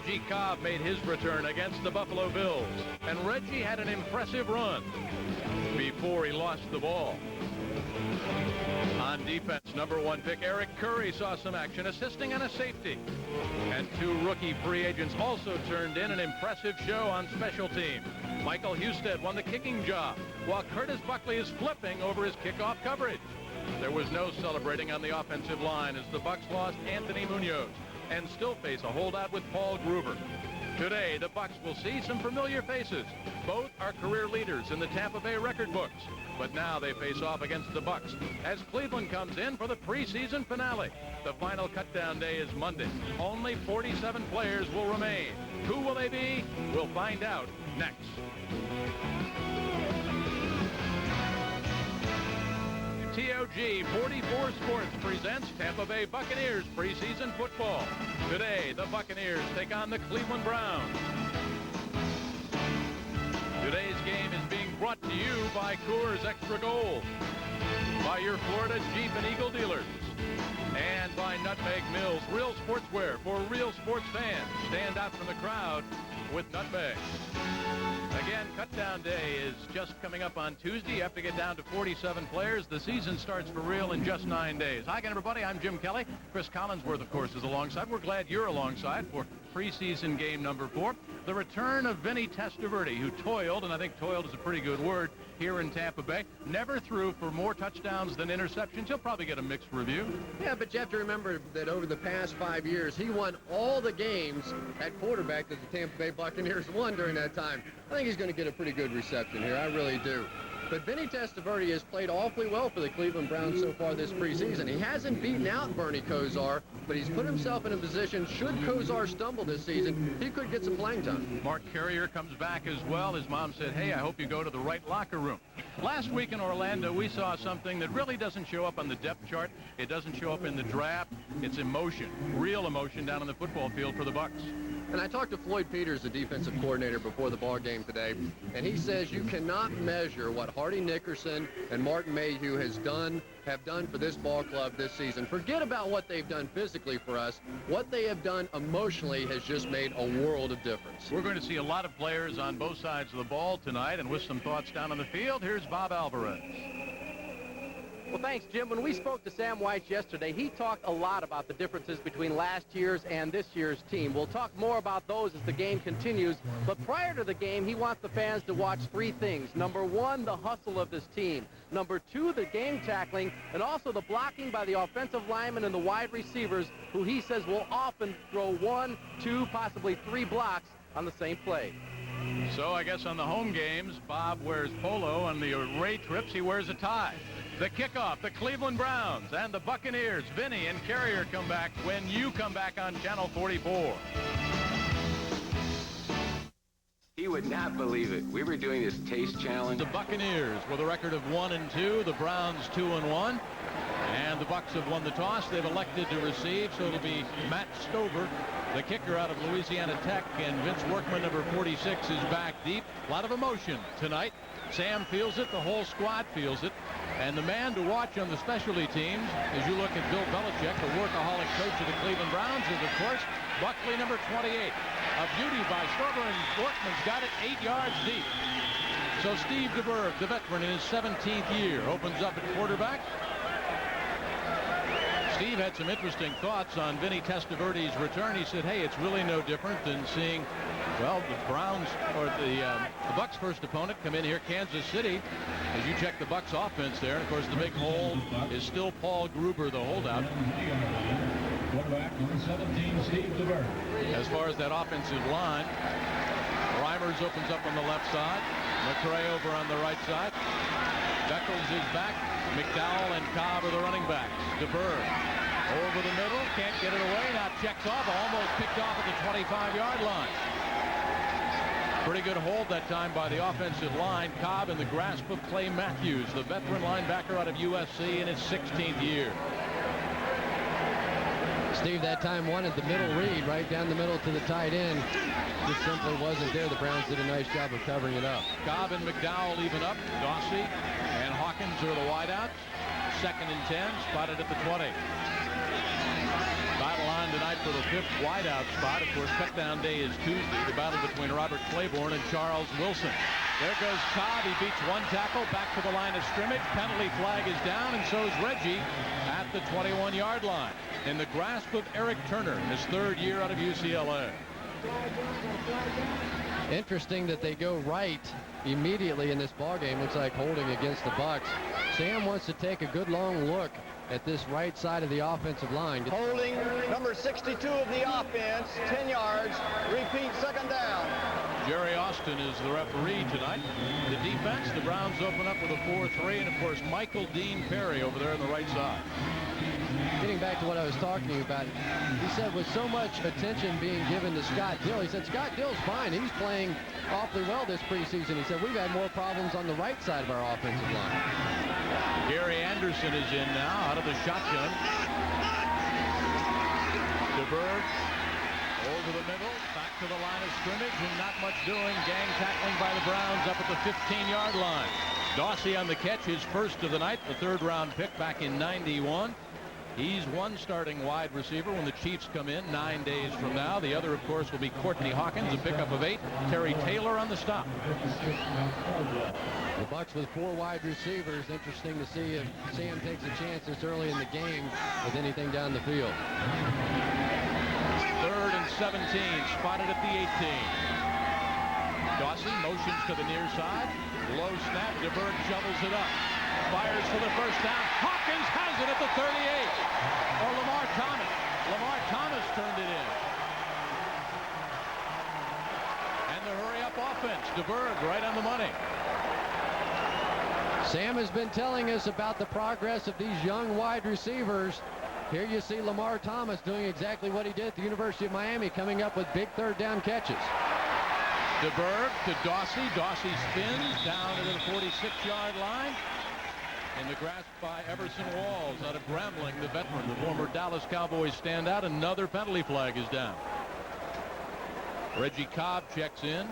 Reggie Cobb made his return against the Buffalo Bills, and Reggie had an impressive run before he lost the ball. On defense, #1 pick Eric Curry saw some action, assisting on a safety. And 2 rookie free agents also turned in an impressive show on special teams. Michael Husted won the kicking job, while Curtis Buckley is flipping over his kickoff coverage. There was no celebrating on the offensive line as the Bucs lost Anthony Munoz and still face a holdout with Paul Gruber. Today, the Bucs will see some familiar faces. Both are career leaders in the Tampa Bay record books. But now they face off against the Bucs as Cleveland comes in for the preseason finale. The final cutdown day is Monday. Only 47 players will remain. Who will they be? We'll find out next. WTOG 44 Sports presents Tampa Bay Buccaneers preseason football. Today, the Buccaneers take on the Cleveland Browns. Today's game is being brought to you by Coors Extra Gold, by your Florida Jeep and Eagle dealers, and by Nutmeg Mills, real sportswear for real sports fans. Stand out from the crowd with Nutmeg. Again, cutdown day is just coming up on Tuesday. You have to get down to 47 players. The season starts for real in just 9 days. Hi again, everybody. I'm Jim Kelly. Chris Collinsworth, of course, is alongside. We're glad you're alongside for preseason game #4. The return of Vinny Testaverde, who toiled, and I think toiled is a pretty good word, here in Tampa Bay. Never threw for more touchdowns than interceptions. He'll probably get a mixed review. Yeah, but you have to remember that over the past 5 years, he won all the games at quarterback that the Tampa Bay Buccaneers won during that time. I think he's going to get a pretty good reception here. I really do. But Vinny Testaverde has played awfully well for the Cleveland Browns so far this preseason. He hasn't beaten out Bernie Kosar, but he's put himself in a position, should Kosar stumble this season, he could get some playing time. Mark Carrier comes back as well. His mom said, hey, I hope you go to the right locker room. Last week in Orlando, we saw something that really doesn't show up on the depth chart. It doesn't show up in the draft. It's emotion, real emotion down on the football field for the Bucs. And I talked to Floyd Peters, the defensive coordinator, before the ball game today, and he says you cannot measure what Hardy Nickerson and Martin Mayhew have done for this ball club this season. Forget about what they've done physically for us. What they have done emotionally has just made a world of difference. We're going to see a lot of players on both sides of the ball tonight, and with some thoughts down on the field, here's Bob Alvarez. Well, thanks, Jim. When we spoke to Sam Weiss yesterday, he talked a lot about the differences between last year's and this year's team. We'll talk more about those as the game continues. But prior to the game, he wants the fans to watch 3 things. #1, the hustle of this team. #2, the game tackling, and also the blocking by the offensive linemen and the wide receivers, who he says will often throw 1, 2, possibly 3 blocks on the same play. So I guess on the home games, Bob wears polo. On the away trips, he wears a tie. The kickoff, the Cleveland Browns and the Buccaneers. Vinny and Carrier come back when you come back on Channel 44. He would not believe it. We were doing this taste challenge. The Buccaneers with a record of 1-2. The Browns 2-1. And the Bucs have won the toss. They've elected to receive, so it'll be Matt Stover, the kicker out of Louisiana Tech. And Vince Workman, number 46, is back deep. A lot of emotion tonight. Sam feels it. The whole squad feels it. And the man to watch on the specialty teams, as you look at Bill Belichick, the workaholic coach of the Cleveland Browns, is, of course, Buckley, number 28. A beauty by Stover, and Workman's got it 8 yards deep. So Steve DeBerg, the veteran in his 17th year, opens up at quarterback. Steve had some interesting thoughts on Vinny Testaverde's return. He said, hey, it's really no different than seeing, well, the Browns, or the Bucs' first opponent come in here, Kansas City. As you check the Bucs offense there, and of course the big hole is still Paul Gruber, the holdout. As far as that offensive line, Reimers opens up on the left side. McCray over on the right side. Beckles is back. McDowell and Cobb are the running backs. DeBerg over the middle, can't get it away. Now checks off, almost picked off at the 25-yard line. Pretty good hold that time by the offensive line. Cobb in the grasp of Clay Matthews, the veteran linebacker out of USC in his 16th year. Steve that time wanted the middle read right down the middle to the tight end. Just simply wasn't there. The Browns did a nice job of covering it up. Cobb and McDowell even up. Dawsey and Hawkins are the wideouts. 2nd and 10, spotted at the 20. Battle on tonight for the 5th wideout spot. Of course, cutdown day is Tuesday. The battle between Robert Claiborne and Charles Wilson. There goes Cobb. He beats one tackle back to the line of scrimmage. Penalty flag is down, and so is Reggie at the 21-yard line. In the grasp of Eric Turner, his 3rd year out of UCLA. Interesting that they go right immediately in this ballgame. Looks like holding against the Bucs. Sam wants to take a good long look at this right side of the offensive line. Holding number 62 of the offense, 10 yards. Repeat, 2nd down. Jerry Austin is the referee tonight. The defense, the Browns open up with a 4-3, and of course Michael Dean Perry over there on the right side. Getting back to what I was talking about, he said with so much attention being given to Scott Dill, he said Scott Dill's fine. He's playing awfully well this preseason. He said we've had more problems on the right side of our offensive line. Gary Anderson is in now out of the shotgun. DeBerg over the middle, back to the line of scrimmage, and not much doing. Gang tackling by the Browns up at the 15-yard line. Dawsey on the catch, his first of the night, the 3rd-round pick back in '91. He's one starting wide receiver when the Chiefs come in 9 days from now. The other, of course, will be Courtney Hawkins, a pickup of 8. Terry Taylor on the stop. The Bucs with 4 wide receivers. Interesting to see if Sam takes a chance this early in the game with anything down the field. 3rd and 17, spotted at the 18. Dawsey motions to the near side. Low snap. DeBerg shovels it up. Fires for the 1st down. Hawkins has it at the 38. Or Lamar Thomas. Lamar Thomas turned it in. And the hurry-up offense. DeBerg right on the money. Sam has been telling us about the progress of these young wide receivers. Here you see Lamar Thomas doing exactly what he did at the University of Miami, coming up with big 3rd down catches. DeBerg to Dawsey. Dawsey spins down to the 46-yard line. In the grasp by Everson Walls out of Grambling, the veteran, the former Dallas Cowboys standout. Another penalty flag is down. Reggie Cobb checks in.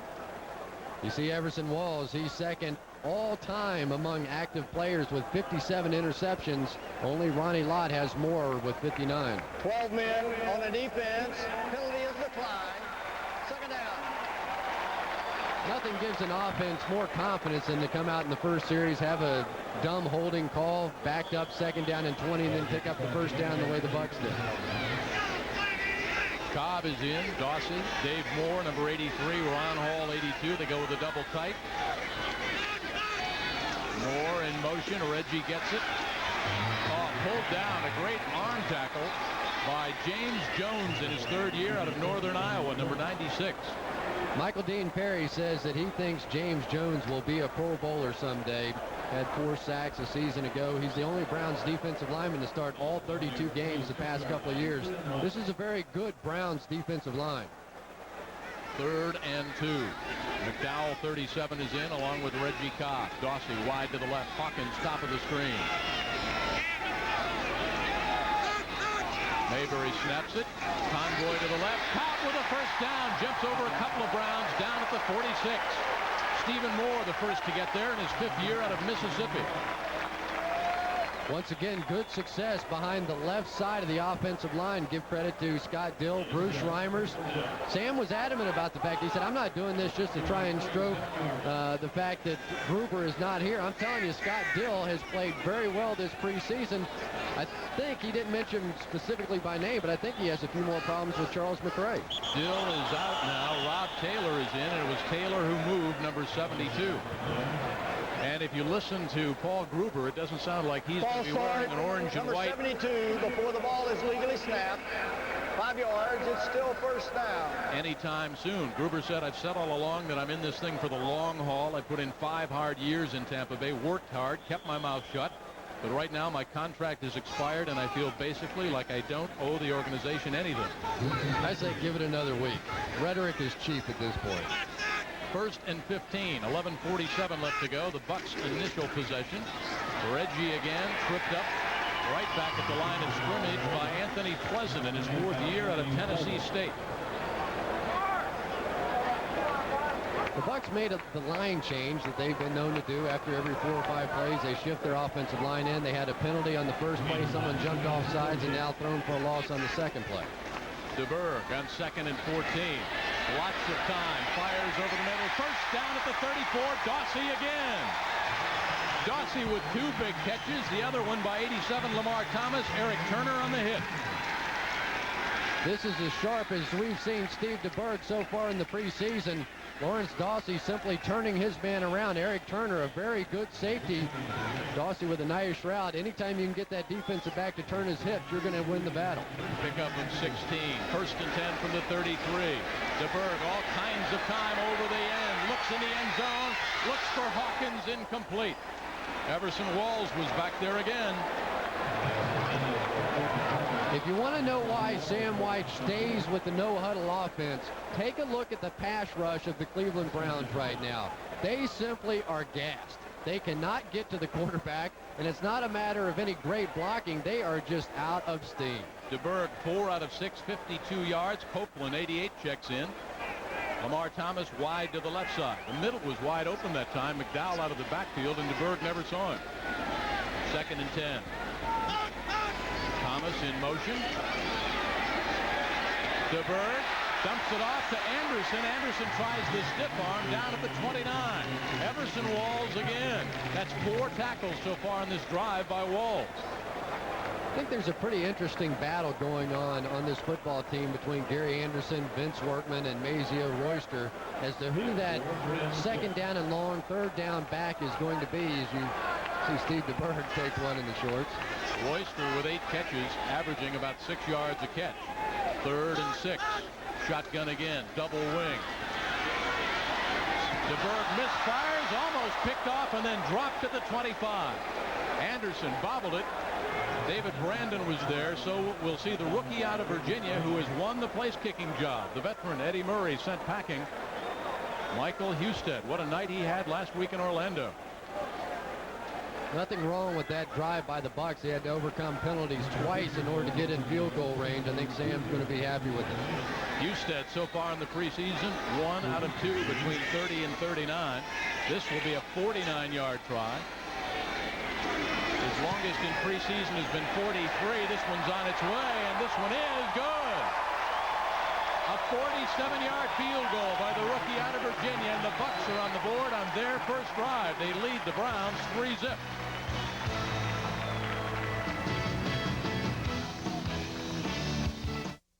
You see Everson Walls, he's 2nd all-time among active players with 57 interceptions. Only Ronnie Lott has more with 59. 12 men on the defense. Penalty is declined. 2nd down. Nothing gives an offense more confidence than to come out in the first series, have a dumb holding call, backed up 2nd down and 20, and then pick up the 1st down the way the Bucs did. Cobb is in. Dawsey, Dave Moore, number 83, Ron Hall, 82. They go with a double tight. Moore in motion. Reggie gets it. Oh, pulled down. A great arm tackle by James Jones in his 3rd year out of Northern Iowa, number 96. Michael Dean Perry says that he thinks James Jones will be a Pro Bowler someday. Had 4 sacks a season ago. He's the only Browns defensive lineman to start all 32 games the past couple of years. This is a very good Browns defensive line. 3rd and 2. McDowell, 37, is in along with Reggie Cobb. Dawsey wide to the left. Hawkins top of the screen. Mayberry snaps it. Convoy to the left. Cobb with a 1st down. Jumps over a couple of Browns down at the 46. Stephen Moore, the first to get there in his 5th year out of Mississippi. Once again, good success behind the left side of the offensive line. Give credit to Scott Dill, Bruce Reimers. Sam was adamant about the fact, he said, I'm not doing this just to try and stroke the fact that Gruber is not here. I'm telling you, Scott Dill has played very well this preseason. I think he didn't mention specifically by name, but I think he has a few more problems with Charles McRae. Dill is out now. Rob Taylor is in, and it was Taylor who moved, number 72. And if you listen to Paul Gruber, it doesn't sound like he's going to be wearing an orange and white. Number 72 before the ball is legally snapped. 5 yards. It's still 1st down. Anytime soon. Gruber said, I've said all along that I'm in this thing for the long haul. I put in 5 hard years in Tampa Bay, worked hard, kept my mouth shut. But right now my contract is expired, and I feel basically like I don't owe the organization anything. I say give it another week. Rhetoric is cheap at this point. 1st and 15. 11:47 left to go. The Bucs' initial possession. Reggie again tripped up right back at the line of scrimmage by Anthony Pleasant in his 4th year out of Tennessee State. The Bucs made the line change that they've been known to do after every 4 or 5 plays. They shift their offensive line in. They had a penalty on the first play. Someone jumped off sides and now thrown for a loss on the second play. DeBerg on 2nd and 14. Lots of time. Fires over the middle. First down at the 34. Dawsey again. Dawsey with 2 big catches. The other one by 87 Lamar Thomas. Eric Turner on the hit. This is as sharp as we've seen Steve DeBerg so far in the preseason. Lawrence Dawsey simply turning his man around. Eric Turner, a very good safety. Dawsey with a nice route. Anytime you can get that defensive back to turn his hips, you're going to win the battle. Pick up of 16. 1st and 10 from the 33. DeBerg, all kinds of time over the end. Looks in the end zone. Looks for Hawkins, incomplete. Everson Walls was back there again. If you want to know why Sam White stays with the no-huddle offense, take a look at the pass rush of the Cleveland Browns right now. They simply are gassed. They cannot get to the quarterback, and it's not a matter of any great blocking. They are just out of steam. DeBerg, 4 out of 6, 52 yards. Copeland, 88, checks in. Lamar Thomas wide to the left side. The middle was wide open that time. McDowell out of the backfield, and DeBerg never saw him. 2nd and 10. Thomas in motion. DeBerg dumps it off to Anderson. Anderson tries the stiff arm down at the 29. Everson Walls again. That's 4 tackles so far in this drive by Walls. I think there's a pretty interesting battle going on this football team between Gary Anderson, Vince Workman, and Mazio Royster as to who that 2nd down and long, 3rd down back is going to be, as you see Steve DeBerg take one in the shorts. Royster with 8 catches, averaging about 6 yards a catch. 3rd and 6. Shotgun again, double wing. DeBerg misfires, almost picked off, and then dropped at the 25. Anderson bobbled it. David Brandon was there, so we'll see the rookie out of Virginia who has won the place kicking job. The veteran Eddie Murray sent packing. Michael Husted, what a night he had last week in Orlando. Nothing wrong with that drive by the Bucs. They had to overcome penalties twice in order to get in field goal range. I think Sam's going to be happy with it. Husted so far in the preseason, 1 out of 2 between 30 and 39. This will be a 49-yard try. His longest in preseason has been 43. This one's on its way, and this one is good. A 47-yard field goal by the rookie out of Virginia, and the Bucs are on the board on their first drive. They lead the Browns 3-zip.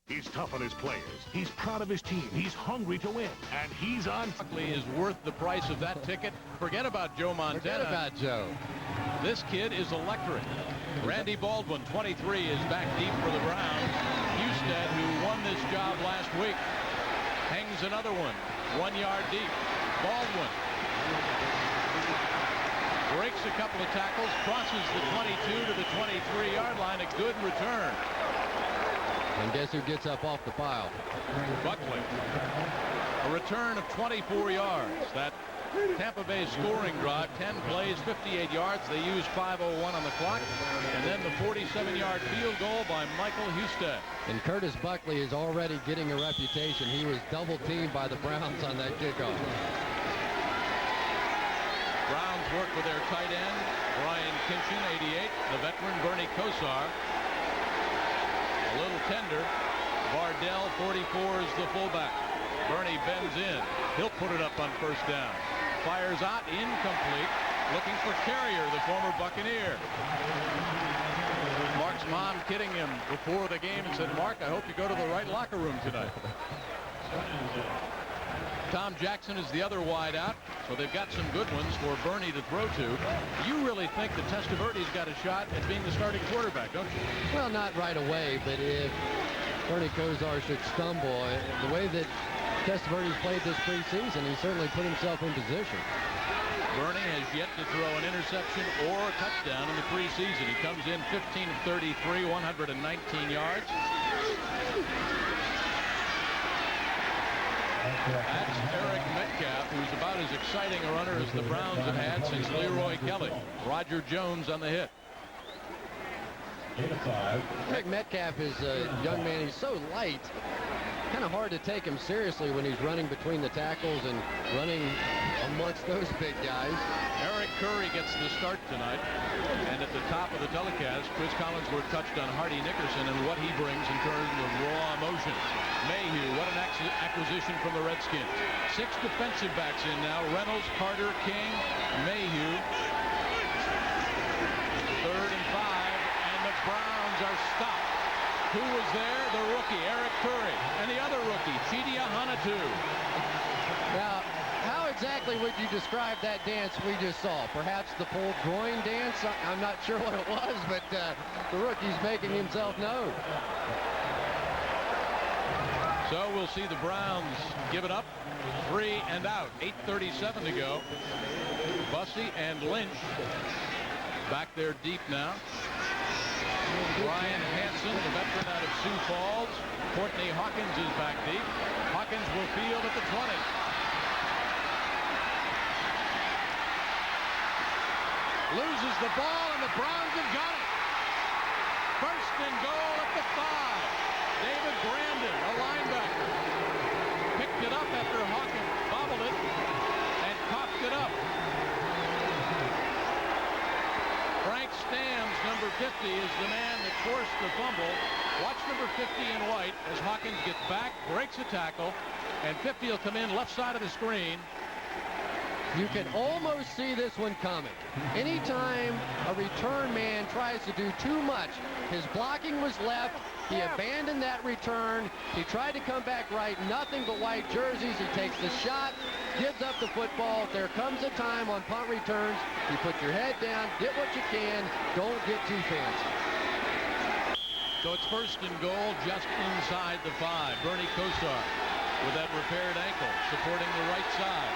He's tough on his players. He's proud of his team. He's hungry to win. And he's on. Buckley is worth the price of that ticket. Forget about Joe Montana. Forget about Joe. This kid is electric. Randy Baldwin, 23, is back deep for the Browns. Husted, who won this job last week, hangs another one. 1 yard deep. Baldwin breaks a couple of tackles, crosses the 22 to the 23-yard line. A good return. And guess who gets up off the pile? Buckley. A return of 24 yards. That Tampa Bay scoring drive, 10 plays, 58 yards. They used 5:01 on the clock. And then the 47-yard field goal by Michael Husted. And Curtis Buckley is already getting a reputation. He was double-teamed by the Browns on that kickoff. Browns work with their tight end, Brian Kinchin, 88. The veteran, Bernie Kosar. A little tender. Vardell, 44, is the fullback. Bernie bends in. He'll put it up on first down. Fires out, incomplete. Looking for Carrier, the former Buccaneer. Mark's mom kidding him before the game and said, "Mark, I hope you go to the right locker room tonight." Tom Jackson is the other wide out, so they've got some good ones for Bernie to throw to. You really think that Testaverde's got a shot at being the starting quarterback, don't you? Well, not right away, but if Bernie Kosar should stumble, the way that Testaverde's played this preseason, he certainly put himself in position. Bernie has yet to throw an interception or a touchdown in the preseason. He comes in 15 of 33, 119 yards. That's Eric Metcalf, who's about as exciting a runner as the Browns have had since Leroy Kelly. Roger Jones on the hit. Eric Metcalf is a young man. He's so light. kind of hard to take him seriously when he's running between the tackles and running amongst those big guys. Eric Curry gets the start tonight. And at the top of the telecast, Chris Collinsworth touched on Hardy Nickerson and what he brings in terms of raw emotion. Mayhew, what an acquisition from the Redskins. 6 defensive backs in now. Reynolds, Carter, King, Mayhew. 3rd and 5, and the Browns are stopped. Who was there? The rookie, Eric Curry, and the other rookie, Chidi Ahanatu. Now, how exactly would you describe that dance we just saw? Perhaps the pulled groin dance? I'm not sure what it was, but the rookie's making himself known. So we'll see the Browns give it up. 3 and out. 8:37 to go. Bussey and Lynch back there deep now. Brian Hansen, the veteran out of Sioux Falls. Courtney Hawkins is back deep. Hawkins will field at the 20. Loses the ball, and the Browns have got it. 1st and goal at the 5. David Brandon, a linebacker, picked it up after Hawkins bobbled it and coughed it up. Frank Stamms, number 50, is the man that forced the fumble. Watch number 50 in white as Hawkins gets back, breaks a tackle, and 50 will come in left side of the screen. You can almost see this one coming. Anytime a return man tries to do too much, his blocking was left. He abandoned that return. He tried to come back right. Nothing but white jerseys. He takes the shot, gives up the football. There comes a time on punt returns. You put your head down, get what you can. Don't get too fancy. So it's 1st and goal just inside the 5. Bernie Kosar with that repaired ankle supporting the right side.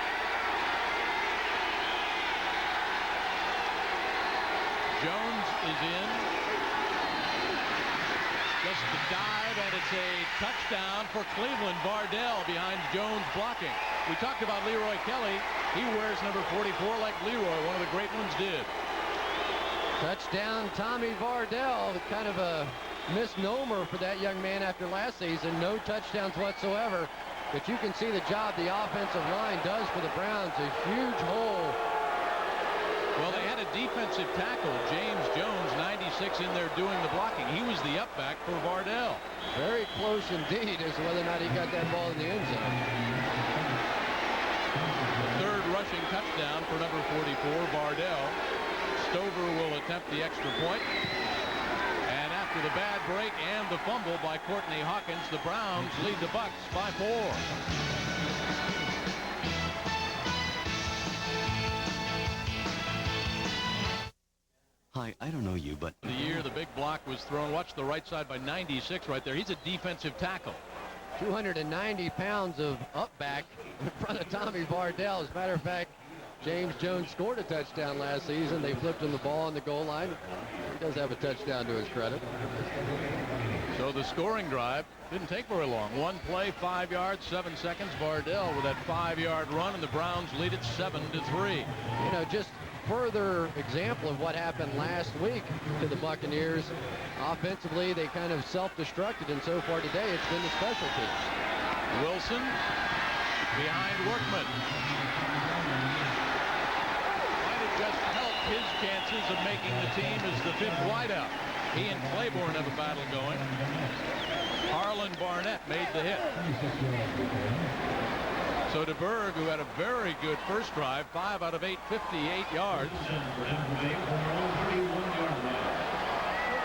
Jones is in. Just a dive, and it's a touchdown for Cleveland. Vardell behind Jones blocking. We talked about Leroy Kelly. He wears number 44 like Leroy, one of the great ones did. Touchdown, Tommy Vardell. Kind of a misnomer for that young man after last season. No touchdowns whatsoever. But you can see the job the offensive line does for the Browns. A huge hole. Well, they had a defensive tackle, James Jones, 96, in there doing the blocking. He was the upback for Vardell. Very close indeed as to whether or not he got that ball in the end zone. The 3rd rushing touchdown for number 44, Vardell. Stover will attempt the extra point. And after the bad break and the fumble by Courtney Hawkins, the Browns lead the Bucs by 4. Hi, I don't know you, but... The year the big block was thrown. Watch the right side by 96 right there. He's a defensive tackle. 290 pounds of upback in front of Tommy Vardell. As a matter of fact, James Jones scored a touchdown last season. They flipped him the ball on the goal line. He does have a touchdown to his credit. So the scoring drive didn't take very long. 1 play, 5 yards, 7 seconds. Vardell with that 5-yard run, and the Browns lead it 7-3. You know, just further example of what happened last week to the Buccaneers. Offensively, they kind of self-destructed, and so far today, it's been the special teams. Wilson behind Workman. Might have just helped his chances of making the team as the 5th wideout. He and Claiborne have a battle going. Harlan Barnett made the hit. So DeBerg, who had a very good first drive, 5 out of 8, 58 yards.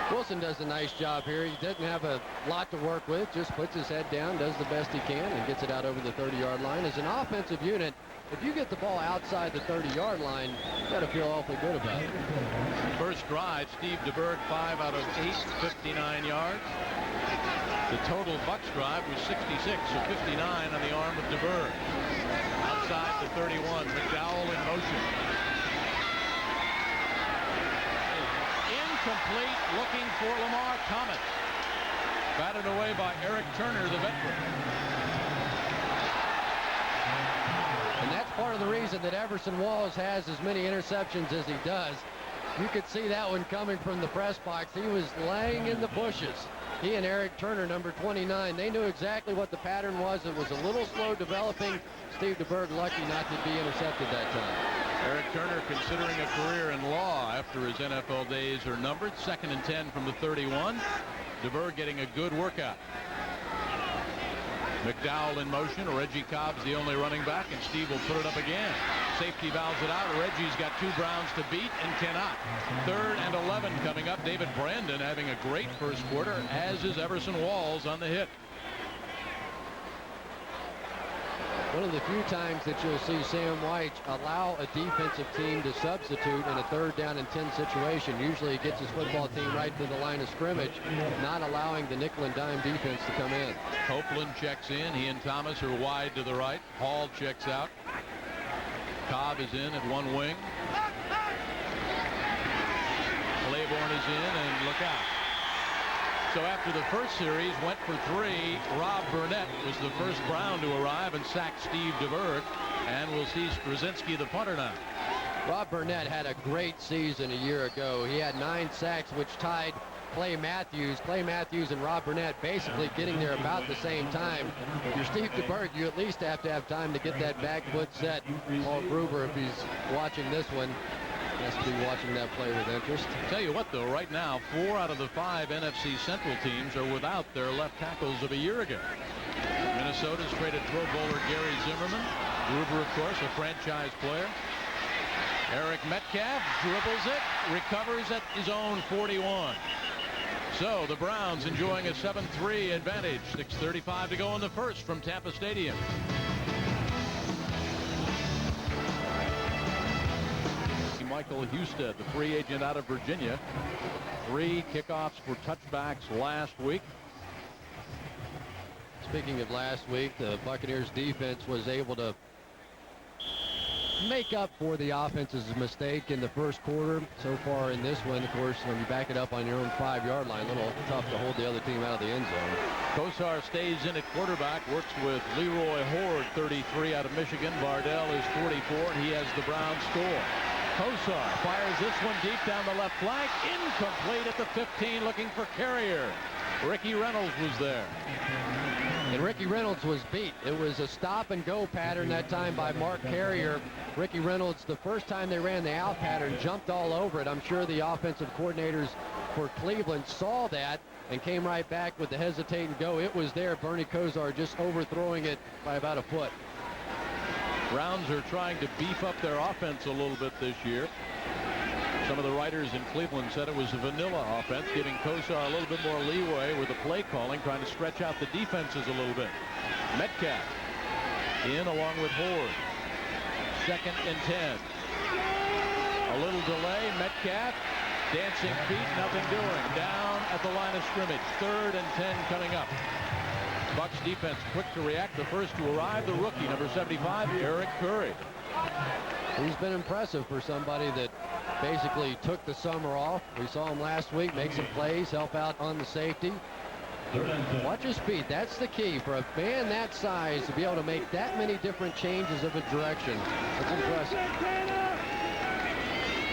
Wilson does a nice job here. He doesn't have a lot to work with, just puts his head down, does the best he can, and gets it out over the 30-yard line. As an offensive unit, if you get the ball outside the 30-yard line, you got to feel awfully good about it. First drive, Steve DeBerg, 5 out of 8, 59 yards. The total Bucs drive was 66, so 59 on the arm of DeBerg. Outside the 31, McDowell in motion. Incomplete, looking for Lamar Thomas. Batted away by Eric Turner, the veteran. And that's part of the reason that Everson Walls has as many interceptions as he does. You could see that one coming from the press box. He was laying in the bushes. He and Eric Turner, number 29, they knew exactly what the pattern was. It was a little slow developing. Steve DeBerg lucky not to be intercepted that time. Eric Turner considering a career in law after his NFL days are numbered. 2nd and 10 from the 31. DeBerg getting a good workout. McDowell in motion. Reggie Cobb's the only running back, and Steve will put it up again. Safety valves it out. Reggie's got 2 Browns to beat and cannot. 3rd and 11 coming up. David Brandon having a great first quarter, as is Everson Walls on the hit. One of the few times that you'll see Sam White allow a defensive team to substitute in a 3rd down and 10 situation. Usually he gets his football team right to the line of scrimmage, not allowing the nickel and dime defense to come in. Copeland checks in. He and Thomas are wide to the right. Hall checks out. Cobb is in at one wing. Claiborne is in, and look out. So after the first series went for 3, Rob Burnett was the first Brown to arrive and sack Steve DeBerg, and we'll see Straczynski, the punter, now. Rob Burnett had a great season a year ago. He had 9 sacks, which tied Clay Matthews. Clay Matthews and Rob Burnett basically getting there about the same time. If you're Steve DeBerg, you at least have to have time to get that back foot set. Paul Gruber, if he's watching this one, has to be watching that play with interest. Tell you what, though, right now, 4 out of the 5 NFC Central teams are without their left tackles of a year ago. Minnesota's traded Pro Bowler Gary Zimmerman. Gruber, of course, a franchise player. Eric Metcalf dribbles it, recovers at his own 41. So the Browns enjoying a 7-3 advantage. 6:35 to go in the first from Tampa Stadium. Michael Husted, the free agent out of Virginia. 3 kickoffs for touchbacks last week. Speaking of last week, the Buccaneers defense was able to make up for the offense's mistake in the first quarter. So far in this one, of course, when you back it up on your own 5-yard line, a little tough to hold the other team out of the end zone. Kosar stays in at quarterback, works with Leroy Horde, 33 out of Michigan. Vardell is 44, and he has the Browns score. Kosar fires this one deep down the left flank. Incomplete at the 15, looking for Carrier. Ricky Reynolds was there. And Ricky Reynolds was beat. It was a stop-and-go pattern that time by Mark Carrier. Ricky Reynolds, the first time they ran the out pattern, jumped all over it. I'm sure the offensive coordinators for Cleveland saw that and came right back with the hesitate and go. It was there. Bernie Kosar just overthrowing it by about a foot. Browns are trying to beef up their offense a little bit this year. Some of the writers in Cleveland said it was a vanilla offense, giving Kosar a little bit more leeway with the play calling, trying to stretch out the defenses a little bit. Metcalf in along with Horde. 2nd and 10. A little delay. Metcalf dancing feet, nothing doing. Down at the line of scrimmage. 3rd and 10 coming up. Bucs defense quick to react. The first to arrive, the rookie, number 75, Eric Curry. He's been impressive for somebody that basically took the summer off. We saw him last week make some plays, help out on the safety. Watch his feet. That's the key for a man that size to be able to make that many different changes of a direction. That's impressive.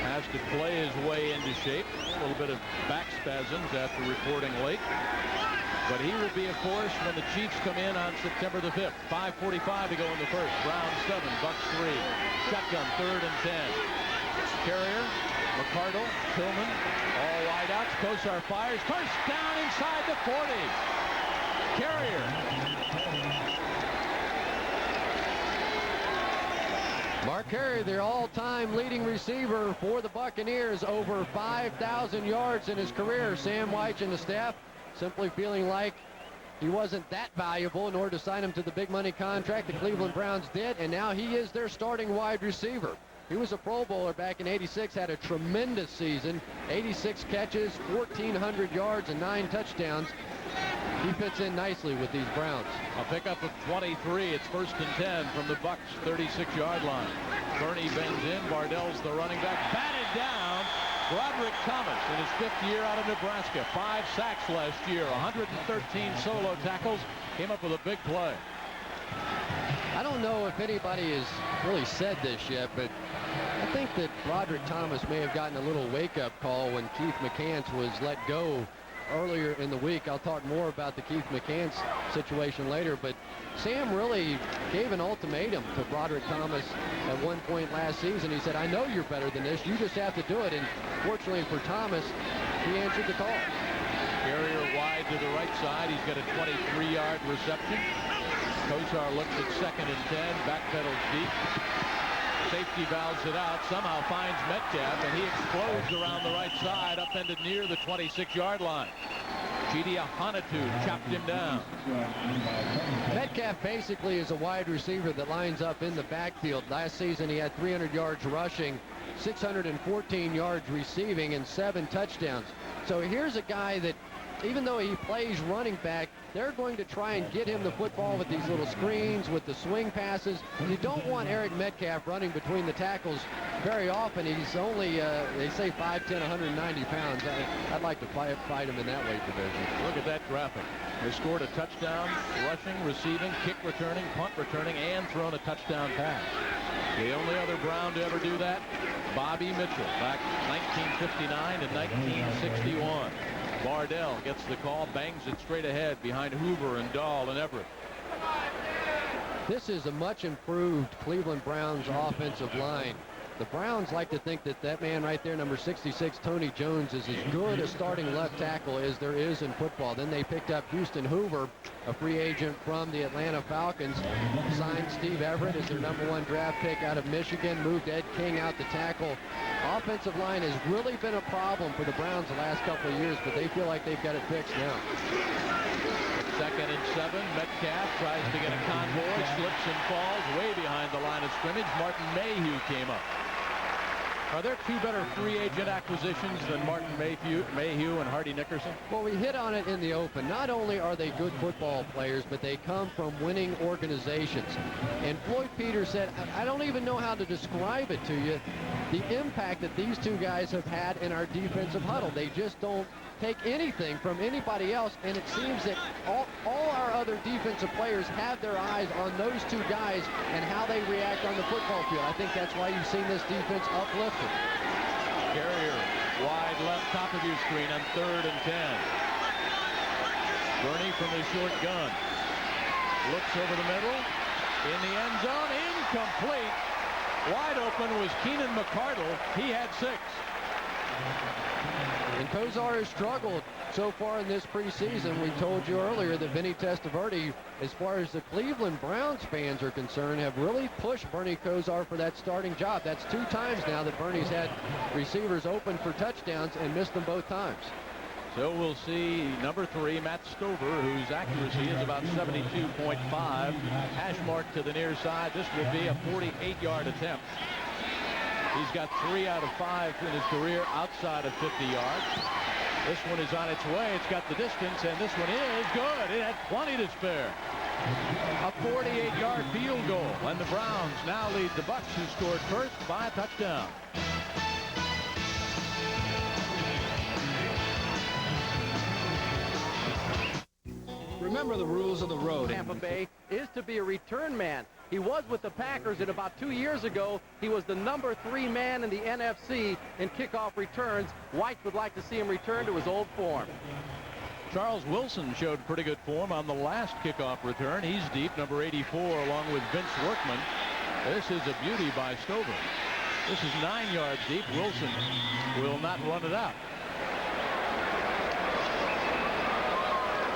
Has to play his way into shape. A little bit of back spasms after reporting late. But he will be a force when the Chiefs come in on September the 5th. 5:45 to go in the first. Browns 7, Bucs 3. Shotgun, 3rd and 10. Carrier, McCardle, Tillman, all wideouts. Kosar fires. First down inside the 40. Carrier. Mark Carrier, their all-time leading receiver for the Buccaneers. Over 5,000 yards in his career. Sam White and the staff simply feeling like he wasn't that valuable in order to sign him to the big money contract the Cleveland Browns did, and now he is their starting wide receiver. He was a Pro Bowler back in '86, had a tremendous season, 86 catches, 1,400 yards, and 9 touchdowns. He fits in nicely with these Browns. A pickup of 23. It's 1st and 10 from the Bucs 36-yard line. Bernie bends in. Vardell's the running back. Batted down. Broderick Thomas in his 5th year out of Nebraska. 5 sacks last year. 113 solo tackles. Came up with a big play. I don't know if anybody has really said this yet, but I think that Broderick Thomas may have gotten a little wake-up call when Keith McCants was let go earlier in the week. I'll talk more about the Keith McCants situation later, but Sam really gave an ultimatum to Broderick Thomas at one point last season. He said, I know you're better than this. You just have to do it. And fortunately for Thomas, he answered the call. Carrier wide to the right side. He's got a 23-yard reception. Kosar looks at 2nd and 10. Backpedals deep. Safety valves it out. Somehow finds Metcalf, and he explodes around the right side, upended near the 26-yard line. Chidi Ahanatu chopped him down. Metcalf basically is a wide receiver that lines up in the backfield. Last season he had 300 yards rushing, 614 yards receiving, and 7 touchdowns. So here's a guy that, even though he plays running back, they're going to try and get him the football with these little screens, with the swing passes. You don't want Eric Metcalf running between the tackles very often. He's only, they say 5'10", 190 pounds. I'd like to fight him in that weight division. Look at that graphic. They scored a touchdown, rushing, receiving, kick returning, punt returning, and thrown a touchdown pass. The only other Brown to ever do that, Bobby Mitchell, back 1959 and 1961. Bardell gets the call, bangs it straight ahead behind Hoover and Dahl and Everett. This is a much improved Cleveland Browns offensive line. The Browns like to think that that man right there, number 66, Tony Jones, is as good a starting left tackle as there is in football. Then they picked up Houston Hoover, a free agent from the Atlanta Falcons, signed Steve Everett as their #1 draft pick out of Michigan, moved Ed King out to tackle. Offensive line has really been a problem for the Browns the last couple of years, but they feel like they've got it fixed now. 2nd and 7. Metcalf tries to get a convoy, slips and falls way behind the line of scrimmage. Martin Mayhew came up. Are there 2 better free agent acquisitions than Martin Mayhew and Hardy Nickerson? Well, we hit on it in the open. Not only are they good football players, but they come from winning organizations. And Floyd Peters said, I don't even know how to describe it to you, the impact that these 2 guys have had in our defensive huddle. They just don't take anything from anybody else, and it seems that all our other defensive players have their eyes on those 2 guys and how they react on the football field. I think that's why you've seen this defense uplifted. Carrier wide left, top of your screen on 3rd and 10. Bernie from the short gun looks over the middle, in the end zone, incomplete. Wide open was Keenan McCardle. He had 6. And Kosar has struggled so far in this preseason. We told you earlier that Vinny Testaverde, as far as the Cleveland Browns fans are concerned, have really pushed Bernie Kosar for that starting job. That's 2 times now that Bernie's had receivers open for touchdowns and missed them both times. So we'll see number 3, Matt Stover, whose accuracy is about 72.5. Hash mark to the near side. This will be a 48-yard attempt. He's got 3 out of 5 in his career outside of 50 yards. This one is on its way. It's got the distance, and this one is good. It had plenty to spare. A 48-yard field goal, and the Browns now lead the Bucs, who scored first, by a touchdown. Remember the rules of the road. Tampa Bay is to be a return man. He was with the Packers, and about 2 years ago, he was the number 3 man in the NFC in kickoff returns. White would like to see him return to his old form. Charles Wilson showed pretty good form on the last kickoff return. He's deep, number 84, along with Vince Workman. This is a beauty by Stover. This is 9 yards deep. Wilson will not run it out.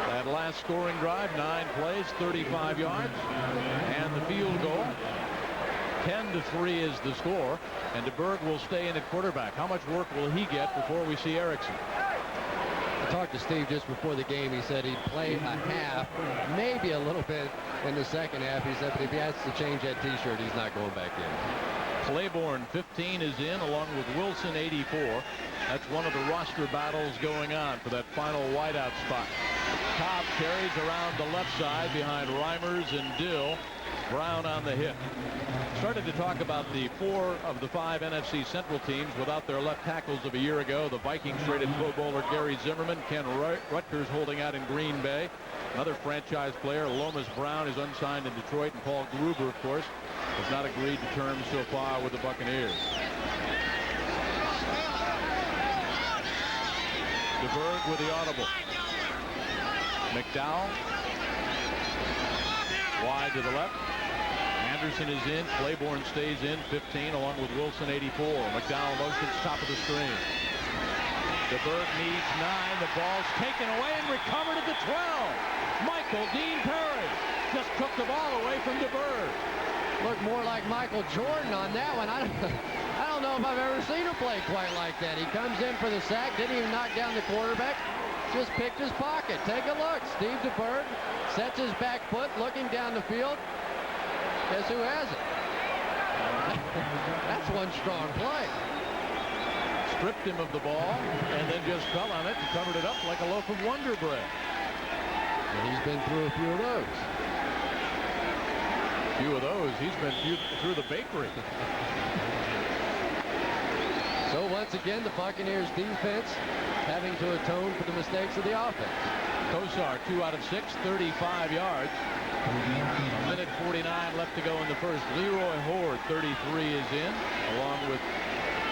That last scoring drive, 9 plays, 35 yards, and the field goal. 10-3 is the score, and DeBerg will stay in at quarterback. How much work will he get before we see Erickson? I talked to Steve just before the game. He said he'd play a half, maybe a little bit in the second half. He said, but if he has to change that T-shirt, he's not going back in. Claiborne, 15, is in, along with Wilson, 84. That's one of the roster battles going on for that final wideout spot. Cobb carries around the left side behind Reimers and Dill. Brown on the hit. Started to talk about the 4 of the 5 NFC Central teams without their left tackles of a year ago. The Vikings traded Pro Bowler Gary Zimmerman. Ken Rutgers holding out in Green Bay. Another franchise player, Lomas Brown, is unsigned in Detroit, and Paul Gruber, of course, has not agreed to terms so far with the Buccaneers. DeBerg with the audible. McDowell. Wide to the left. Anderson is in. Claiborne stays in. 15 along with Wilson 84. McDowell motions top of the screen. DeBerg needs 9. The ball's taken away and recovered at the 12. Michael Dean Perry just took the ball away from DeBerg. Looked more like Michael Jordan on that one. I don't know if I've ever seen him play quite like that. He comes in for the sack, didn't even knock down the quarterback, just picked his pocket. Take a look. Steve DeBerg sets his back foot, looking down the field. Guess who has it? That's one strong play. Stripped him of the ball and then just fell on it and covered it up like a loaf of Wonder Bread. And he's been through a few of those. He's been through the bakery. So once again, the Buccaneers defense having to atone for the mistakes of the offense. Kosar 2 out of 6, 35 yards. A minute 49 left to go in the first. Leroy Horde 33 is in along with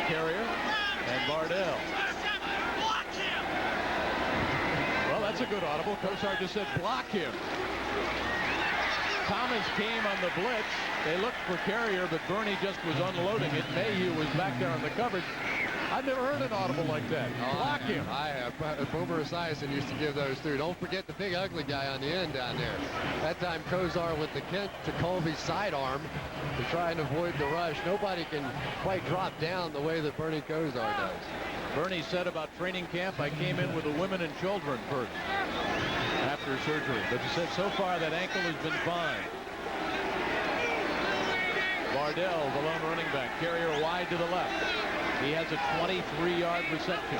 Carrier and Bardell. Well, that's a good audible. Kosar just said block him. Thomas came on the blitz. They looked for Carrier, but Bernie just was unloading it. Mayhew was back there on the coverage. I've never heard an audible like that. Block him. I have. Boomer Esiason used to give those through. Don't forget the big ugly guy on the end down there. That time Kosar with the Kent to Colby sidearm to try and avoid the rush. Nobody can quite drop down the way that Bernie Kosar does. Bernie said about training camp, I came in with the women and children first after surgery. But he said so far that ankle has been fine. Bardell, the lone running back. Carrier wide to the left. He has a 23-yard reception.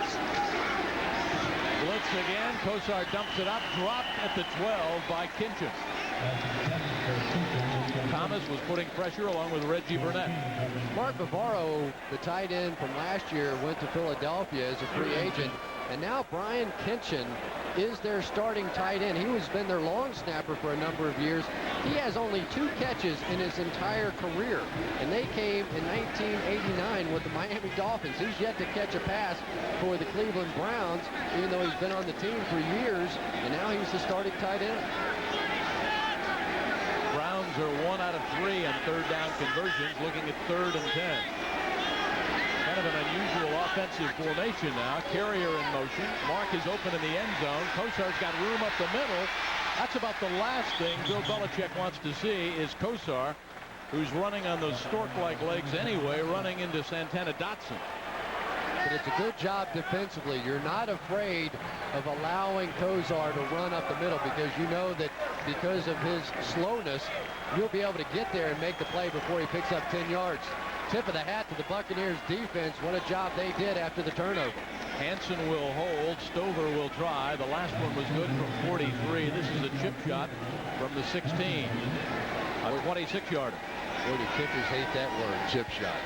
Blitz again. Kosar dumps it up. Dropped at the 12 by Kinchin. Thomas was putting pressure along with Reggie Burnett. Mark Bavaro, the tight end from last year, went to Philadelphia as a free agent. And now Brian Kinchin is their starting tight end. He has been their long snapper for a number of years. He has only 2 catches in his entire career, and they came in 1989 with the Miami Dolphins. He's yet to catch a pass for the Cleveland Browns, even though he's been on the team for years, and now he's the starting tight end. Browns are 1 out of 3 on third down conversions, looking at 3rd and 10. Kind of an unusual offensive formation now. Carrier in motion. Mark is open in the end zone. Kosar's got room up the middle. That's about the last thing Bill Belichick wants to see is Kosar, who's running on those stork-like legs anyway, running into Santana Dotson. But it's a good job defensively. You're not afraid of allowing Kosar to run up the middle because you know that because of his slowness, you'll be able to get there and make the play before he picks up 10 yards. Tip of the hat to the Buccaneers defense. What a job they did after the turnover. Hansen will hold. Stover will try. The last one was good from 43. This is a chip shot from the 16. A 26-yarder. Boy, the kickers hate that word, chip shot.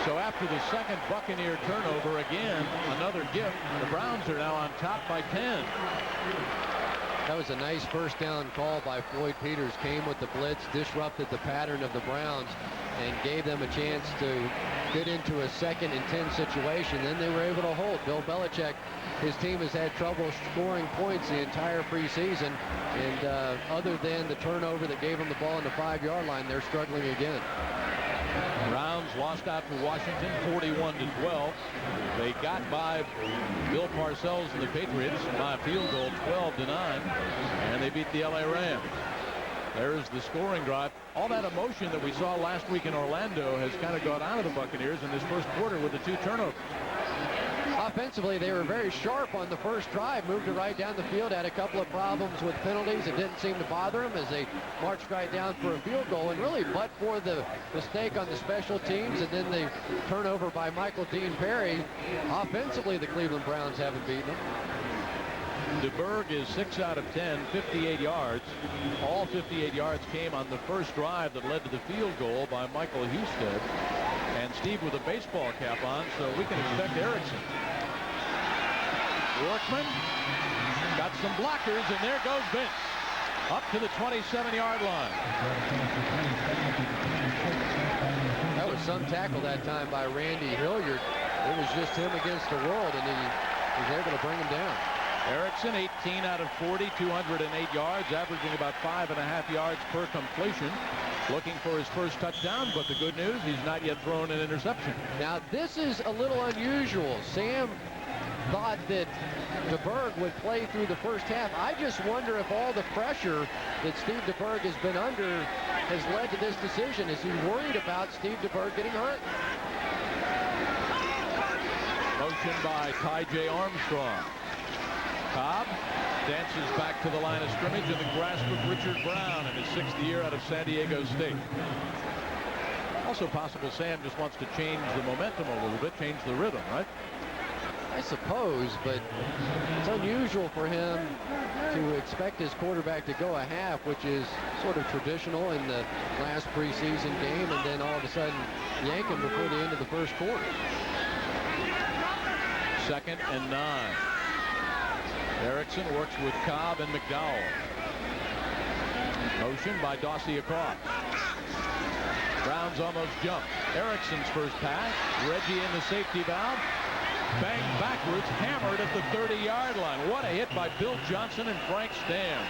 So after the second Buccaneer turnover, again, another gift. The Browns are now on top by 10. That was a nice first down call by Floyd Peters. Came with the blitz, disrupted the pattern of the Browns, and gave them a chance to get into a 2nd and 10 situation. Then they were able to hold. Bill Belichick, his team has had trouble scoring points the entire preseason, and other than the turnover that gave them the ball on the 5-yard line, they're struggling again. Browns lost out to Washington 41-12. They got by Bill Parcells and the Patriots by a field goal 12-9, and they beat the LA Rams. There's the scoring drive. All that emotion that we saw last week in Orlando has kind of gone out of the Buccaneers in this first quarter with the 2 turnovers. Offensively, they were very sharp on the first drive, moved it right down the field, had a couple of problems with penalties. It didn't seem to bother them as they marched right down for a field goal. And really, but for the mistake on the special teams and then the turnover by Michael Dean Perry, offensively, the Cleveland Browns haven't beaten them. DeBerg is 6 out of 10, 58 yards. All 58 yards came on the first drive that led to the field goal by Michael Husted. And Steve with a baseball cap on, so we can expect Erickson. Workman got some blockers, and there goes Vince up to the 27-yard line. That was some tackle that time by Randy Hilliard. It was just him against the world, and he was able to bring him down. Erickson, 18 out of 40, 208 yards, averaging about 5.5 yards per completion. Looking for his first touchdown, but the good news, he's not yet thrown an interception. Now, this is a little unusual. Sam thought that DeBerg would play through the first half. I just wonder if all the pressure that Steve DeBerg has been under has led to this decision. Is he worried about Steve DeBerg getting hurt? Motion by Ty J. Armstrong. Cobb dances back to the line of scrimmage in the grasp of Richard Brown in his 6th year out of San Diego State. Also possible Sam just wants to change the momentum a little bit, change the rhythm, right? I suppose, but it's unusual for him to expect his quarterback to go a half, which is sort of traditional in the last preseason game, and then all of a sudden yank him before the end of the first quarter. 2nd and 9. Erickson works with Cobb and McDowell. Motion by Dawsey across. Browns almost jumped. Erickson's first pass. Reggie in the safety valve. Bang backwards, hammered at the 30-yard line. What a hit by Bill Johnson and Frank Stamms.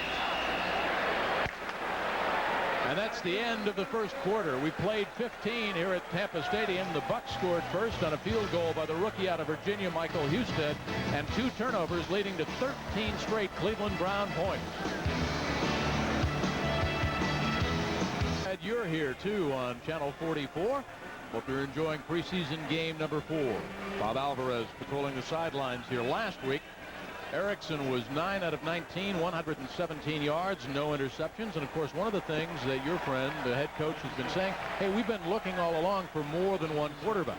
And that's the end of the first quarter. We played 15 here at Tampa Stadium. The Bucs scored first on a field goal by the rookie out of Virginia, Michael Husted, and 2 turnovers leading to 13 straight Cleveland Brown points. You're here too on Channel 44. Hope you're enjoying preseason game number 4. Bob Alvarez patrolling the sidelines here last week. Erickson was 9 out of 19, 117 yards, no interceptions. And of course, one of the things that your friend, the head coach, has been saying, hey, we've been looking all along for more than one quarterback.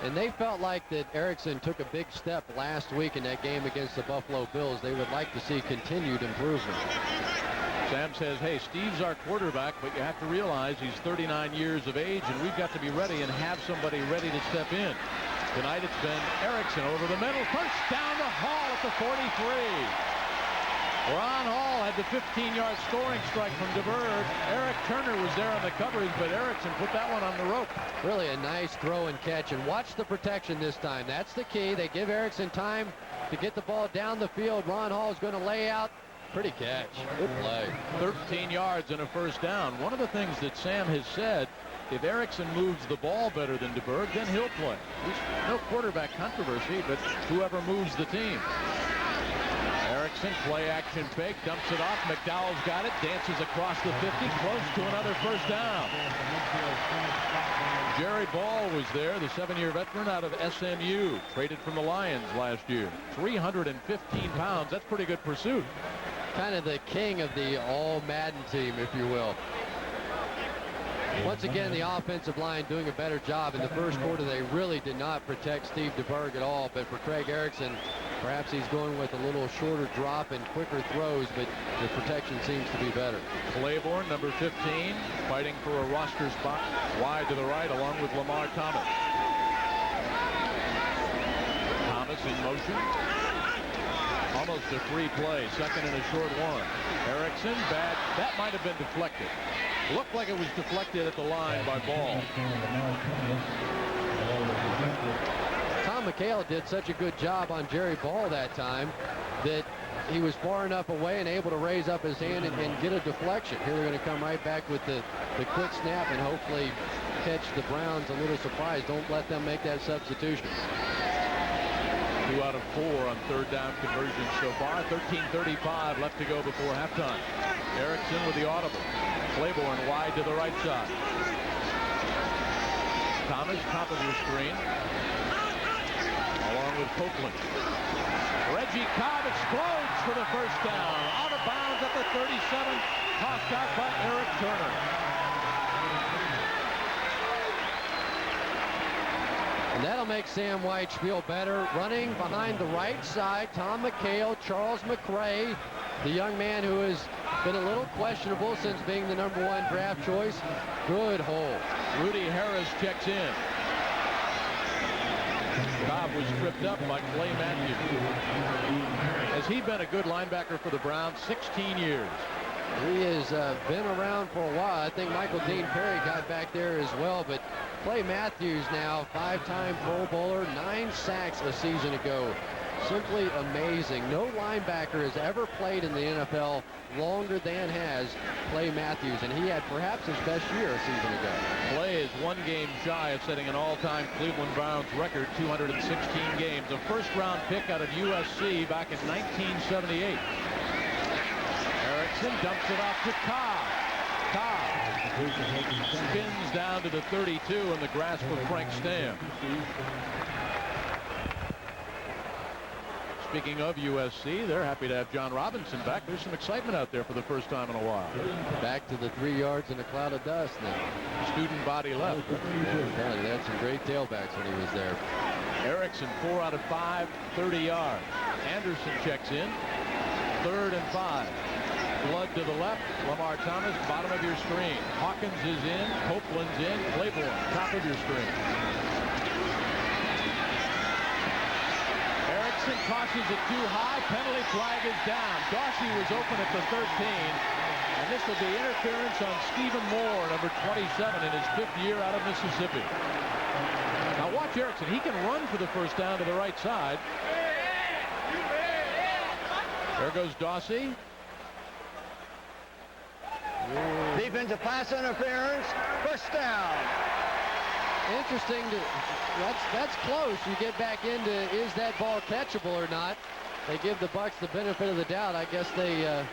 And they felt like that Erickson took a big step last week in that game against the Buffalo Bills. They would like to see continued improvement. Sam says, hey, Steve's our quarterback, but you have to realize he's 39 years of age, and we've got to be ready and have somebody ready to step in. Tonight it's been Erickson over the middle. First down to Hall at the 43. Ron Hall had the 15-yard scoring strike from DeBerg. Eric Turner was there on the coverage, but Erickson put that one on the rope. Really a nice throw and catch, and watch the protection this time. That's the key. They give Erickson time to get the ball down the field. Ron Hall is going to lay out. Pretty catch. Good play. 13 yards and a first down. One of the things that Sam has said, if Erickson moves the ball better than DeBerg, then he'll play. There's no quarterback controversy, but whoever moves the team. Erickson, play action fake, dumps it off. McDowell's got it, dances across the 50, close to another first down. Jerry Ball was there, the 7-year veteran out of SMU, traded from the Lions last year. 315 pounds, that's pretty good pursuit. Kind of the king of the all-Madden team, if you will. Once again, the offensive line doing a better job. In the first quarter, they really did not protect Steve DeBerg at all. But for Craig Erickson, perhaps he's going with a little shorter drop and quicker throws, but the protection seems to be better. Claiborne, number 15, fighting for a roster spot wide to the right, along with Lamar Thomas. Thomas in motion. Almost a free play, 2nd and a short one. Erickson, bad. That might have been deflected. Looked like it was deflected at the line by Ball. Tom McHale did such a good job on Jerry Ball that time that he was far enough away and able to raise up his hand and get a deflection. Here they're going to come right back with the quick snap and hopefully catch the Browns a little surprised. Don't let them make that substitution. 2 out of 4 on 3rd down conversions so far. 13:35 left to go before halftime. Erickson with the audible. Claiborne wide to the right side. Thomas top of your screen, along with Copeland. Reggie Cobb explodes for the first down. Out of bounds at the 37. Tossed out by Eric Turner. And that'll make Sam White feel better. Running behind the right side, Tom McHale, Charles McRae, the young man who has been a little questionable since being the #1 draft choice. Good hole. Rudy Harris checks in. Cobb was tripped up by Clay Matthews. Has he been a good linebacker for the Browns? 16 years. He has been around for a while. I think Michael Dean Perry got back there as well, but Clay Matthews now, 5-time Pro Bowler, 9 sacks a season ago. Simply amazing. No linebacker has ever played in the NFL longer than has Clay Matthews, and he had perhaps his best year a season ago. Clay is 1 game shy of setting an all-time Cleveland Browns record, 216 games. A first-round pick out of USC back in 1978. Erickson dumps it off to Cobb. Cobb spins down to the 32 in the grasp of Frank Stam. Speaking of USC, they're happy to have John Robinson back. There's some excitement out there for the first time in a while. Back to the 3 yards in a cloud of dust now. Student body left. They had some great tailbacks when he was there. Erickson, 4 out of 5, 30 yards. Anderson checks in. 3rd and 5. Blood to the left. Lamar Thomas, bottom of your screen. Hawkins is in. Copeland's in. Claiborne, top of your screen. Erickson tosses it too high. Penalty flag is down. Dorsey was open at the 13. And this will be interference on Stephen Moore, number 27, in his 5th year out of Mississippi. Now watch Erickson. He can run for the first down to the right side. There goes Dorsey. Defensive pass interference, first down. Interesting. That's close. You get back into, is that ball catchable or not? They give the Bucs the benefit of the doubt. I guess they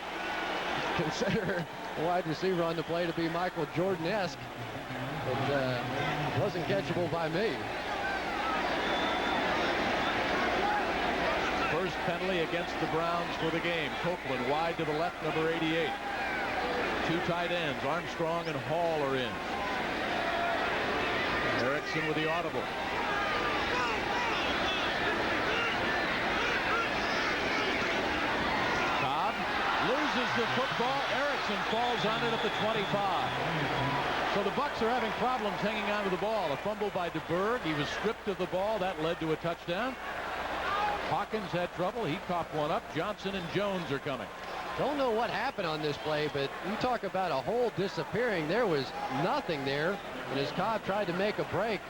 consider a wide receiver on the play to be Michael Jordan-esque. But wasn't catchable by me. First penalty against the Browns for the game. Copeland wide to the left, number 88. 2 tight ends, Armstrong and Hall, are in. Erickson with the audible. Cobb loses the football. Erickson falls on it at the 25. So the Bucs are having problems hanging on to the ball. A fumble by DeBerg. He was stripped of the ball. That led to a touchdown. Hawkins had trouble. He coughed one up. Johnson and Jones are coming. Don't know what happened on this play, but you talk about a hole disappearing. There was nothing there. And as Cobb tried to make a break,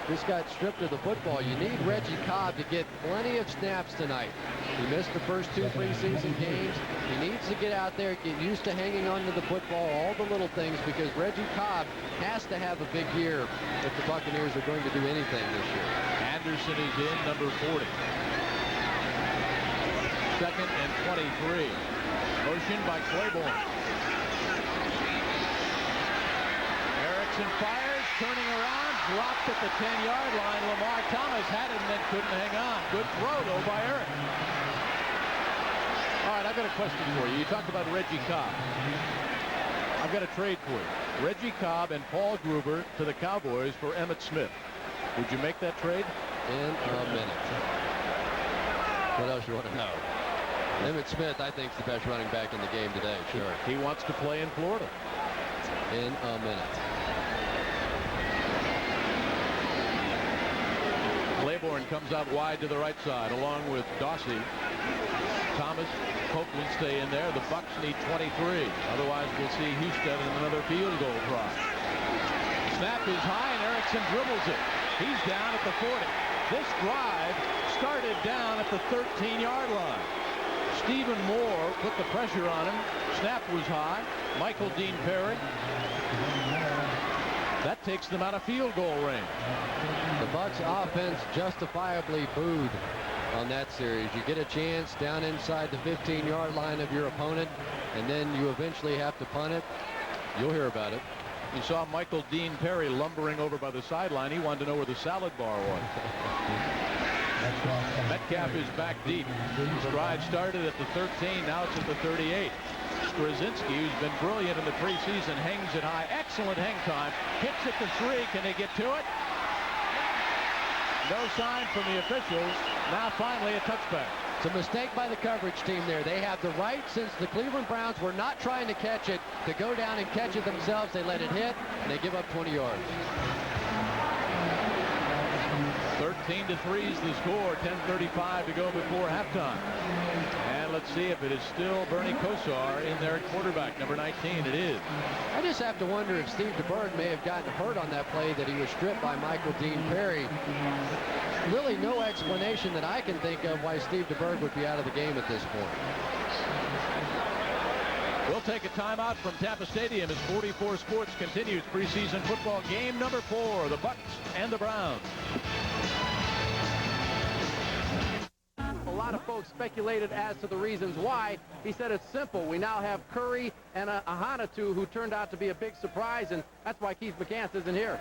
just got stripped of the football. You need Reggie Cobb to get plenty of snaps tonight. He missed the first 2 preseason games. He needs to get out there, get used to hanging on to the football, all the little things, because Reggie Cobb has to have a big year if the Buccaneers are going to do anything this year. Anderson is in, number 40. 2nd and 23. Motion by Claiborne. Erickson fires, turning around, dropped at the 10-yard line. Lamar Thomas had it and then couldn't hang on. Good throw, though, by Eric. All right, I've got a question for you. You talked about Reggie Cobb. I've got a trade for you. Reggie Cobb and Paul Gruber to the Cowboys for Emmitt Smith. Would you make that trade? In a minute. What else you want to know? Emmitt Smith, I think, is the best running back in the game today. Sure. He wants to play in Florida. In a minute. Claiborne comes out wide to the right side along with Dorsey. Thomas, Copeland stay in there. The Bucs need 23. Otherwise, we'll see Houston in another field goal try. Snap is high and Erickson dribbles it. He's down at the 40. This drive started down at the 13-yard line. Stephen Moore put the pressure on him. Snap was high. Michael Dean Perry. That takes them out of field goal range. The Bucs offense justifiably booed on that series. You get a chance down inside the 15-yard line of your opponent, and then you eventually have to punt it. You'll hear about it. You saw Michael Dean Perry lumbering over by the sideline. He wanted to know where the salad bar was. Metcalf is back deep. Stride started at the 13. Now it's at the 38. Straczynski, who's been brilliant in the preseason, hangs it high. Excellent hang time. Hits at the 3. Can they get to it? No sign from the officials. Now finally a touchback. It's a mistake by the coverage team there. They have the right, since the Cleveland Browns were not trying to catch it, to go down and catch it themselves. They let it hit, and they give up 20 yards. 13-3 is the score. 10:35 to go before halftime. And let's see if it is still Bernie Kosar in there at quarterback, number 19. It is. I just have to wonder if Steve DeBerg may have gotten hurt on that play that he was stripped by Michael Dean Perry. Really no explanation that I can think of why Steve DeBerg would be out of the game at this point. We'll take a timeout from Tampa Stadium as 44 Sports continues preseason football game number 4, the Bucs and the Browns. A lot of folks speculated as to the reasons why. He said it's simple. We now have Curry and Ahanatu, who turned out to be a big surprise, and that's why Keith McCants isn't here.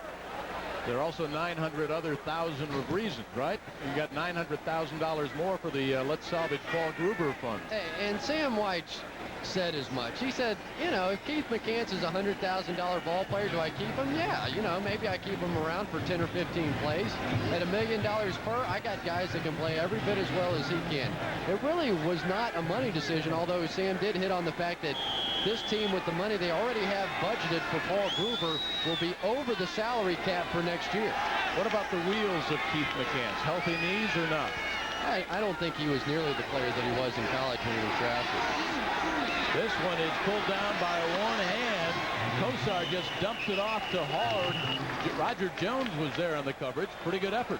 There are also 900 other thousand of reasons, right? You got $900,000 more for the Let's Salvage Paul Gruber fund. And Sam White said as much. He said, you know, if Keith McCants is a $100,000 ball player, do I keep him? Yeah, you know, maybe I keep him around for 10 or 15 plays. At $1 million per, I got guys that can play every bit as well as he can. It really was not a money decision, although Sam did hit on the fact that this team, with the money they already have budgeted for Paul Gruber, will be over the salary cap for next year. What about the wheels of Keith McCants? Healthy knees or not? I don't think he was nearly the player that he was in college when he was drafted. This one is pulled down by one hand. Kosar just dumps it off to Hard. Roger Jones was there on the coverage. Pretty good effort.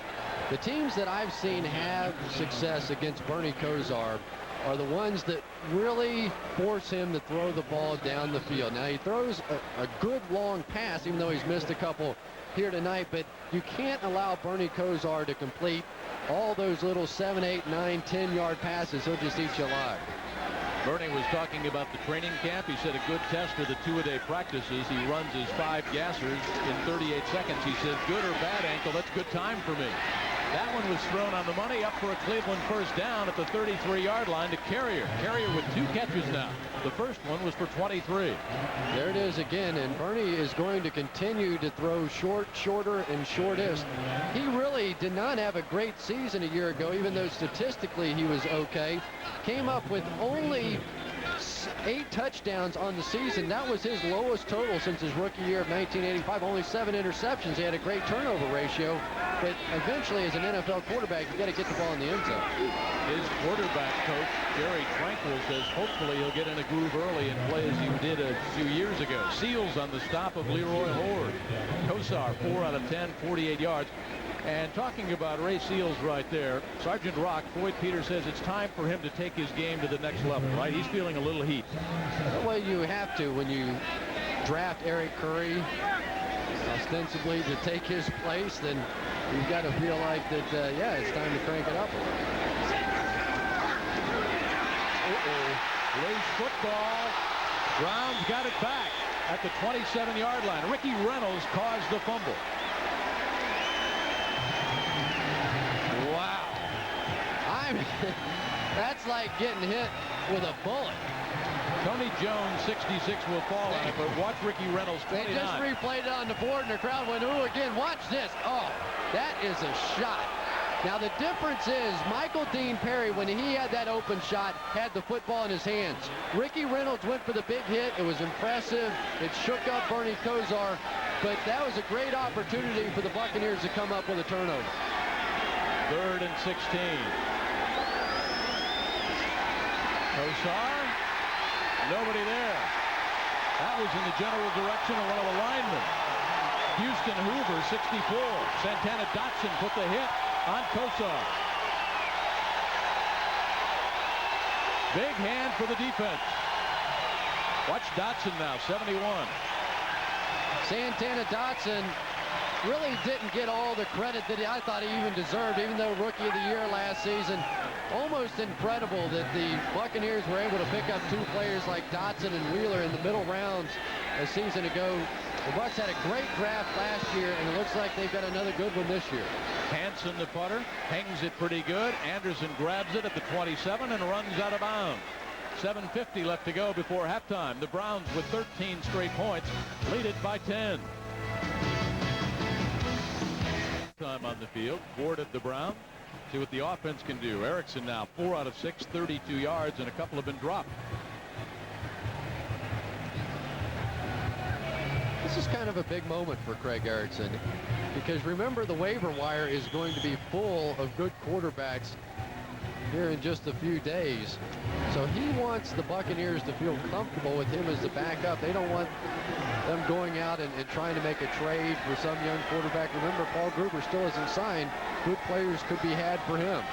The teams that I've seen have success against Bernie Kosar are the ones that really force him to throw the ball down the field. Now, he throws a good long pass, even though he's missed a couple here tonight, but you can't allow Bernie Kosar to complete all those little 7, 8, 9, 10-yard passes. He'll just eat you alive. Bernie was talking about the training camp. He said a good test of the two-a-day practices. He runs his 5 gassers in 38 seconds. He says, good or bad ankle, that's good time for me. That one was thrown on the money, up for a Cleveland first down at the 33-yard line to Carrier. Carrier with 2 catches now. The first one was for 23. There it is again, and Bernie is going to continue to throw short, shorter, and shortest. He really did not have a great season a year ago, even though statistically he was okay. Came up with only 8 touchdowns on the season. That was his lowest total since his rookie year of 1985. Only 7 interceptions. He had a great turnover ratio, but eventually as an NFL quarterback, you got to get the ball in the end zone. His quarterback coach, Jerry Tranquil, says hopefully he'll get in a groove early and play as he did a few years ago. Seals on the stop of Leroy Horde. Kosar, 4 out of 10, 48 yards. And talking about Ray Seals right there, Sergeant Rock, Floyd Peters says it's time for him to take his game to the next level, right? He's feeling a little heat. Well, you have to when you draft Eric Curry, ostensibly to take his place, then you've got to feel like that, yeah, it's time to crank it up a little. Loose football. Browns got it back at the 27-yard line. Ricky Reynolds caused the fumble. Wow. That's like getting hit with a bullet. Tony Jones, 66, will fall on it, but watch Ricky Reynolds, 29. They just replayed it on the board, and the crowd went, ooh, again. Watch this. Oh, that is a shot. Now, the difference is Michael Dean Perry, when he had that open shot, had the football in his hands. Ricky Reynolds went for the big hit. It was impressive. It shook up Bernie Kosar, but that was a great opportunity for the Buccaneers to come up with a turnover. 3rd and 16. Kosar, nobody there. That was in the general direction of one of the linemen. Houston Hoover, 64. Santana Dotson put the hit on Kosar. Big hand for the defense. Watch Dotson now, 71. Santana Dotson really didn't get all the credit that I thought he even deserved, even though Rookie of the Year last season. Almost incredible that the Buccaneers were able to pick up 2 players like Dotson and Wheeler in the middle rounds a season ago. The Bucs had a great draft last year, and it looks like they've got another good one this year. Hanson, the putter, hangs it pretty good. Anderson grabs it at the 27 and runs out of bounds. 7:50 left to go before halftime. The Browns, with 13 straight points, lead it by 10. Time on the field. Ward of the Browns. See what the offense can do. Erickson now 4 out of 6, 32 yards, and a couple have been dropped. This is kind of a big moment for Craig Erickson, because remember, the waiver wire is going to be full of good quarterbacks here in just a few days. So he wants the Buccaneers to feel comfortable with him as the backup. They don't want them going out and trying to make a trade for some young quarterback. Remember, Paul Gruber still isn't signed. Good players could be had for him.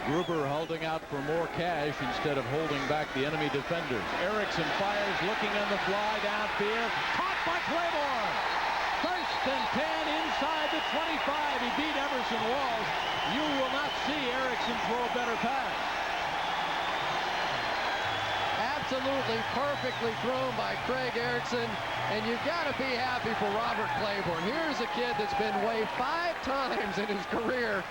Gruber holding out for more cash instead of holding back the enemy defenders. Erickson fires, looking on the fly downfield. Caught by Claiborne. First and 10 inside the 25. He beat Emerson Walls. You will not see Erickson throw a better pass. Absolutely perfectly thrown by Craig Erickson, and you've got to be happy for Robert Claiborne. Here's a kid that's been weighed 5 times in his career,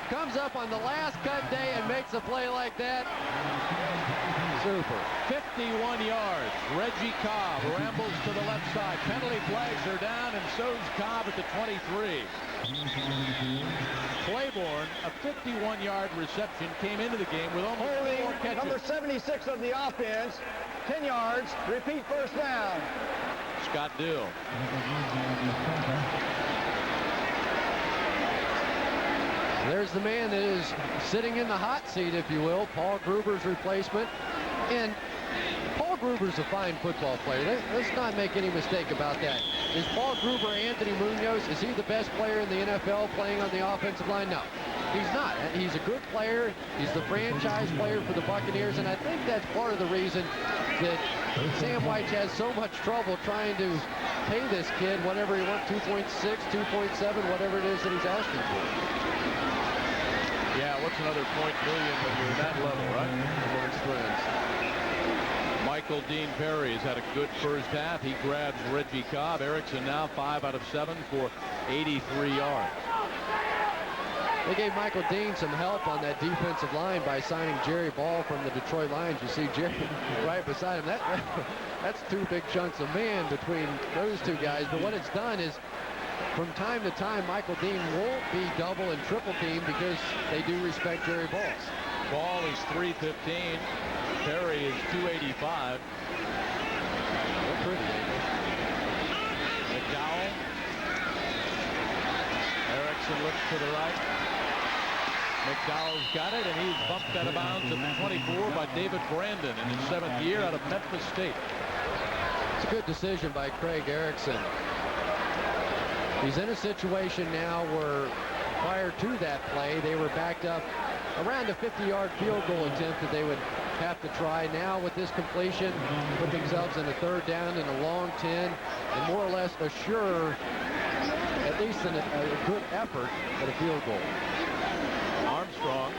comes up on the last cut day and makes a play like that. Super. 51 yards. Reggie Cobb rambles to the left side. Penalty flags are down, and so's Cobb at the 23. Claiborne, a 51-yard reception, came into the game with only 4 catches. Number 76 of the offense, 10 yards, repeat first down. Scott Dill. There's the man that is sitting in the hot seat, if you will, Paul Gruber's replacement. And Paul Gruber's a fine football player. Let's not make any mistake about that. Is Paul Gruber Anthony Munoz? Is he the best player in the NFL playing on the offensive line? No, he's not. He's a good player. He's the franchise player for the Buccaneers, and I think that's part of the reason that Sam White has so much trouble trying to pay this kid whatever he wants, 2.6, 2.7, whatever it is that he's asking for. Yeah, what's another $1 million when you're at that level, right? Amongst friends. Michael Dean Perry has had a good first half. He grabs Reggie Cobb. Erickson now 5 out of 7 for 83 yards. They gave Michael Dean some help on that defensive line by signing Jerry Ball from the Detroit Lions. You see Jerry right beside him. That's 2 big chunks of man between those 2 guys. But what it's done is, from time to time, Michael Dean won't be double and triple teamed because they do respect Jerry Ball. Ball is 315. Perry is 285. They're pretty, ain't they? McDowell. Erickson looks to the right. McDowell's got it, and he's bumped out of bounds at the 24 by David Brandon in his 7th year out of Memphis State. It's a good decision by Craig Erickson. He's in a situation now where prior to that play, they were backed up around a 50-yard field goal attempt that they would have to try. Now with this completion, put themselves in a 3rd down and a long 10, and more or less assure at least a good effort at a field goal. Armstrong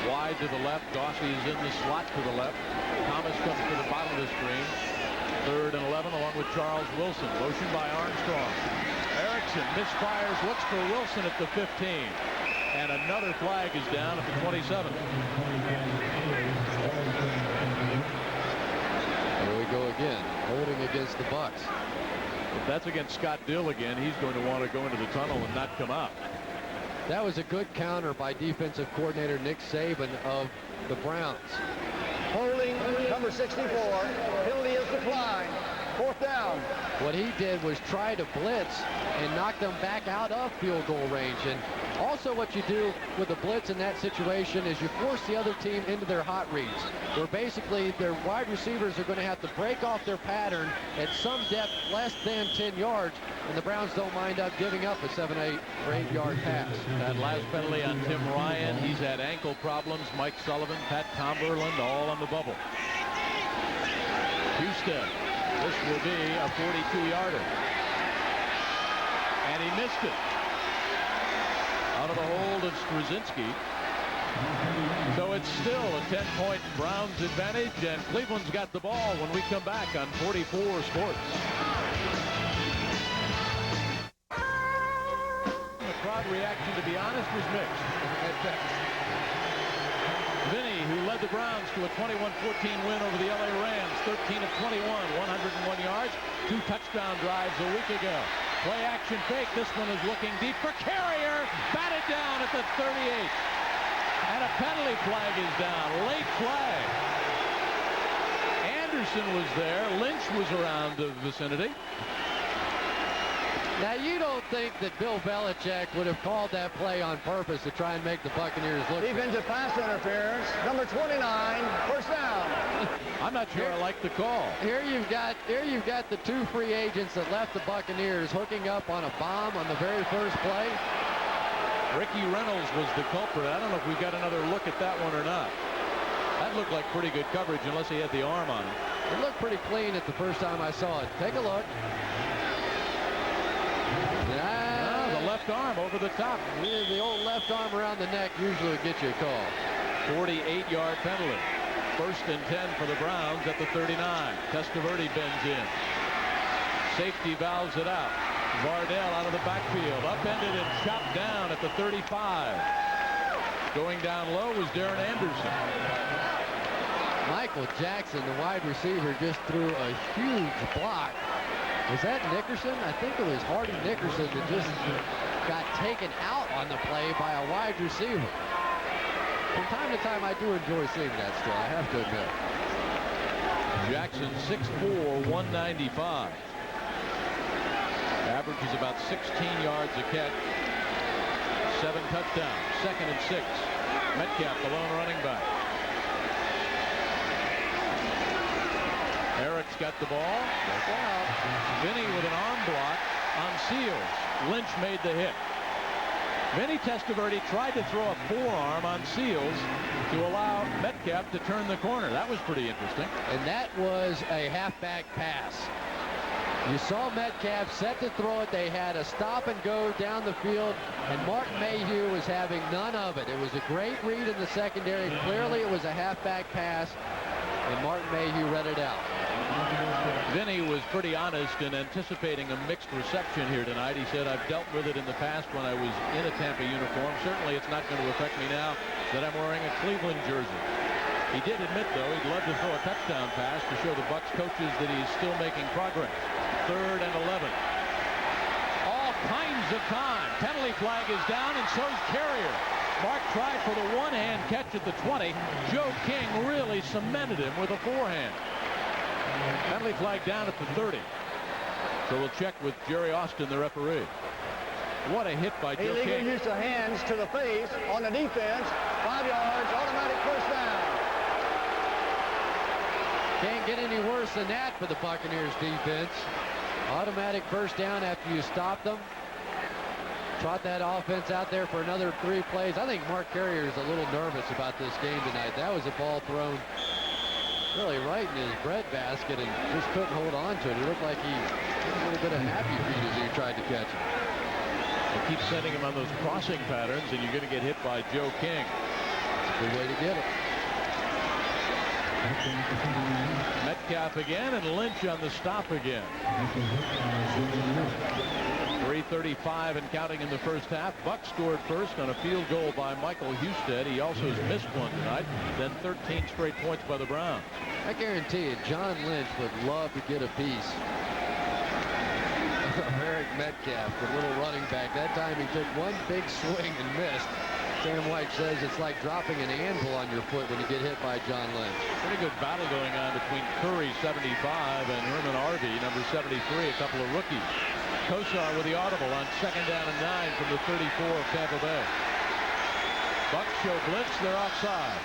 wide to the left. Dawsey is in the slot to the left. Thomas comes to the bottom of the screen. 3rd and 11 along with Charles Wilson. Motion by Armstrong. Erickson misfires, looks for Wilson at the 15. And another flag is down at the 27. There we go again, holding against the Bucs. If that's against Scott Dill again, he's going to want to go into the tunnel and not come out. That was a good counter by defensive coordinator Nick Saban of the Browns. Holding number 64. Penalty is declined. 4th down. What he did was try to blitz and knock them back out of field goal range. And also what you do with a blitz in that situation is you force the other team into their hot reads, where basically their wide receivers are going to have to break off their pattern at some depth less than 10 yards, and the Browns don't mind up giving up a 7, 8, or 8-yard pass. That last penalty on Tim Ryan, he's had ankle problems. Mike Sullivan, Pat Tomberland, all on the bubble. Houston. This will be a 42-yarder. And he missed it. Out of the hold of Straczynski. So it's still a 10-point Browns advantage, and Cleveland's got the ball when we come back on 44 Sports. The crowd reaction, to be honest, was mixed. Vinny, who led the Browns to a 21-14 win over the LA Rams, 13 of 21, 101 yards, 2 touchdown drives a week ago. Play action fake. This one is looking deep for Carrier. Batted down at the 38. And a penalty flag is down. Late flag. Anderson was there. Lynch was around the vicinity. Now, you don't think that Bill Belichick would have called that play on purpose to try and make the Buccaneers look bad. Defensive pass interference. Number 29, first down. I'm not sure I like the call. Here you've got the two free agents that left the Buccaneers hooking up on a bomb on the very first play. Ricky Reynolds was the culprit. I don't know if we've got another look at that one or not. That looked like pretty good coverage unless he had the arm on him. It looked pretty clean at the first time I saw it. Take a look. The left arm over the top. Yeah, the old left arm around the neck usually would get you a call. 48-yard penalty. 1st and 10 for the Browns at the 39. Testaverde bends in. Safety valves it out. Vardell out of the backfield. Upended and chopped down at the 35. Going down low was Darren Anderson. Michael Jackson, the wide receiver, just threw a huge block. Was that Nickerson? I think it was Hardy Nickerson that just got taken out on the play by a wide receiver. From time to time, I do enjoy seeing that still, I have to admit. Jackson 6'4", 195. Averages about 16 yards a catch. 7 touchdowns. 2nd and 6. Metcalf, the lone running back. Eric's got the ball. Vinny with an arm block on Seals. Lynch made the hit. Vinny Testaverde tried to throw a forearm on Seals to allow Metcalf to turn the corner. That was pretty interesting. And that was a halfback pass. You saw Metcalf set to throw it. They had a stop and go down the field, and Martin Mayhew was having none of it. It was a great read in the secondary. Clearly it was a halfback pass, and Martin Mayhew read it out. Vinny was pretty honest in anticipating a mixed reception here tonight. He said, I've dealt with it in the past when I was in a Tampa uniform. Certainly it's not going to affect me now that I'm wearing a Cleveland jersey. He did admit, though, he'd love to throw a touchdown pass to show the Bucs coaches that he's still making progress. 3rd and 11. All kinds of time. Penalty flag is down, and so's Carrier. Mark tried for the one-hand catch at the 20. Joe King really cemented him with a forehand. Penalty flag down at the 30. So we'll check with Jerry Austin, the referee. What a hit by Joe Illegal King. use of hands to the face on the defense. 5 yards, automatic first down. Can't get any worse than that for the Buccaneers defense. Automatic first down after you stop them. Trot that offense out there for another 3 plays. I think Mark Carrier is a little nervous about this game tonight. That was a ball thrown really right in his breadbasket and just couldn't hold on to it. He looked like he had a little bit of happy feet as he tried to catch it. They keep sending him on those crossing patterns, and you're going to get hit by Joe King. It's a good way to get it. Metcalf again, and Lynch on the stop again. 3:35 and counting in the first half. Buck scored first on a field goal by Michael Husted. He also has missed one tonight. Then 13 straight points by the Browns. I guarantee you, John Lynch would love to get a piece of Eric Metcalf, the little running back. That time he took one big swing and missed. Sam White says it's like dropping an anvil on your foot when you get hit by John Lynch. Pretty good battle going on between Curry, 75, and Herman Arvey, number 73, a couple of rookies. Kosar with the audible on 2nd down and 9 from the 34 of Tampa Bay. Bucks show blitz, they're offside.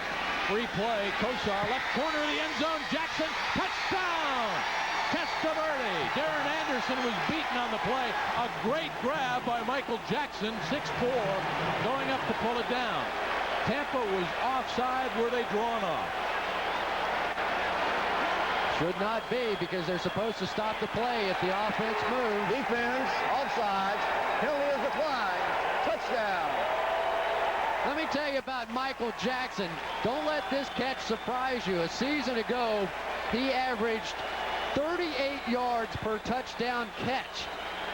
Free play, Kosar, left corner of the end zone, Jackson, touchdown! Testaverde. Darren Anderson was beaten on the play. A great grab by Michael Jackson, 6'4", going up to pull it down. Tampa was offside. Were they drawn off? Should not be, because they're supposed to stop the play if the offense moves. Defense, offsides, penalty is declined, touchdown. Let me tell you about Michael Jackson. Don't let this catch surprise you. A season ago, he averaged 38 yards per touchdown catch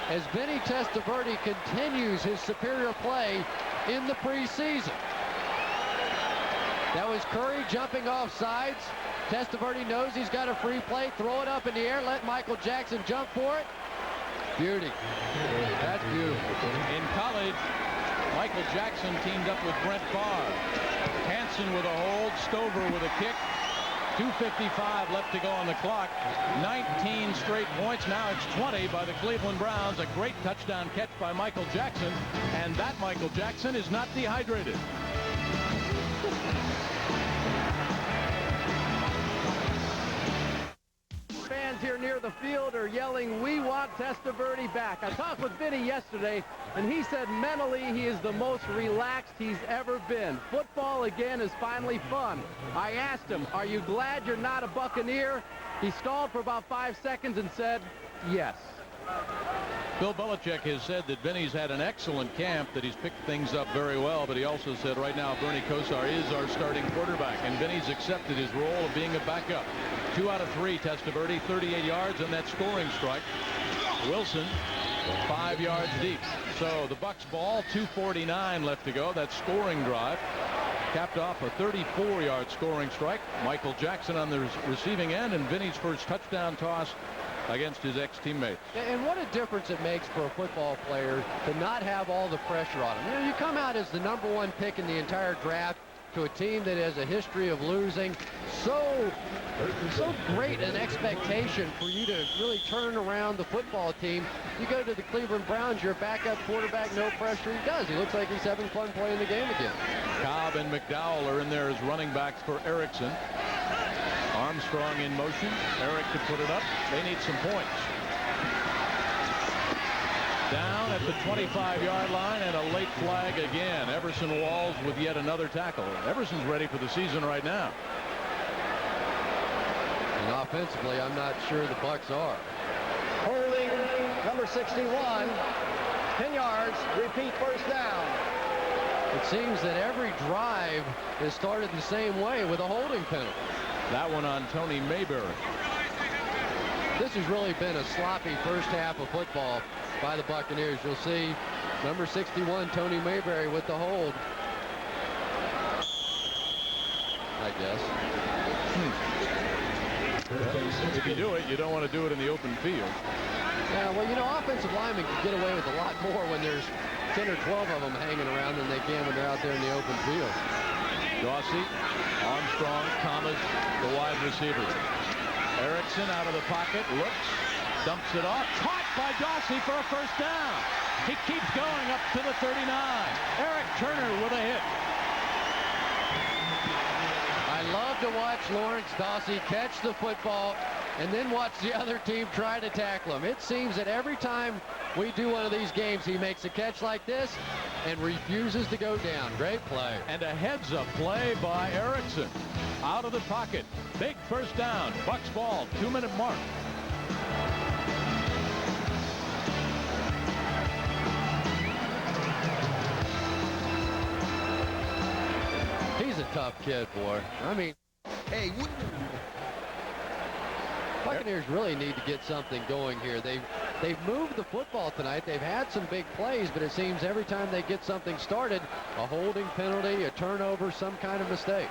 as Vinny Testaverde continues his superior play in the preseason. That was Curry jumping off sides. Testaverde knows he's got a free play. Throw it up in the air. Let Michael Jackson jump for it. Beauty. That's beautiful. In college, Michael Jackson teamed up with Brent Favre. Hansen with a hold. Stover with a kick. 2:55 left to go on the clock. 19 straight points. Now it's 20 by the Cleveland Browns. A great touchdown catch by Michael Jackson. And that Michael Jackson is not dehydrated. Fans here near the field are yelling, "We want Testaverde back." I talked with Vinny yesterday, and he said mentally he is the most relaxed he's ever been. Football again is finally fun. I asked him, "Are you glad you're not a Buccaneer?" He stalled for about 5 seconds and said, "Yes." Bill Belichick has said that Vinny's had an excellent camp, that he's picked things up very well, but he also said right now Bernie Kosar is our starting quarterback, and Vinny's accepted his role of being a backup. 2 out of 3, Testaverde, 38 yards, and that scoring strike. Wilson, 5 yards deep. So the Bucs ball, 2:49 left to go. That scoring drive capped off a 34-yard scoring strike. Michael Jackson on the receiving end, and Vinny's first touchdown toss against his ex-teammates. And what a difference it makes for a football player to not have all the pressure on him. You know, you come out as the #1 pick in the entire draft to a team that has a history of losing. So great an expectation for you to really turn around the football team. You go to the Cleveland Browns, your backup quarterback, no pressure. He does. He looks like he's having fun playing the game again. Cobb and McDowell are in there as running backs for Erickson. Armstrong in motion. Eric to put it up. They need some points. Down at the 25-yard line, and a late flag again. Everson Walls with yet another tackle. Everson's ready for the season right now. And offensively, I'm not sure the Bucs are. Holding number 61. 10 yards. Repeat, first down. It seems that every drive has started the same way with a holding penalty. That one on Tony Mayberry. This has really been a sloppy first half of football by the Buccaneers. You'll see number 61, Tony Mayberry, with the hold. I guess. If you do it, you don't want to do it in the open field. Yeah, well, you know, offensive linemen can get away with a lot more when there's 10 or 12 of them hanging around than they can when they're out there in the open field. Dawsey, Armstrong, Thomas, the wide receivers. Erickson out of the pocket, looks, dumps it off, caught by Dawsey for a first down. He keeps going up to the 39. Eric Turner with a hit. I love to watch Lawrence Dawsey catch the football and then watch the other team try to tackle him. It seems that every time we do one of these games, he makes a catch like this and refuses to go down. Great play. And a heads-up play by Erickson. Out of the pocket. Big first down. Bucs ball. 2-minute mark. He's a tough kid, boy. I mean, hey, Buccaneers really need to get something going here. They've moved the football tonight. They've had some big plays, but it seems every time they get something started, a holding penalty, a turnover, some kind of mistake.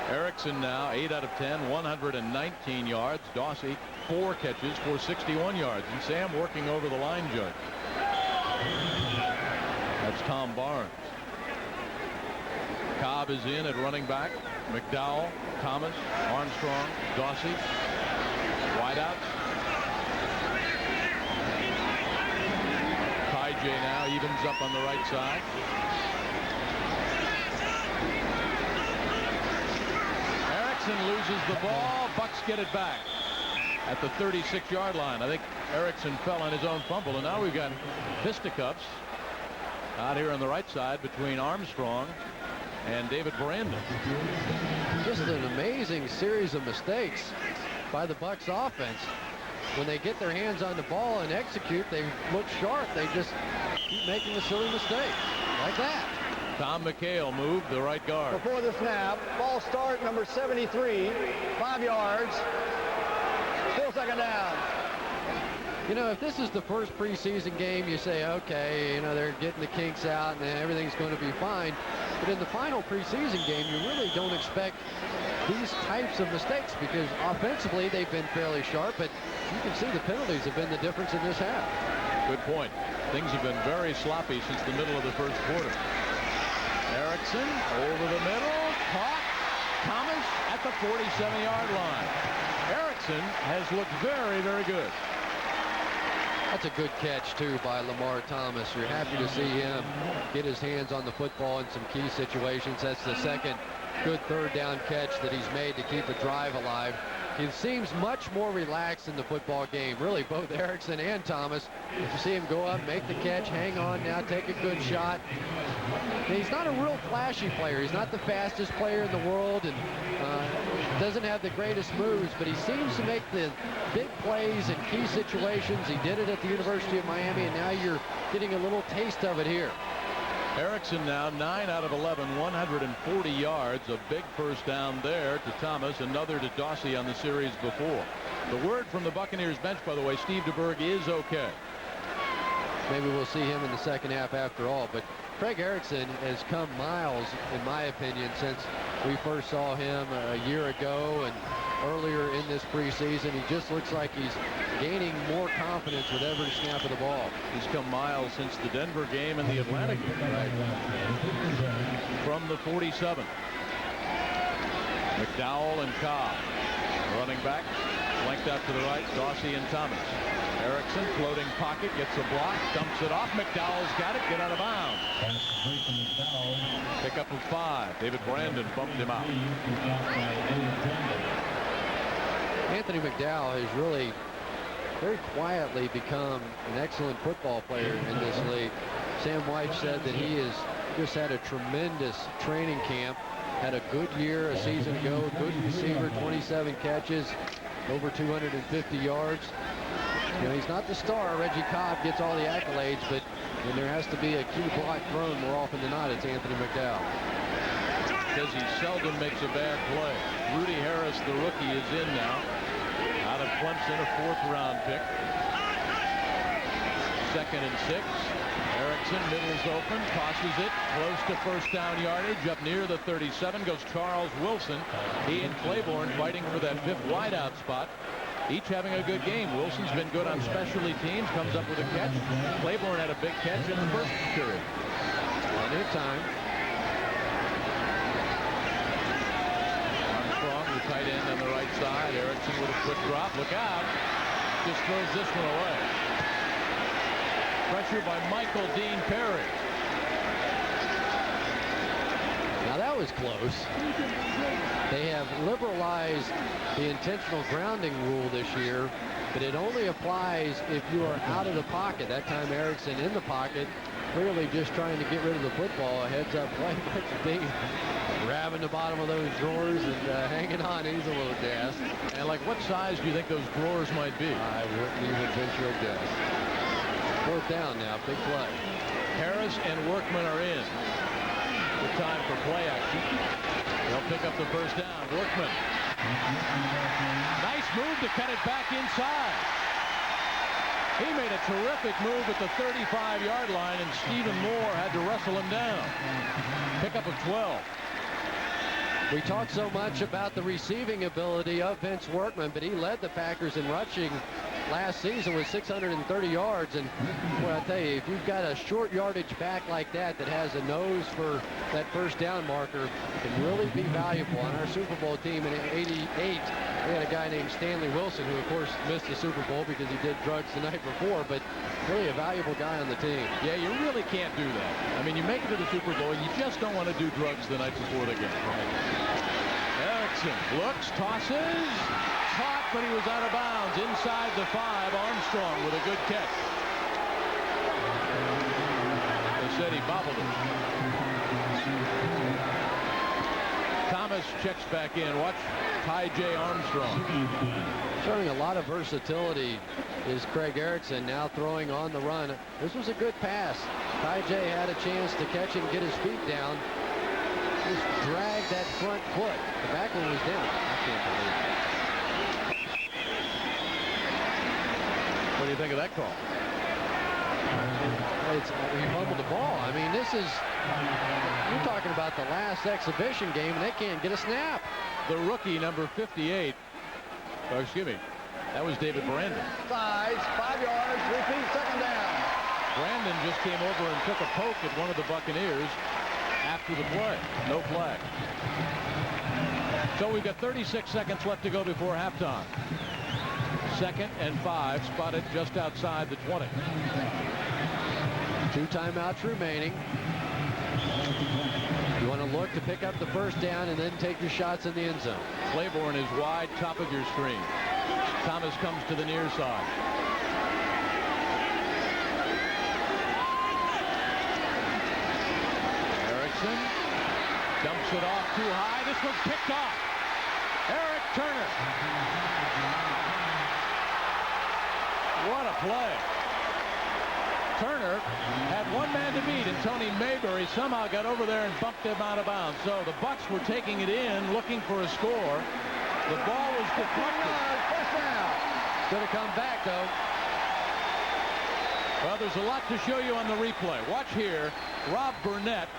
Erickson now 8 out of 10, 119 yards. Dawsey 4 catches for 61 yards. And Sam working over the line judge. That's Tom Barnes. Cobb is in at running back. McDowell, Thomas, Armstrong, Dawsey. Wideouts. Ty J now evens up on the right side. Erickson loses the ball. Bucs get it back at the 36-yard line. I think Erickson fell on his own fumble, and now we've got fisticuffs out here on the right side between Armstrong and David Brandon. Just an amazing series of mistakes by the Bucs offense. When they get their hands on the ball and execute, they look sharp. They just keep making the silly mistakes like that. Tom McHale moved the right guard. Before the snap, ball start number 73, 5 yards. Still second down. You know, if this is the first preseason game, you say, okay, you know, they're getting the kinks out and everything's going to be fine. But in the final preseason game, you really don't expect these types of mistakes because offensively they've been fairly sharp, but you can see the penalties have been the difference in this half. Good point. Things have been very sloppy since the middle of the first quarter. Erickson over the middle, caught. Thomas at the 47-yard line. Erickson has looked very, very good. That's a good catch, too, by Lamar Thomas. You're happy to see him get his hands on the football in some key situations. That's the second good third down catch that he's made to keep a drive alive. He seems much more relaxed in the football game. Really, both Erickson and Thomas. You see him go up, make the catch, hang on now, take a good shot. He's not a real flashy player. He's not the fastest player in the world and doesn't have the greatest moves, but he seems to make the big plays in key situations. He did it at the University of Miami, and now you're getting a little taste of it here. Erickson now 9 out of 11, 140 yards. A big first down there to Thomas, another to Dawsey on the series before. The word from the Buccaneers bench, by the way, Steve DeBerg is okay. Maybe we'll see him in the second half after all, but Craig Erickson has come miles, in my opinion, since we first saw him a year ago and earlier in this preseason. He just looks like he's gaining more confidence with every snap of the ball. He's come miles since the Denver game and the Atlanta game. Right. From the 47. McDowell and Cobb. Running back. Flanked out to the right. Dawsey and Thomas. Erickson floating pocket. Gets a block. Dumps it off. McDowell's got it. Get out of bounds. Pickup of 5. David Brandon bumped him out. Anthony McDowell has really very quietly become an excellent football player in this league. Sam White said that he has just had a tremendous training camp, had a good year a season ago, good receiver, 27 catches, over 250 yards. You know, he's not the star. Reggie Cobb gets all the accolades, but when there has to be a key block thrown more often than not, it's Anthony McDowell. Because he seldom makes a bad play. Rudy Harris, the rookie, is in now. Out of Clemson, a 4th-round pick. 2nd and 6. Erickson, middle's open, tosses it, close to first down yardage. Up near the 37 goes Charles Wilson. He and Claiborne fighting for that 5th wideout spot. Each having a good game. Wilson's been good on specialty teams, comes up with a catch. Claiborne had a big catch in the first period. Plenty of time. Tight end on the right side. Erickson with a quick drop. Look out. Just throws this one away. Pressure by Michael Dean Perry. Now that was close. They have liberalized the intentional grounding rule this year, but it only applies if you are out of the pocket. That time Erickson in the pocket, clearly just trying to get rid of the football. A heads-up play. Dean grabbing the bottom of those drawers and hanging on. He's a little gassed. And like, what size do you think those drawers might be? I wouldn't even venture a guess. 4th down now, big play. Harris and Workman are in. Good time for play action. They'll pick up the first down. Workman. Nice move to cut it back inside. He made a terrific move at the 35-yard line, and Stephen Moore had to wrestle him down. Pickup of 12. We talked so much about the receiving ability of Vince Workman, but he led the Packers in rushing last season with 630 yards. And boy, I tell you, if you've got a short yardage back like that that has a nose for that first down marker, it can really be valuable. On our Super Bowl team in '88, we had a guy named Stanley Wilson, who of course missed the Super Bowl because he did drugs the night before, but really a valuable guy on the team. Yeah, you really can't do that. I mean, you make it to the Super Bowl, you just don't want to do drugs the night before the game. Erickson looks, tosses, caught, but he was out of bounds inside the 5. Armstrong with a good catch. They said he bobbled it. Thomas checks back in. Watch Ty J. Armstrong. Showing a lot of versatility is Craig Erickson, now throwing on the run. This was a good pass. Ty J had a chance to catch and get his feet down. Just dragged that front foot. The back one was down. I can't believe it. What do you think of that call? He fumbled the ball. I mean, this is, you're talking about the last exhibition game, and they can't get a snap. The rookie, number 58. Oh, excuse me. That was David Brandon. Sides, 5 yards, repeat, 2nd down. Brandon just came over and took a poke at one of the Buccaneers after the play. No flag. So we've got 36 seconds left to go before halftime. 2nd and 5, spotted just outside the 20. 2 timeouts remaining. You want to look to pick up the first down and then take your shots in the end zone. Claiborne is wide, top of your screen. Thomas comes to the near side. Erickson dumps it off too high. This one's picked off. Eric Turner. What a play. Turner had one man to beat, and Tony Mayberry somehow got over there and bumped him out of bounds. So the Bucs were taking it in, looking for a score. The ball was deflected. Could have come back, though. Well, there's a lot to show you on the replay. Watch here. Rob Burnett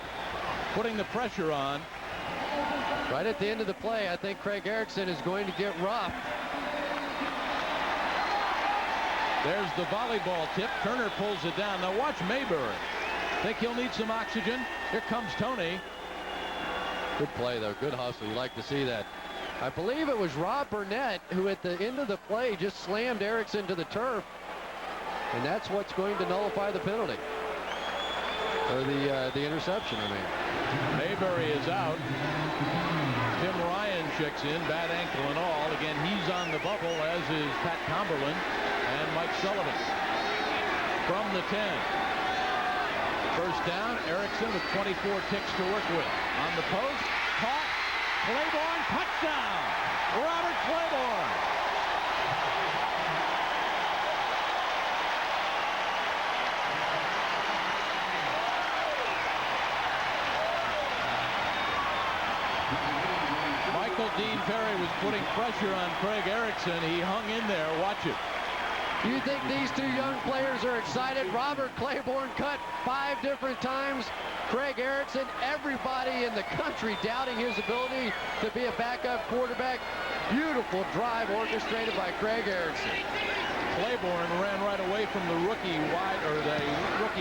putting the pressure on. Right at the end of the play, I think Craig Erickson is going to get roughed. There's the volleyball tip. Turner pulls it down. Now watch Mayberry. Think he'll need some oxygen. Here comes Tony. Good play, though. Good hustle. You like to see that. I believe it was Rob Burnett who at the end of the play just slammed Erickson to the turf. And that's what's going to nullify the penalty. Or the interception, I mean. Mayberry is out. Tim Ryan checks in, bad ankle and all. Again, he's on the bubble, as is Pat Comberlin and Mike Sullivan. From the 10. First down, Erickson with 24 ticks to work with. On the post, caught. Claiborne, touchdown! Robert Claiborne! Michael Dean Perry was putting pressure on Craig Erickson. He hung in there. Watch it. You think these 2 young players are excited? Robert Claiborne cut 5 different times. Craig Erickson, everybody in the country doubting his ability to be a backup quarterback. Beautiful drive orchestrated by Craig Erickson. Claiborne ran right away from the rookie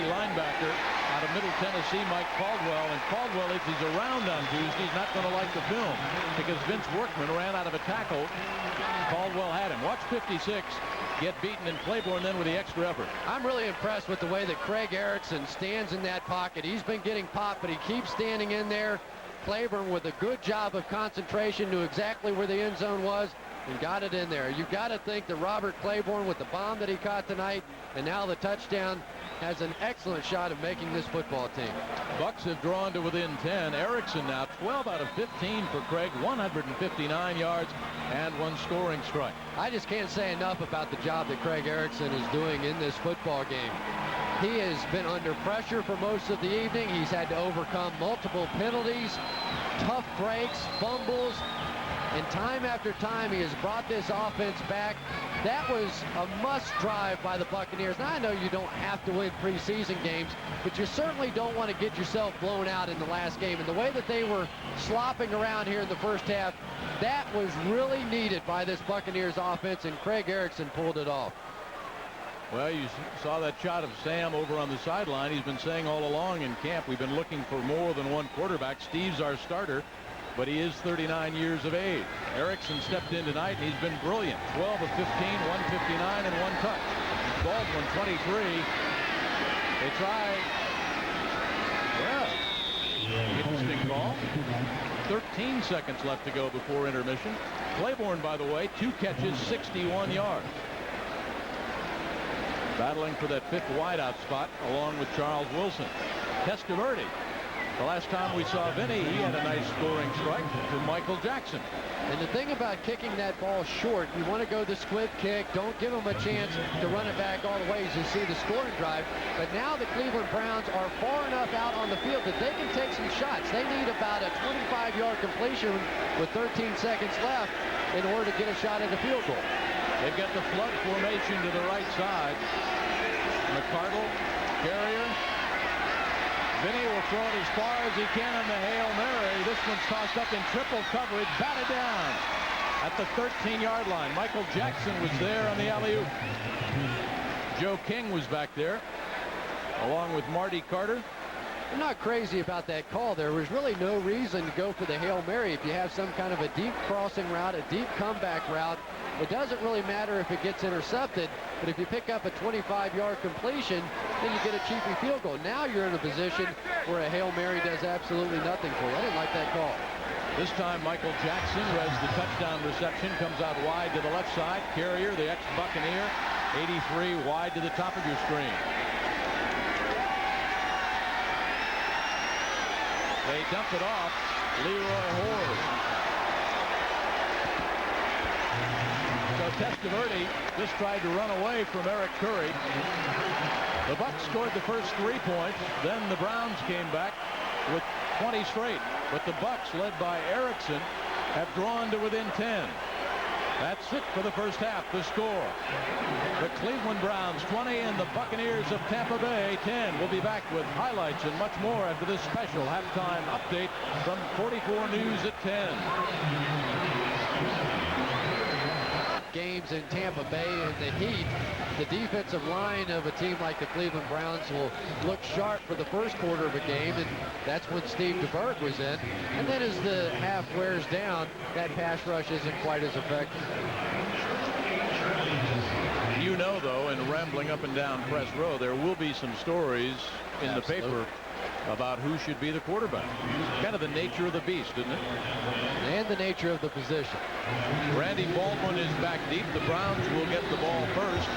linebacker out of Middle Tennessee, Mike Caldwell. And Caldwell, if he's around on Tuesday, he's not going to like the film because Vince Workman ran out of a tackle. Caldwell had him. Watch 56 get beaten, and Claiborne then with the extra effort. I'm really impressed with the way that Craig Erickson stands in that pocket. He's been getting popped, but he keeps standing in there. Claiborne with a good job of concentration, knew exactly where the end zone was and got it in there. You've got to think that Robert Claiborne, with the bomb that he caught tonight and now the touchdown, has an excellent shot of making this football team. Bucs have drawn to within 10. Erickson now 12 out of 15 for Craig, 159 yards and 1 scoring strike. I just can't say enough about the job that Craig Erickson is doing in this football game. He has been under pressure for most of the evening. He's had to overcome multiple penalties, tough breaks, fumbles, and time after time he has brought this offense back. That was a must drive by the Buccaneers. Now, I know you don't have to win preseason games, but you certainly don't want to get yourself blown out in the last game. And the way that they were slopping around here in the first half, that was really needed by this Buccaneers offense, and Craig Erickson pulled it off. Well, you saw that shot of Sam over on the sideline. He's been saying all along in camp, we've been looking for more than one quarterback. Steve's our starter, but he is 39 years of age. Erickson stepped in tonight, and he's been brilliant. 12 of 15, 159, and 1 touch. Baldwin, 23. They try. Yeah. Interesting call. 13 seconds left to go before intermission. Claiborne, by the way, 2 catches, 61 yards. Battling for that 5th wideout spot along with Charles Wilson. Testaverde. The last time we saw Vinny, he had a nice scoring strike to Michael Jackson. And the thing about kicking that ball short, you want to go the squib kick. Don't give them a chance to run it back all the way as you see the scoring drive. But now the Cleveland Browns are far enough out on the field that they can take some shots. They need about a 25-yard completion with 13 seconds left in order to get a shot at the field goal. They've got the flood formation to the right side. McCardle, Carrier. Vinny will throw it as far as he can on the Hail Mary. This one's tossed up in triple coverage, batted down at the 13-yard line. Michael Jackson was there on the alley-oop. Joe King was back there, along with Marty Carter. I'm not crazy about that call. There was really no reason to go for the Hail Mary if you have some kind of a deep crossing route, a deep comeback route. It doesn't really matter if it gets intercepted, but if you pick up a 25-yard completion, then you get a cheapy field goal. Now you're in a position where a Hail Mary does absolutely nothing for you. I didn't like that call. This time, Michael Jackson reads the touchdown reception, comes out wide to the left side. Carrier, the ex-Buccaneer, 83 wide to the top of your screen. They dump it off. Leroy Horde. So Testaverde just tried to run away from Eric Curry. The Bucs scored the first 3 points. Then the Browns came back with 20 straight. But the Bucs, led by Erickson, have drawn to within 10. That's it for the first half. The score: the Cleveland Browns 20 and the Buccaneers of Tampa Bay 10. We'll be back with highlights and much more after this special halftime update from 44 News at 10. Games in Tampa Bay and the heat. The defensive line of a team like the Cleveland Browns will look sharp for the first quarter of a game, and that's when Steve DeBerg was in. And then as the half wears down, that pass rush isn't quite as effective. You know, though, in rambling up and down Press Row, there will be some stories in the paper about who should be the quarterback. Kind of the nature of the beast, isn't it? And the nature of the position. Randy Baldwin is back deep. The Browns will get the ball first.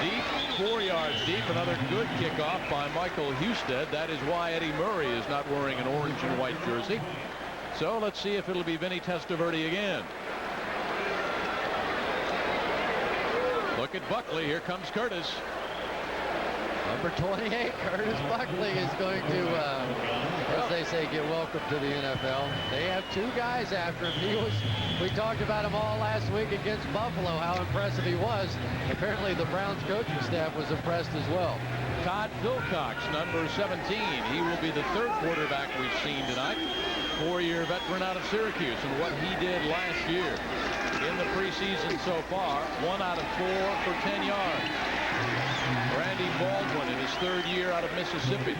Deep, 4 yards deep. Another good kickoff by Michael Husted. That is why Eddie Murray is not wearing an orange and white jersey. So let's see if it'll be Vinny Testaverde again. Look at Buckley. Here comes Curtis. Number 28, Curtis Buckley, is going to, as they say, get welcome to the NFL. They have 2 guys after him. We talked about him all last week against Buffalo, how impressive he was. Apparently the Browns coaching staff was impressed as well. Todd Philcox, number 17. He will be the 3rd quarterback we've seen tonight. 4-year veteran out of Syracuse, and what he did last year in the preseason so far, 1 out of 4 for 10 yards. Randy Baldwin in his 3rd year out of Mississippi.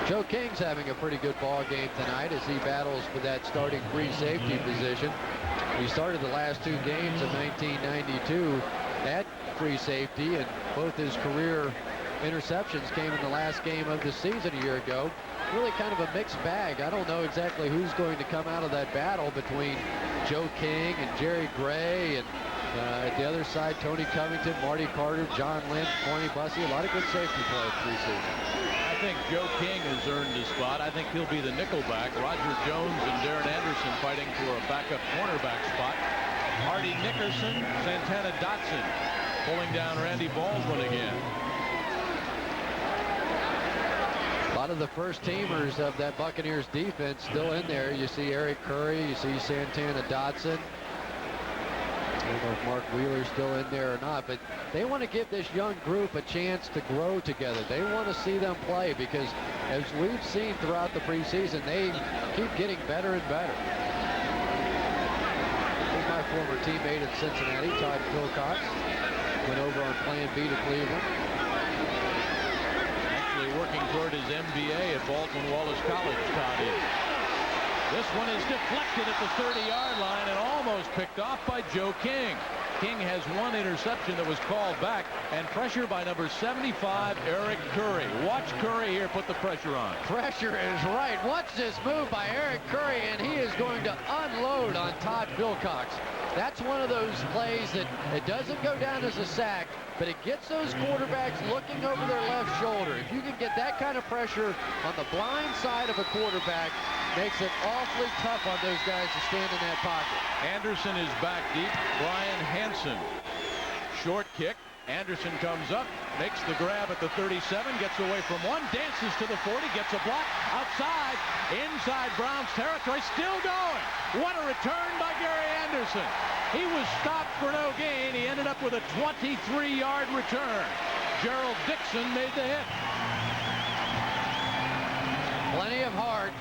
Joe King's having a pretty good ball game tonight as he battles for that starting free safety position. He started the last 2 games of 1992 at free safety, and both his career interceptions came in the last game of the season a year ago. Really kind of a mixed bag. I don't know exactly who's going to come out of that battle between Joe King and Jerry Gray, and at the other side, Tony Covington, Marty Carter, John Lynch, Corny Bussey. A lot of good safety play preseason. I think Joe King has earned his spot. I think he'll be the nickelback. Roger Jones and Darren Anderson fighting for a backup cornerback spot. Hardy Nickerson, Santana Dotson pulling down Randy Baldwin again. A lot of the first teamers of that Buccaneers defense still in there. You see Eric Curry, you see Santana Dotson. I don't know if Mark Wheeler's still in there or not, but they want to give this young group a chance to grow together. They want to see them play because, as we've seen throughout the preseason, they keep getting better and better. Here's my former teammate in Cincinnati, Todd Philcox. Went over on Plan B to Cleveland. Actually working toward his MBA at Baldwin Wallace College, Todd is. This one is deflected at the 30-yard line and almost picked off by Joe King. King has 1 interception that was called back, and pressure by number 75, Eric Curry. Watch Curry here put the pressure on. Pressure is right. Watch this move by Eric Curry, and he is going to unload on Todd Philcox. That's one of those plays that it doesn't go down as a sack, but it gets those quarterbacks looking over their left shoulder. If you can get that kind of pressure on the blind side of a quarterback, makes it awfully tough on those guys to stand in that pocket. Anderson is back deep. Brian Hansen. Short kick. Anderson comes up, makes the grab at the 37, gets away from 1, dances to the 40, gets a block outside, inside Browns territory, still going. What a return by Gary Anderson. He was stopped for no gain. He ended up with a 23-yard return. Gerald Dixon made the hit. Plenty of heart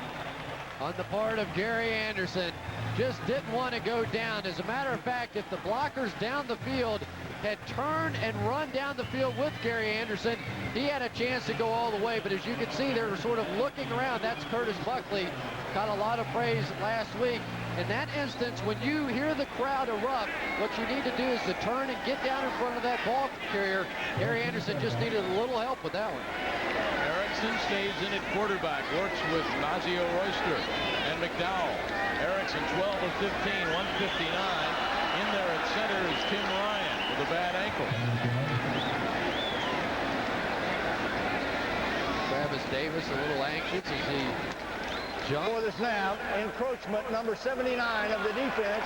on the part of Gary Anderson just didn't want to go down. As a matter of fact, if the blockers down the field had turned and run down the field with Gary Anderson, he had a chance to go all the way. But as you can see, they're sort of looking around. That's Curtis Buckley. Got a lot of praise last week. In that instance, when you hear the crowd erupt, what you need to do is to turn and get down in front of that ball carrier. Gary Anderson just needed a little help with that one. Erickson stays in at quarterback, works with Nazio Royster and McDowell. Erickson 12 of 15, 159. In there at center is Tim Ryan with a bad ankle. Travis Davis a little anxious as he jumps. For the snap, encroachment number 79 of the defense.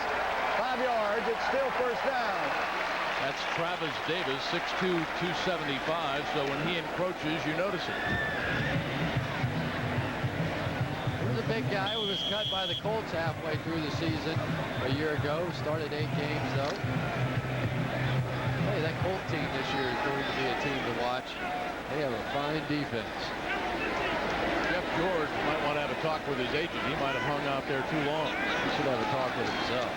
5 yards, it's still first down. That's Travis Davis, 6'2", 275, so when he encroaches, you notice it. He was a big guy who was cut by the Colts halfway through the season a year ago. Started 8 games, though. Hey, that Colt team this year is going to be a team to watch. They have a fine defense. Jeff George might want to have a talk with his agent. He might have hung out there too long. He should have a talk with himself.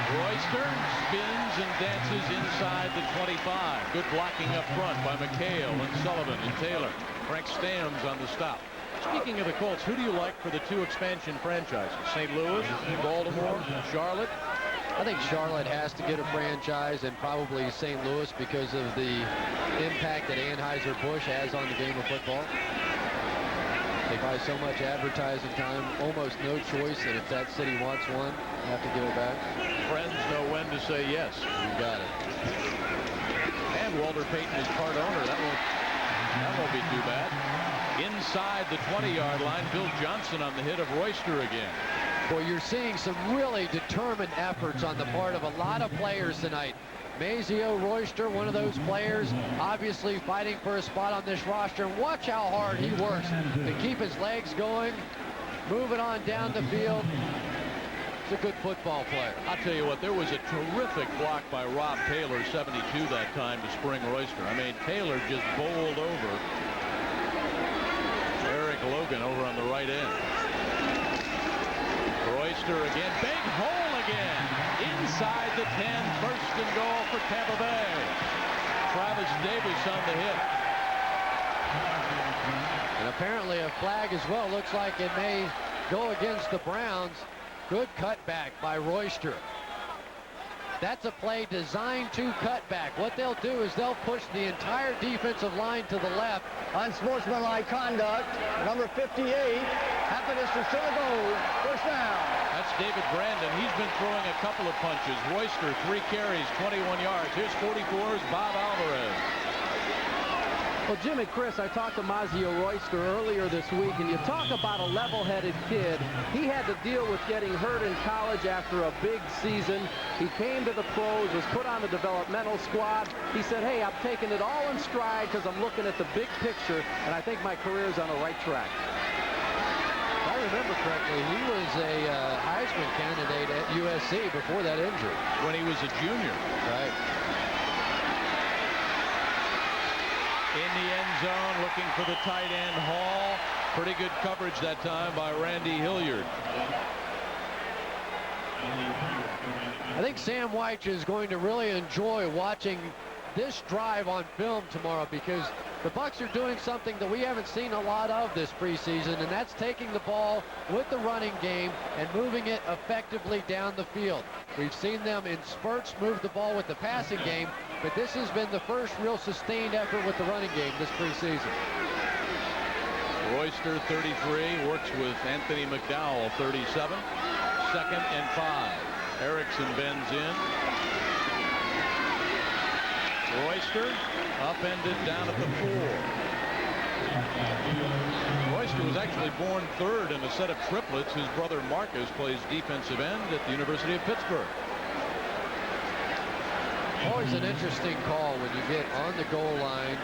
Royster spins and dances inside the 25. Good blocking up front by McHale and Sullivan and Taylor. Frank Stamms on the stop. Speaking of the Colts, who do you like for the 2 expansion franchises? St. Louis, Baltimore, Charlotte? I think Charlotte has to get a franchise, and probably St. Louis because of the impact that Anheuser-Busch has on the game of football. They buy so much advertising time, almost no choice that if that city wants one, they have to give it back. Friends know when to say yes. You got it. And Walter Payton is part owner. That won't be too bad. Inside the 20-yard line, Bill Johnson on the hit of Royster again. Well, you're seeing some really determined efforts on the part of a lot of players tonight. Mazio Royster, one of those players, obviously fighting for a spot on this roster. And watch how hard he works to keep his legs going, moving on down the field. He's a good football player. I'll tell you what, there was a terrific block by Rob Taylor, 72 that time, to spring Royster. I mean, Taylor just bowled over Eric Logan over on the right end. Royster again, big hole again. Inside the 10, first and goal for Tampa Bay. Travis Davis on the hit. And apparently a flag as well. Looks like it may go against the Browns. Good cutback by Royster. That's a play designed to cut back. What they'll do is they'll push the entire defensive line to the left. Unsportsmanlike conduct, number 58. Half a distance to the goal. First down. That's David Brandon. He's been throwing a couple of punches. Royster, 3 carries, 21 yards. Here's 44's Bob Alvarez. Well, Jim and Chris, I talked to Mazio Royster earlier this week, and you talk about a level-headed kid. He had to deal with getting hurt in college after a big season. He came to the pros, was put on the developmental squad. He said, hey, I'm taking it all in stride because I'm looking at the big picture, and I think my career's on the right track. If I remember correctly, he was a Heisman candidate at USC before that injury. When he was a junior. Right. In the end zone, looking for the tight end, Hall. Pretty good coverage that time by Randy Hilliard. I think Sam White is going to really enjoy watching this drive on film tomorrow, because the Bucs are doing something that we haven't seen a lot of this preseason, and that's taking the ball with the running game and moving it effectively down the field. We've seen them in spurts move the ball with the passing game, but this has been the first real sustained effort with the running game this preseason. Royster, 33, works with Anthony McDowell, 37. 2nd and 5. Erickson bends in. Royster upended down at the 4. Royster was actually born 3rd in a set of triplets. His brother Marcus plays defensive end at the University of Pittsburgh. Always an interesting call when you get on the goal line,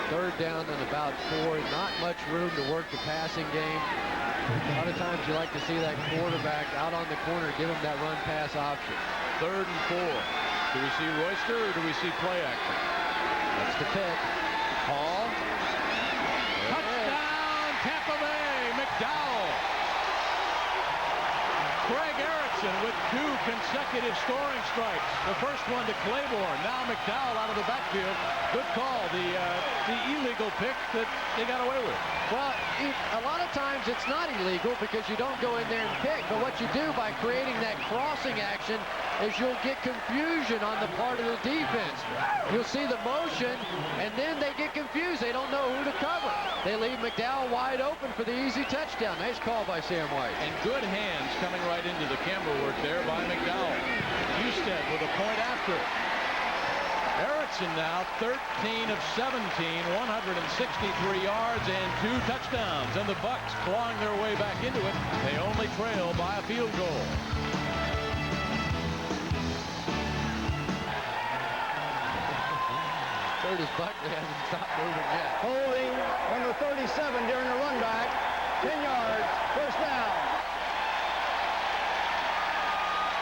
3rd down and about 4, not much room to work the passing game. A lot of times you like to see that quarterback out on the corner, give him that run-pass option. 3rd and 4. Do we see Royster or do we see play action? That's the pick. Hall. Touchdown, Tampa Bay. McDowell. Erickson with 2 consecutive scoring strikes. The first one to Claiborne. Now McDowell out of the backfield. Good call. The illegal pick that they got away with. Well, a lot of times it's not illegal because you don't go in there and pick. But what you do by creating that crossing action is you'll get confusion on the part of the defense. You'll see the motion, and then they get confused. They don't know who to cover. They leave McDowell wide open for the easy touchdown. Nice call by Sam White. And good hands coming right into the camera work there by McDowell. Husted with a point after. Erickson now 13 of 17, 163 yards and 2 touchdowns. And the Bucs clawing their way back into it. They only trail by a field goal. Curtis Buckley hasn't stopped moving yet. Holding number 37 during the run back. 10 yards, first down.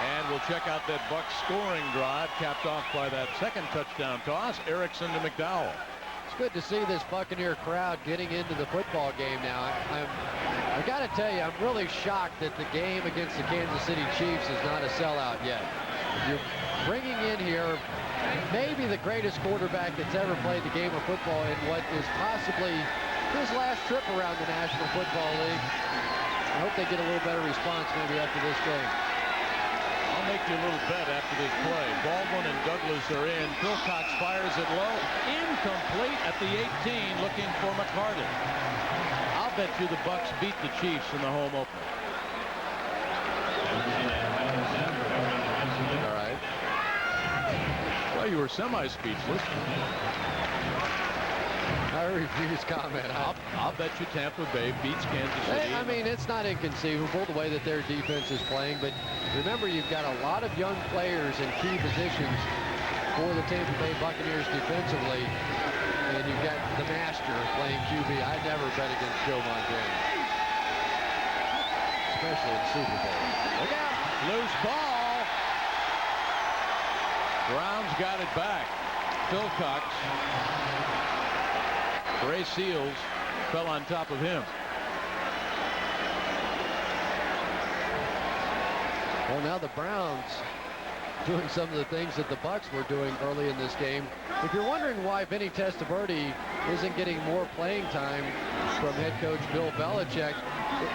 And we'll check out that Bucs scoring drive capped off by that second touchdown toss. Erickson to McDowell. It's good to see this Buccaneer crowd getting into the football game now. I've got to tell you, I'm really shocked that the game against the Kansas City Chiefs is not a sellout yet. You're bringing in here maybe the greatest quarterback that's ever played the game of football in what is possibly his last trip around the National Football League. I hope they get a little better response maybe after this game. I'll make you a little bet after this play. Baldwin and Douglas are in. Philcox fires it low. Incomplete at the 18, looking for McCarty. I'll bet you the Bucs beat the Chiefs in the home opener. All right. Well, you were semi-speechless. I refuse comment. I'll bet you Tampa Bay beats Kansas City. I mean, it's not inconceivable the way that their defense is playing, but remember, you've got a lot of young players in key positions for the Tampa Bay Buccaneers defensively, and you've got the master playing QB. I never bet against Joe Montana, especially in Super Bowl. Look out. Loose ball. Browns got it back. Philcox. Ray Seals fell on top of him. Well, now the Browns doing some of the things that the Bucs were doing early in this game. If you're wondering why Vinny Testaverde isn't getting more playing time from head coach Bill Belichick,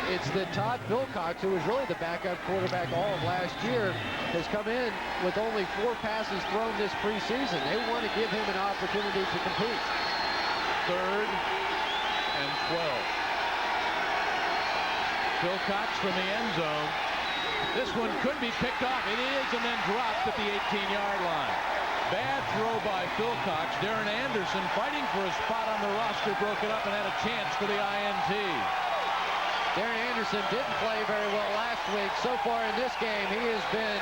it's that Todd Philcox, who was really the backup quarterback all of last year, has come in with only 4 passes thrown this preseason. They want to give him an opportunity to compete. 3rd and 12. Philcox from the end zone. This one could be picked off. It is, and then dropped at the 18-yard line. Bad throw by Philcox. Darren Anderson fighting for a spot on the roster, broke it up and had a chance for the INT. Darren Anderson didn't play very well last week. So far in this game, he has been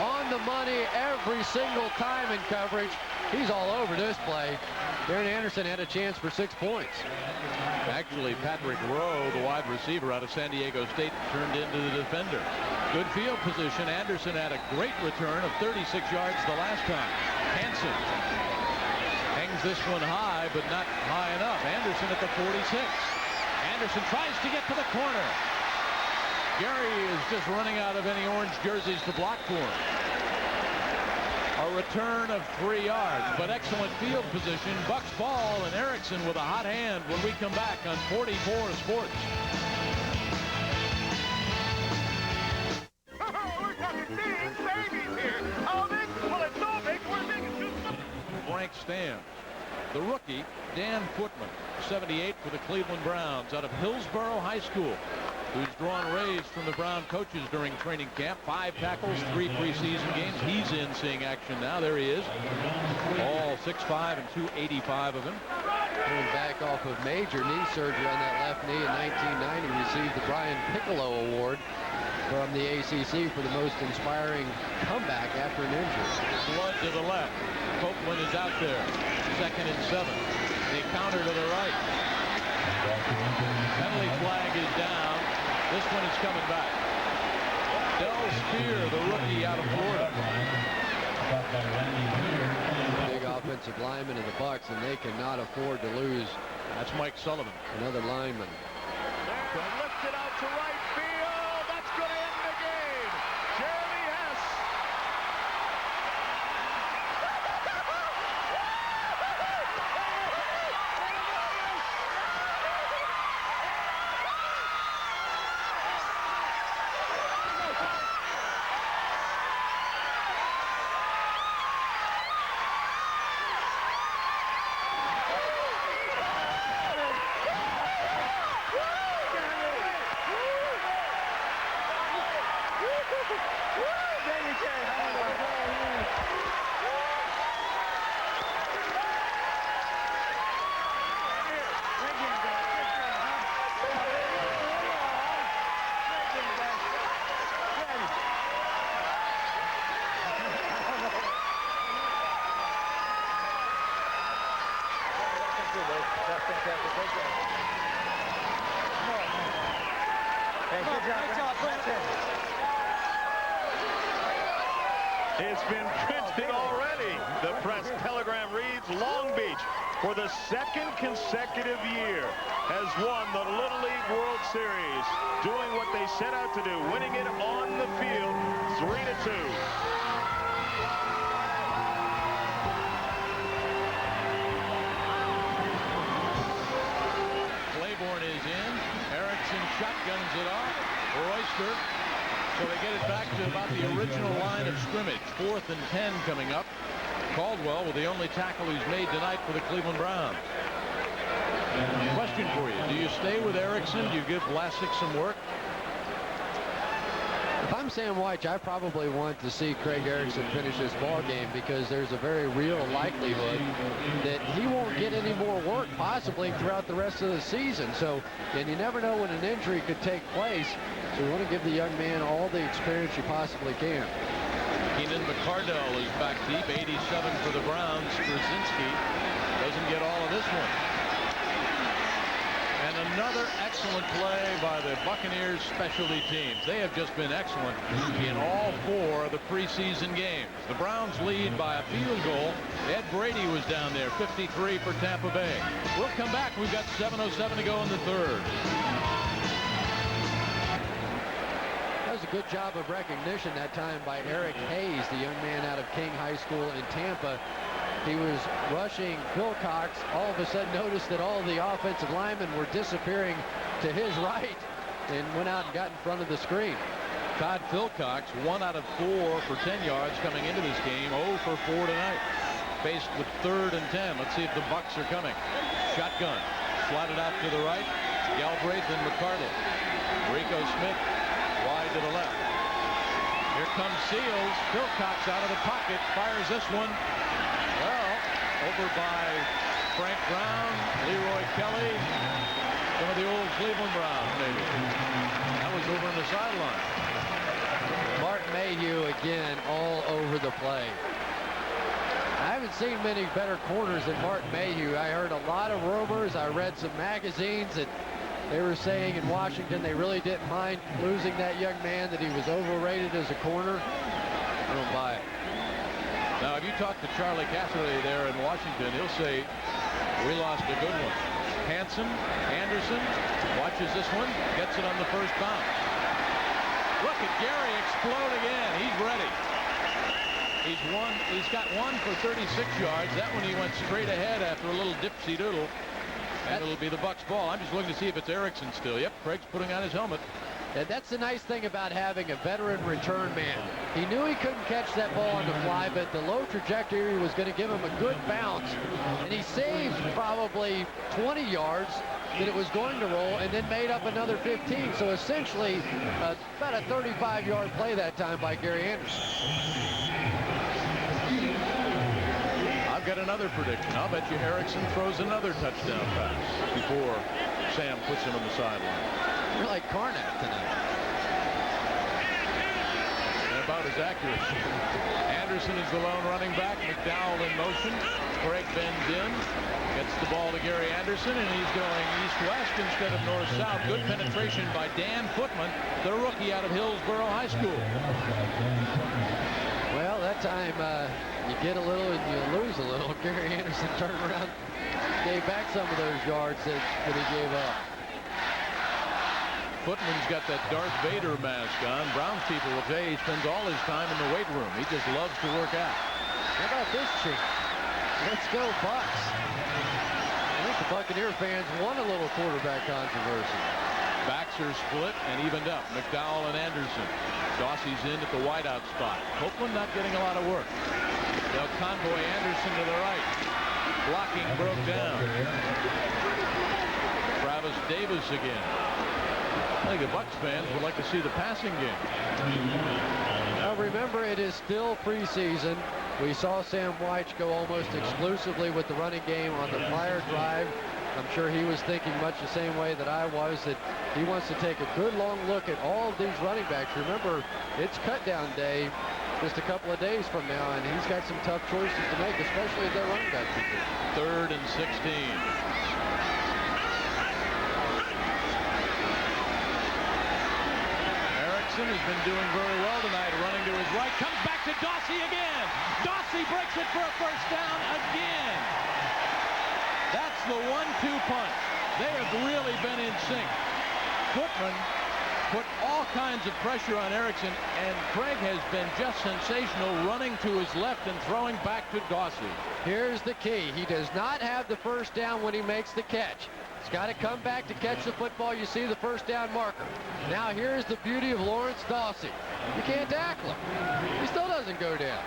on the money every single time in coverage. He's all over this play. Darren Anderson had a chance for 6 points. Actually, Patrick Rowe, the wide receiver out of San Diego State, turned into the defender. Good field position. Anderson had a great return of 36 yards the last time. Hansen hangs this one high, but not high enough. Anderson at the 46. Anderson tries to get to the corner. Gary is just running out of any orange jerseys to block for him. A return of 3 yards, but excellent field position. Bucs ball, and Erickson with a hot hand when we come back on 44 Sports. Frank Stam. The rookie, Dan Footman, 78 for the Cleveland Browns out of Hillsborough High School, who's drawn rays from the Brown coaches during training camp. 5 tackles, 3 preseason games. He's in seeing action now. There he is. All 6'5" and 285 of him. Coming back off of major knee surgery on that left knee in 1990, received the Brian Piccolo Award from the ACC for the most inspiring comeback after an injury. Blood to the left. Copeland is out there. 2nd and 7. The counter to the right. Penalty flag is down. This one is coming back. Del Spear, the rookie out of Florida. Big offensive lineman of the Bucs, and they cannot afford to lose. That's Mike Sullivan. Another lineman. Lifted out to right field. That's going to end the game. Jeremy Chester. Great job. Hey, good job, Brent. It's been printed already. The press telegram reads, Long Beach, for the second consecutive year, has won the Little League World Series, doing what they set out to do, winning it on the field, 3-2. Claiborne is in. Erickson shotguns it off. Royster. So they get it back to about the original line of scrimmage. 4th and 10 coming up. Caldwell with the only tackle he's made tonight for the Cleveland Browns. Question for you. Do you stay with Erickson? Do you give Vlasic some work? If I'm Sam Wyche, I probably want to see Craig Erickson finish this ball game because there's a very real likelihood that he won't get any more work possibly throughout the rest of the season. So, and you never know when an injury could take place. So you want to give the young man all the experience you possibly can. Keenan McCardell is back deep. 87 for the Browns. Krasinski doesn't get all of this one. And another excellent play by the Buccaneers specialty teams. They have just been excellent in all 4 of the preseason games. The Browns lead by a field goal. Ed Brady was down there, 53 for Tampa Bay. We'll come back. We've got 7:07 to go in the 3rd. That was a good job of recognition that time by Eric Hayes, the young man out of King High School in Tampa. He was rushing Philcox, all of a sudden noticed that all the offensive linemen were disappearing to his right and went out and got in front of the screen. Todd Philcox, 1 out of 4 for 10 yards coming into this game, 0 for 4 tonight. Faced with 3rd and 10. Let's see if the Bucs are coming. Shotgun, slotted out to the right. Galbraith and McCardle. Rico Smith wide to the left. Here comes Seals. Philcox out of the pocket, fires this one. Well, over by Frank Brown, Leroy Kelly, some of the old Cleveland Browns, maybe. That was over on the sideline. Martin Mayhew again all over the play. I haven't seen many better corners than Martin Mayhew. I heard a lot of rumors. I read some magazines that they were saying in Washington they really didn't mind losing that young man, that he was overrated as a corner. I don't buy it. Now, if you talk to Charlie Cassidy there in Washington, he'll say, we lost a good one. Hanson, Anderson, watches this one, gets it on the first bounce. Look at Gary explode again. He's ready. He's got 1 for 36 yards. That one he went straight ahead after a little dipsy-doodle. And it'll be the Bucs ball. I'm just looking to see if it's Erickson still. Yep, Craig's putting on his helmet. And that's the nice thing about having a veteran return man. He knew he couldn't catch that ball on the fly, but the low trajectory was going to give him a good bounce. And he saved probably 20 yards that it was going to roll and then made up another 15. So essentially about a 35-yard play that time by Gary Anderson. I've got another prediction. I'll bet you Erickson throws another touchdown pass before Sam puts him on the sideline. You're like Karnak tonight. And about as accurate. Anderson is the lone running back. McDowell in motion. Craig bends in. Gets the ball to Gary Anderson, and he's going east-west instead of north-south. Good penetration by Dan Footman, the rookie out of Hillsborough High School. Well, that time you get a little and you lose a little. Gary Anderson turned around, gave back some of those yards that he gave up. Footman's got that Darth Vader mask on. Browns people will say he spends all his time in the weight room. He just loves to work out. How about this chick? Let's go Bucs. I think the Buccaneer fans want a little quarterback controversy. Backs are split and evened up. McDowell and Anderson. Dossie's in at the wideout spot. Copeland not getting a lot of work. They'll convoy Anderson to the right. Blocking broke down. Travis Davis again. I think the Bucs fans would like to see the passing game. Now remember, it is still preseason. We saw Sam Wyche go almost exclusively with the running game on the prior drive. I'm sure he was thinking much the same way that I was, that he wants to take a good long look at all of these running backs. Remember, it's cut-down day just a couple of days from now, and he's got some tough choices to make, especially at their running back position. 3rd and 16. Erickson has been doing very well tonight, running to his right, comes back to Dawsey again. Dawsey breaks it for a first down again. That's the 1-2 punch. They have really been in sync. Footman put all kinds of pressure on Erickson, and Craig has been just sensational, running to his left and throwing back to Dawsey. Here's the key. He does not have the first down when he makes the catch. He's got to come back to catch the football. You see the first down marker. Now here's the beauty of Lawrence Dawsey. You can't tackle him. He still doesn't go down.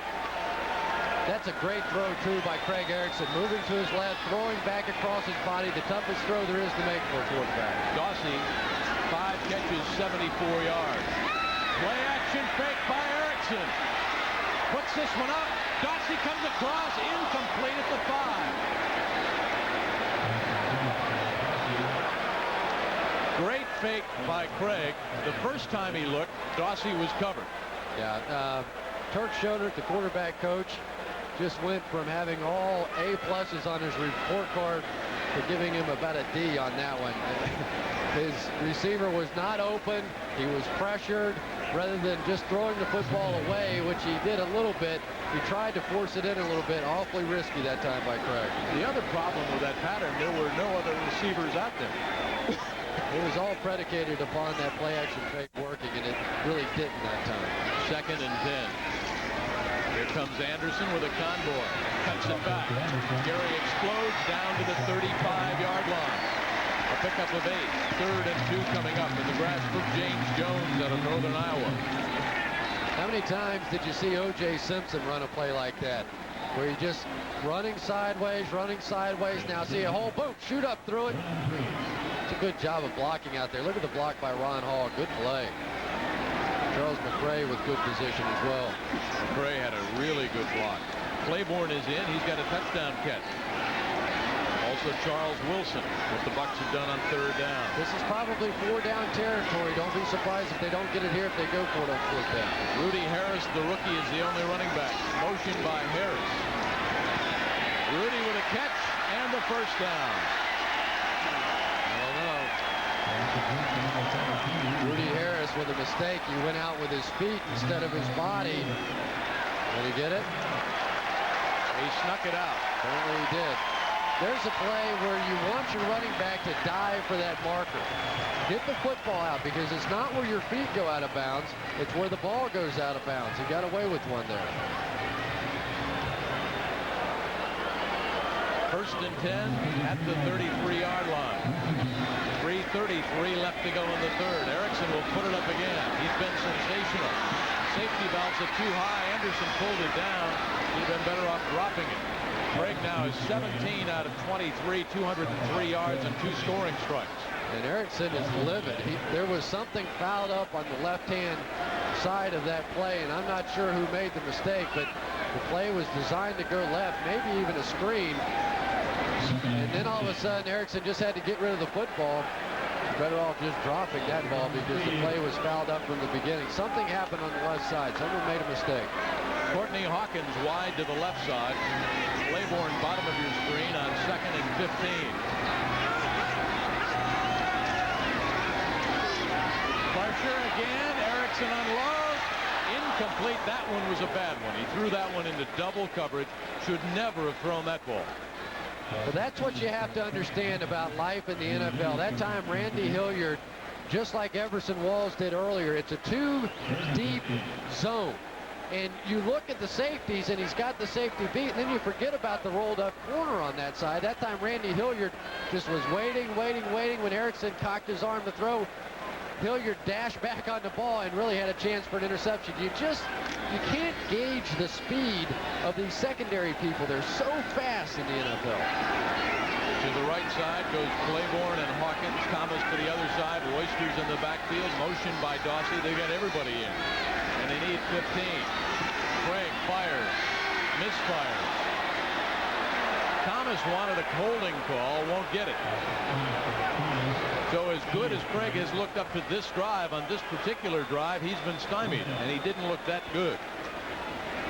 That's a great throw, too, by Craig Erickson. Moving to his left, throwing back across his body. The toughest throw there is to make for a quarterback. Dawsey, 5 catches, 74 yards. Play action fake by Erickson. Puts this one up. Dawsey comes across, incomplete at the 5. Great fake by Craig. The first time he looked, Dawsey was covered. Yeah, Turk Schroeder, the quarterback coach, just went from having all A-pluses on his report card to giving him about a D on that one. His receiver was not open. He was pressured. Rather than just throwing the football away, which he did a little bit, he tried to force it in a little bit. Awfully risky that time by Craig. The other problem with that pattern, there were no other receivers out there. It was all predicated upon that play action fake working, and it really didn't that time. 2nd and 10. Here comes Anderson with a convoy. Cuts it back. Gary explodes down to the 35-yard line. A pickup of 8. 3rd and 2 coming up in the grass for James Jones out of Northern Iowa. How many times did you see O.J. Simpson run a play like that? Where he just running sideways. Now see a hole, boom, shoot up through it. It's a good job of blocking out there. Look at the block by Ron Hall. Good play. Charles McRae with good position as well. McRae had a really good block. Claiborne is in. He's got a touchdown catch. Also Charles Wilson, what the Bucs have done on 3rd down. This is probably 4-down territory. Don't be surprised if they don't get it here if they go for it on 4th down. Rudy Harris, the rookie, is the only running back. Motion by Harris. Rudy with a catch and the first down. Rudy Harris with a mistake. He went out with his feet instead of his body. Did he get it? He snuck it out. Apparently he did. There's a play where you want your running back to dive for that marker. Get the football out, because it's not where your feet go out of bounds. It's where the ball goes out of bounds. He got away with one there. 1st and 10 at the 33-yard line. 3:33 left to go in the 3rd. Erickson will put it up again. He's been sensational. Safety valves are too high. Anderson pulled it down. He'd been better off dropping it. Craig now is 17 out of 23, 203 yards and 2 scoring strikes. And Erickson is livid. There was something fouled up on the left-hand side of that play, and I'm not sure who made the mistake, but the play was designed to go left, maybe even a screen. And then all of a sudden, Erickson just had to get rid of the football. Better off just dropping that ball because the play was fouled up from the beginning. Something happened on the left side. Someone made a mistake. Courtney Hawkins wide to the left side. Claiborne bottom of your screen on 2nd and 15. Pressure again. Erickson unloads. Incomplete. That one was a bad one. He threw that one into double coverage. Should never have thrown that ball. But that's what you have to understand about life in the NFL. That time, Randy Hilliard, just like Everson Walls did earlier, it's a 2-deep zone. And you look at the safeties, and he's got the safety beat, and then you forget about the rolled-up corner on that side. That time, Randy Hilliard just was waiting. When Erickson cocked his arm to throw, Hilliard dashed back on the ball and really had a chance for an interception. You can't gauge the speed of these secondary people. They're so fast in the NFL. To the right side goes Claiborne and Hawkins. Thomas to the other side. Roysters in the backfield. Motion by Dawsey. They got everybody in. And they need 15. Craig fires. Misfires. Thomas wanted a holding call. Won't get it. So as good as Craig has looked up to this drive, on this particular drive, he's been stymied, and he didn't look that good.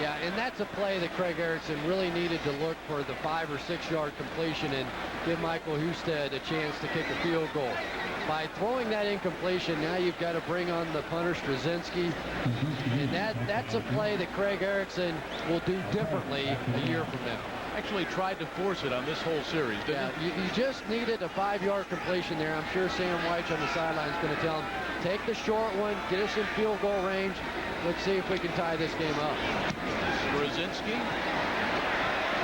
Yeah, and that's a play that Craig Erickson really needed to look for the 5 or 6 yard completion and give Michael Husted a chance to kick a field goal. by throwing that incompletion, now you've got to bring on the punter, Straczynski. And that's a play that Craig Erickson will do differently a year from now. Actually tried to force it on this whole series, didn't he? You just needed a 5-yard completion there. I'm sure Sam White on the sideline is going to tell him, take the short one, get us in field goal range. Let's see if we can tie this game up. Straczynski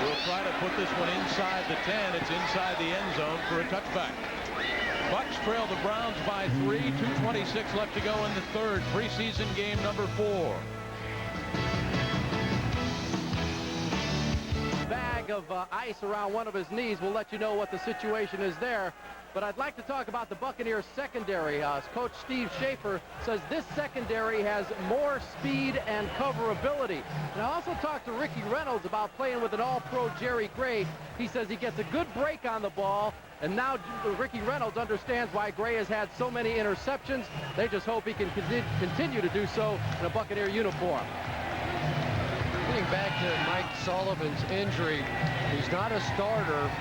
will try to put this one inside the 10. It's inside the end zone for a touchback. Bucs trail the Browns by 3. 2:26 left to go in the third. Preseason game number 4. Bag of ice around one of his knees will let you know what the situation is there. But I'd like to talk about the Buccaneers secondary. Coach Steve Schaefer says this secondary has more speed and coverability. And I also talked to Ricky Reynolds about playing with an all-pro Jerry Gray. He says he gets a good break on the ball. And now Ricky Reynolds understands why Gray has had so many interceptions. They just hope he can continue to do so in a Buccaneer uniform. Getting back to Mike Sullivan's injury, he's not a starter,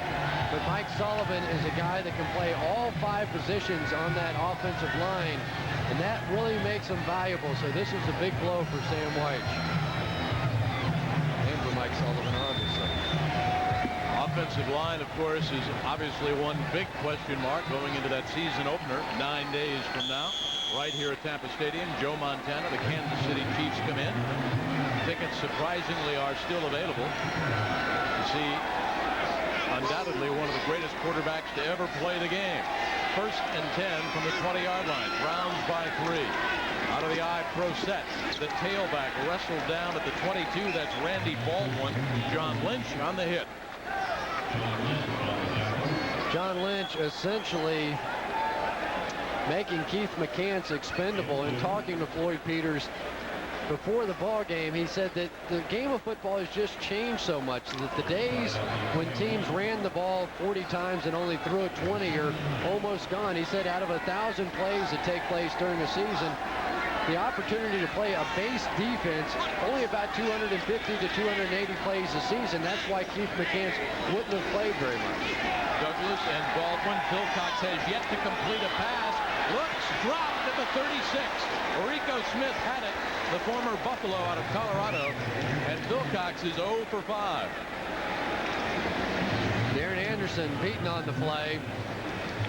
but Mike Sullivan is a guy that can play all 5 positions on that offensive line, and that really makes him valuable. So this is a big blow for Sam White. And for Mike Sullivan, obviously. Offensive line, of course, is obviously one big question mark going into that season opener 9 days from now. Right here at Tampa Stadium, Joe Montana, the Kansas City Chiefs come in. Tickets surprisingly are still available. You see, undoubtedly one of the greatest quarterbacks to ever play the game. 1st and 10 from the 20-yard line. Browns by 3. Out of the I pro set. The tailback wrestled down at the 22. That's Randy Baldwin. John Lynch on the hit. John Lynch essentially making Keith McCants expendable. And talking to Floyd Peters before the ball game, he said that the game of football has just changed so much that the days when teams ran the ball 40 times and only threw it 20 are almost gone. He said out of 1,000 plays that take place during a season, the opportunity to play a base defense, only about 250 to 280 plays a season. That's why Keith McCants wouldn't have played very much. Douglas and Baldwin. Philcox has yet to complete a pass. Looks dropped at the 36. Rico Smith had it, the former Buffalo out of Colorado, and Philcox is 0 for 5. Darren Anderson beaten on the play,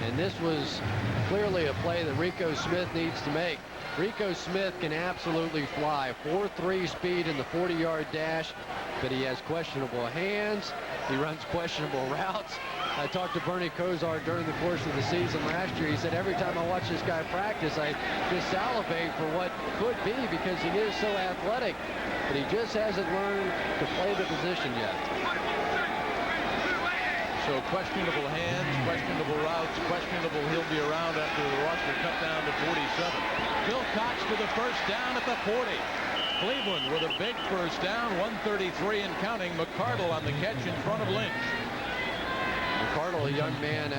and this was clearly a play that Rico Smith needs to make. Rico Smith can absolutely fly. 4.3 speed in the 40-yard dash, but he has questionable hands. He runs questionable routes. I talked to Bernie Kosar during the course of the season last year. He said, every time I watch this guy practice, I just salivate for what could be because he is so athletic, but he just hasn't learned to play the position yet. So questionable hands, questionable routes, questionable he'll be around after the roster cut down to 47. Philcox to the first down at the 40. Cleveland with a big first down, 133 and counting. McCardle on the catch in front of Lynch. McCardle, a young man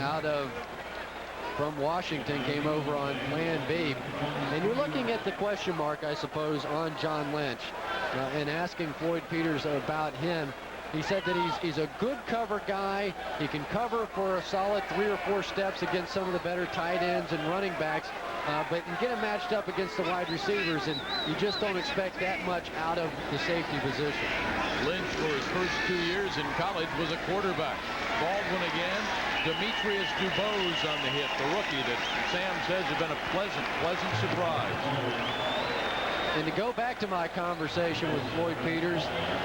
from Washington, came over on Plan B. And you're looking at the question mark, I suppose, on John Lynch and asking Floyd Peters about him. He said that he's a good cover guy. He can cover for a solid 3 or 4 steps against some of the better tight ends and running backs, but you get him matched up against the wide receivers, and you just don't expect that much out of the safety position. Lynch, for his first 2 years in college, was a quarterback. Baldwin again. Demetrius Dubose on the hit, the rookie that Sam says has been a pleasant surprise. And to go back to my conversation with Floyd Peters,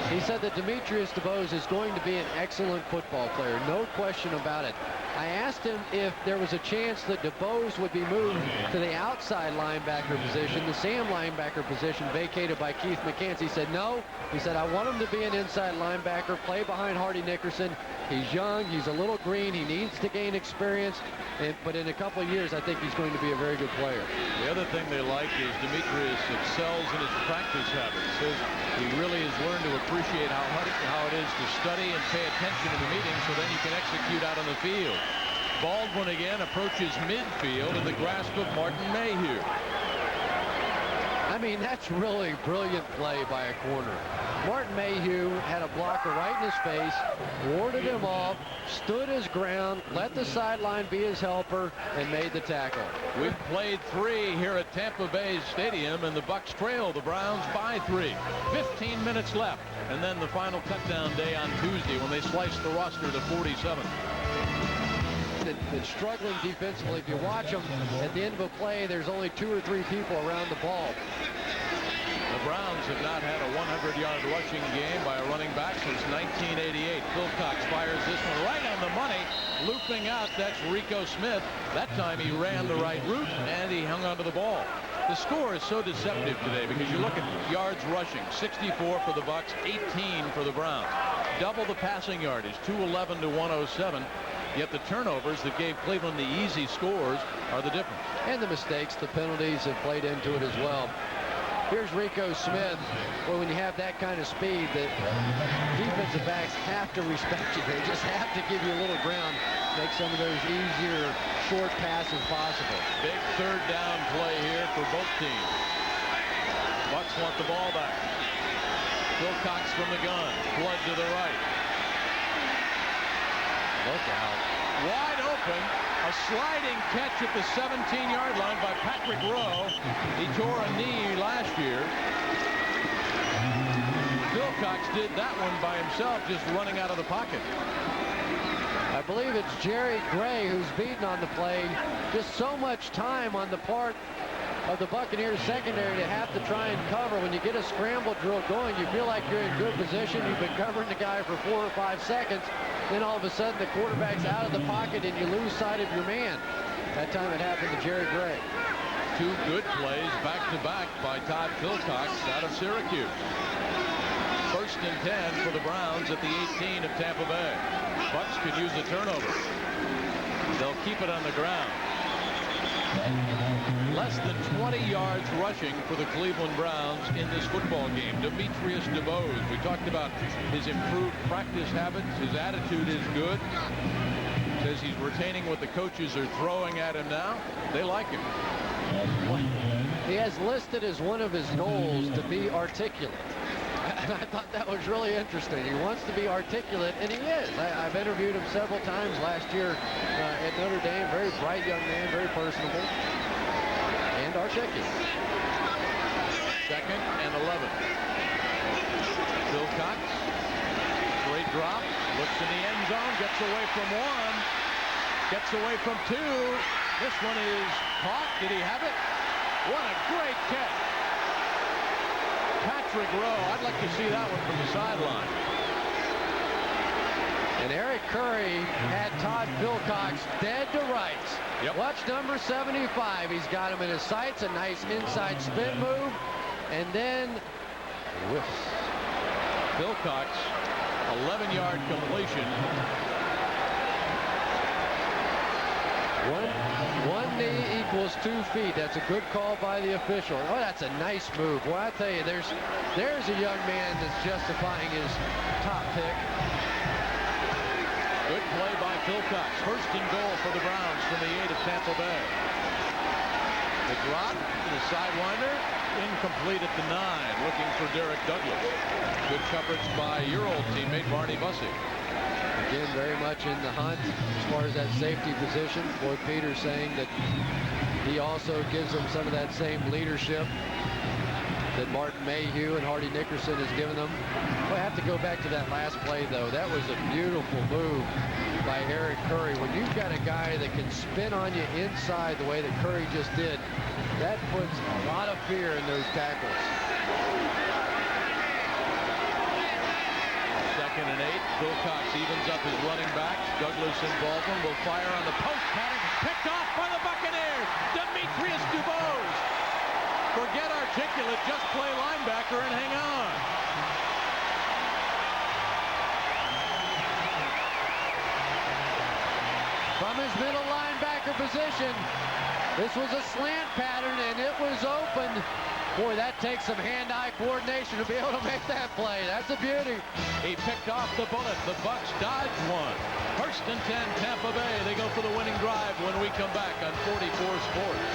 he said that Demetrius Dubose is going to be an excellent football player, no question about it. I asked him if there was a chance that Dubose would be moved to the outside linebacker position, the Sam linebacker position vacated by Keith McCants. He said no. He said, I want him to be an inside linebacker, play behind Hardy Nickerson. He's young, he's a little green, he needs to gain experience, but in a couple of years, I think he's going to be a very good player. The other thing they like is Demetrius excels in his practice habits. Says he really has learned to appreciate how it is to study and pay attention in the meeting so then you can execute out on the field. Baldwin again approaches midfield in the grasp of Martin Mayhew. I'm mean, that's really brilliant play by a corner. Martin Mayhew had a blocker right in his face, warded him off, stood his ground, let the sideline be his helper, and made the tackle. We've played 3 here at Tampa Bay Stadium, and the Bucs trail the Browns by 3. 15 minutes left, and then the final cutdown day on Tuesday when they sliced the roster to 47. That's struggling defensively. If you watch them at the end of a play, there's only 2 or 3 people around the ball. The Browns have not had a 100-yard rushing game by a running back since 1988. Wilcox fires this one right on the money. Looping out, that's Rico Smith. That time he ran the right route, and he hung onto the ball. The score is so deceptive today because you look at yards rushing, 64 for the Bucs, 18 for the Browns. Double the passing yardage, 211 to 107. Yet the turnovers that gave Cleveland the easy scores are the difference. And the mistakes, the penalties have played into it as well. Here's Rico Smith. Well, when you have that kind of speed, the defensive backs have to respect you. They just have to give you a little ground, make some of those easier short passes possible. Big 3rd down play here for both teams. Bucs want the ball back. Wilcox from the gun. Flood to the right. Look out. Wide open. A sliding catch at the 17-yard line by Patrick Rowe. He tore a knee last year. Wilcox did that one by himself, just running out of the pocket. I believe it's Jerry Gray who's beaten on the play. Just so much time on the part of the Buccaneers secondary to have to try and cover. When you get a scramble drill going, you feel like you're in good position. You've been covering the guy for 4 or 5 seconds. Then all of a sudden the quarterback's out of the pocket and you lose sight of your man. That time it happened to Jerry Gray. 2 good plays back-to-back by Todd Wilcox out of Syracuse. 1st and 10 for the Browns at the 18 of Tampa Bay. Bucs could use a turnover. They'll keep it on the ground. Less than 20 yards rushing for the Cleveland Browns in this football game. Demetrius DeBose, we talked about his improved practice habits. His attitude is good. Says he's retaining what the coaches are throwing at him now. They like him. He has listed as one of his goals to be articulate. And I thought that was really interesting. He wants to be articulate, and he is. I've interviewed him several times last year at Notre Dame. Very bright young man, very personable, and articulate. 2nd and 11. Wilcox, straight drop, looks in the end zone, gets away from 1, gets away from 2. This one is caught. Did he have it? What a great catch. Patrick Rowe, I'd like to see that one from the sideline. And Eric Curry had Todd Wilcox dead to rights. Yep. Watch number 75. He's got him in his sights. A nice inside spin move. And then Wilcox, 11-yard completion. One knee equals 2 feet. That's a good call by the official. Oh, that's a nice move. Well, I tell you, there's a young man that's justifying his top pick. Good play by Wilcox. 1st and goal for the Browns from the 8 of Tampa Bay. The drop, the sidewinder, incomplete at the 9, looking for Derek Douglas. Good coverage by your old teammate Barney Bussey. Again, very much in the hunt as far as that safety position. Boyd Peters saying that he also gives them some of that same leadership that Martin Mayhew and Hardy Nickerson has given them. Well, I have to go back to that last play, though. That was a beautiful move by Eric Curry. When you've got a guy that can spin on you inside the way that Curry just did, that puts a lot of fear in those tackles. 2nd and 8. Wilcox evens up his running backs. Douglas and Baldwin will fire on the post pattern. Picked off by the Buccaneers. Demetrius DeBose. Forget articulate. Just play linebacker and hang on. From his middle linebacker position, this was a slant pattern, and it was open. Boy, that takes some hand-eye coordination to be able to make that play. That's a beauty. He picked off the bullet. The Bucs dodged one. 1st and 10, Tampa Bay. They go for the winning drive when we come back on 44 Sports.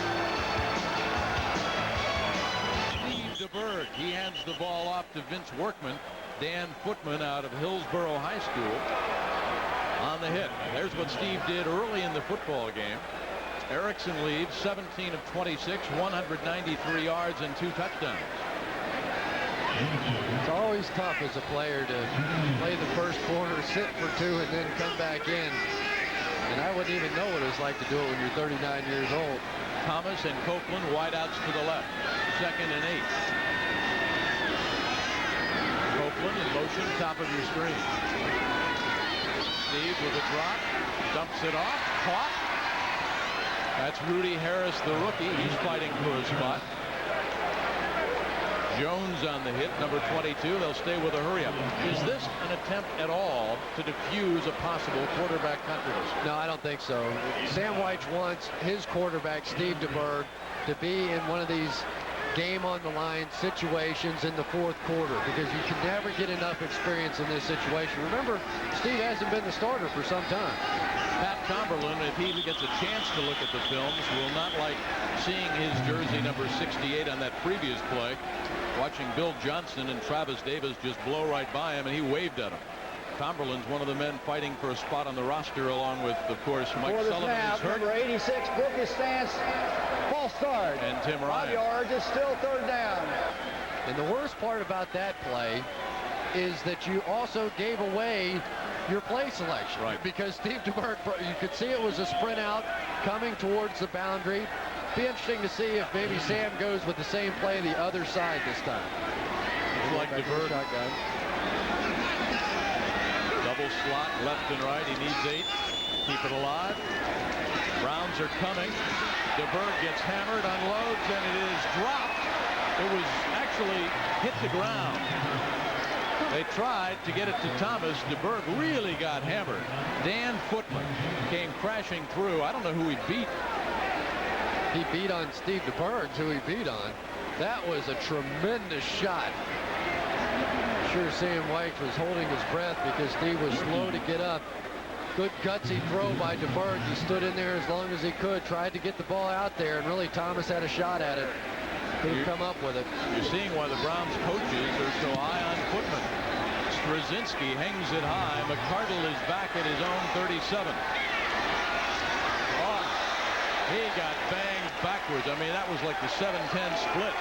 DeBerg. He hands the ball off to Vince Workman. Dan Footman out of Hillsborough High School on the hit. There's what Steve did early in the football game. Erickson leads 17 of 26, 193 yards and 2 touchdowns. It's always tough as a player to play the first quarter, sit for 2, and then come back in. And I wouldn't even know what it's like to do it when you're 39 years old. Thomas and Copeland wideouts to the left. 2nd and 8. Copeland in motion, top of your screen. Steve with a drop, dumps it off, caught. That's Rudy Harris, the rookie. He's fighting for a spot. Jones on the hit, number 22. They'll stay with a hurry-up. Is this an attempt at all to diffuse a possible quarterback controversy? No, I don't think so. Sam Wyche wants his quarterback, Steve DeBerg, to be in one of these game-on-the-line situations in the fourth quarter, because you can never get enough experience in this situation. Remember, Steve hasn't been the starter for some time. Pat Cumberland, if he gets a chance to look at the films, will not like seeing his jersey number 68 on that previous play. Watching Bill Johnson and Travis Davis just blow right by him, and he waved at him. Cumberland's one of the men fighting for a spot on the roster, along with, of course, Mike Sullivan, who's hurt. Number 86, broke his stance. False start. And Tim 5 Ryan. yards. It's still 3rd down. And the worst part about that play is that you also gave away your play selection. Right. Because Steve DeBerg, you could see it was a sprint out coming towards the boundary. Be interesting to see if maybe Sam goes with the same play the other side this time. Looks like DeBerg. Shotgun. Double slot, left and right. He needs 8. Keep it alive. Browns are coming. DeBerg gets hammered, unloads, and it is dropped. It was actually hit the ground. They tried to get it to Thomas. DeBerg really got hammered. Dan Footman came crashing through. I don't know who he beat. He beat on Steve DeBerg, who he beat on. That was a tremendous shot. I'm sure Sam Wyche was holding his breath because Steve was slow to get up. Good gutsy throw by DeBerg. He stood in there as long as he could, tried to get the ball out there, and really Thomas had a shot at it. Couldn't come up with it. You're seeing why the Browns coaches are so high on Footman. Straczynski hangs it high. McCardle is back at his own 37. Oh, he got banged backwards. I mean, that was like the 7-10 split.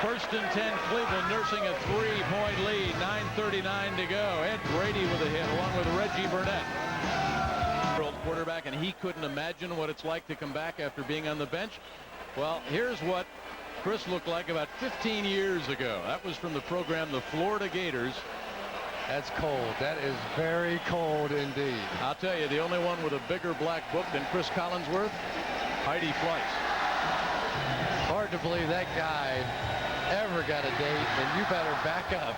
1st and 10, Cleveland nursing a 3-point lead. 9:39 to go. Ed Brady with a hit along with Reggie Burnett. Quarterback, and he couldn't imagine what it's like to come back after being on the bench. Well, here's what Chris looked like about 15 years ago. That was from the program, the Florida Gators. That's cold. That is very cold indeed. I'll tell you, the only one with a bigger black book than Chris Collinsworth, Heidi Fleiss. Hard to believe that guy ever got a date, and you better back up.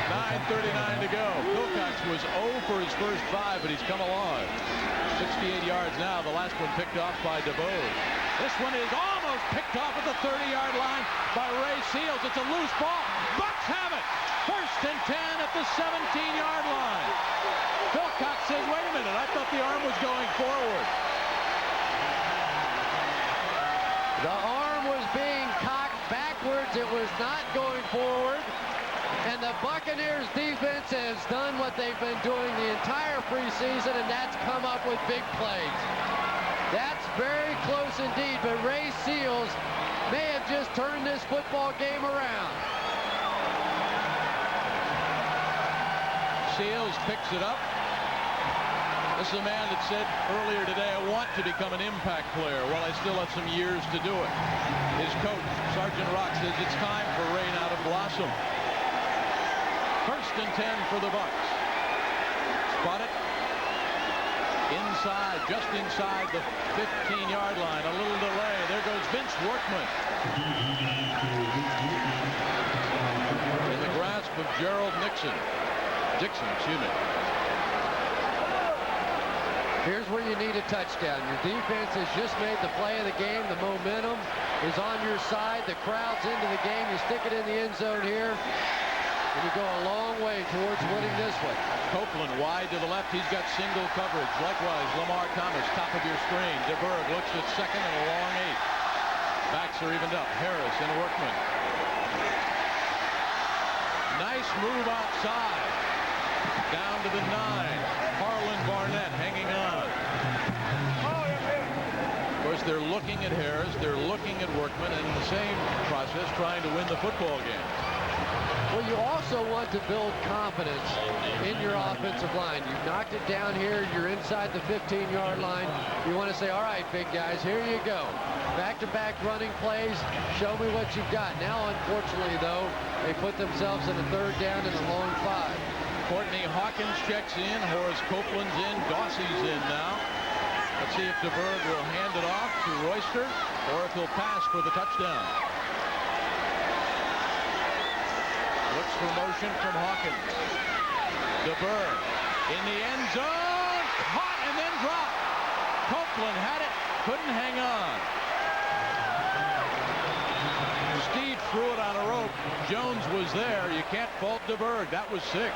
9:39 to go. Wilcox was 0 for his first 5, but he's come along. 68 yards now. The last one picked off by DeBerg. This one is almost picked off at the 30-yard line by Ray Seals. It's a loose ball. Bucks have it. 1st and 10 at the 17-yard line. Wilcox says, wait a minute, I thought the arm was going forward. The arm was being cocked backwards. It was not going forward. And the Buccaneers defense has done what they've been doing the entire preseason, and that's come up with big plays. That's very close indeed, but Ray Seals may have just turned this football game around. Seals picks it up. This is a man that said earlier today, I want to become an impact player. Well, I still have some years to do it. His coach, Sergeant Rock, says it's time for Ray now to blossom. 1st and 10 for the Bucks. Spot it. Inside, just inside the 15-yard line. A little delay. There goes Vince Workman. In the grasp of Gerald Dixon, excuse me. Here's where you need a touchdown. Your defense has just made the play of the game. The momentum is on your side. The crowd's into the game. You stick it in the end zone here, and you go a long way towards winning this one. Copeland wide to the left. He's got single coverage. Likewise, Lamar Thomas, top of your screen. DeBerg looks at 2nd and a long 8. Backs are evened up. Harris and Workman. Nice move outside. Down to the 9. Harlan Barnett hanging on. Of course, they're looking at Harris. They're looking at Workman, and in the same process trying to win the football game. Well, you also want to build confidence in your offensive line. You've knocked it down here. You're inside the 15-yard line. You want to say, all right, big guys, here you go. Back-to-back running plays. Show me what you've got. Now, unfortunately, though, they put themselves in a 3rd down and a long 5. Courtney Hawkins checks in. Horace Copeland's in. Dossey's in now. Let's see if DeBerg will hand it off to Royster or if he'll pass for the touchdown. Looks for motion from Hawkins. DeBerg in the end zone. Caught and then dropped. Copeland had it. Couldn't hang on. Steve threw it on a rope. Jones was there. You can't fault DeBerg. That was 6.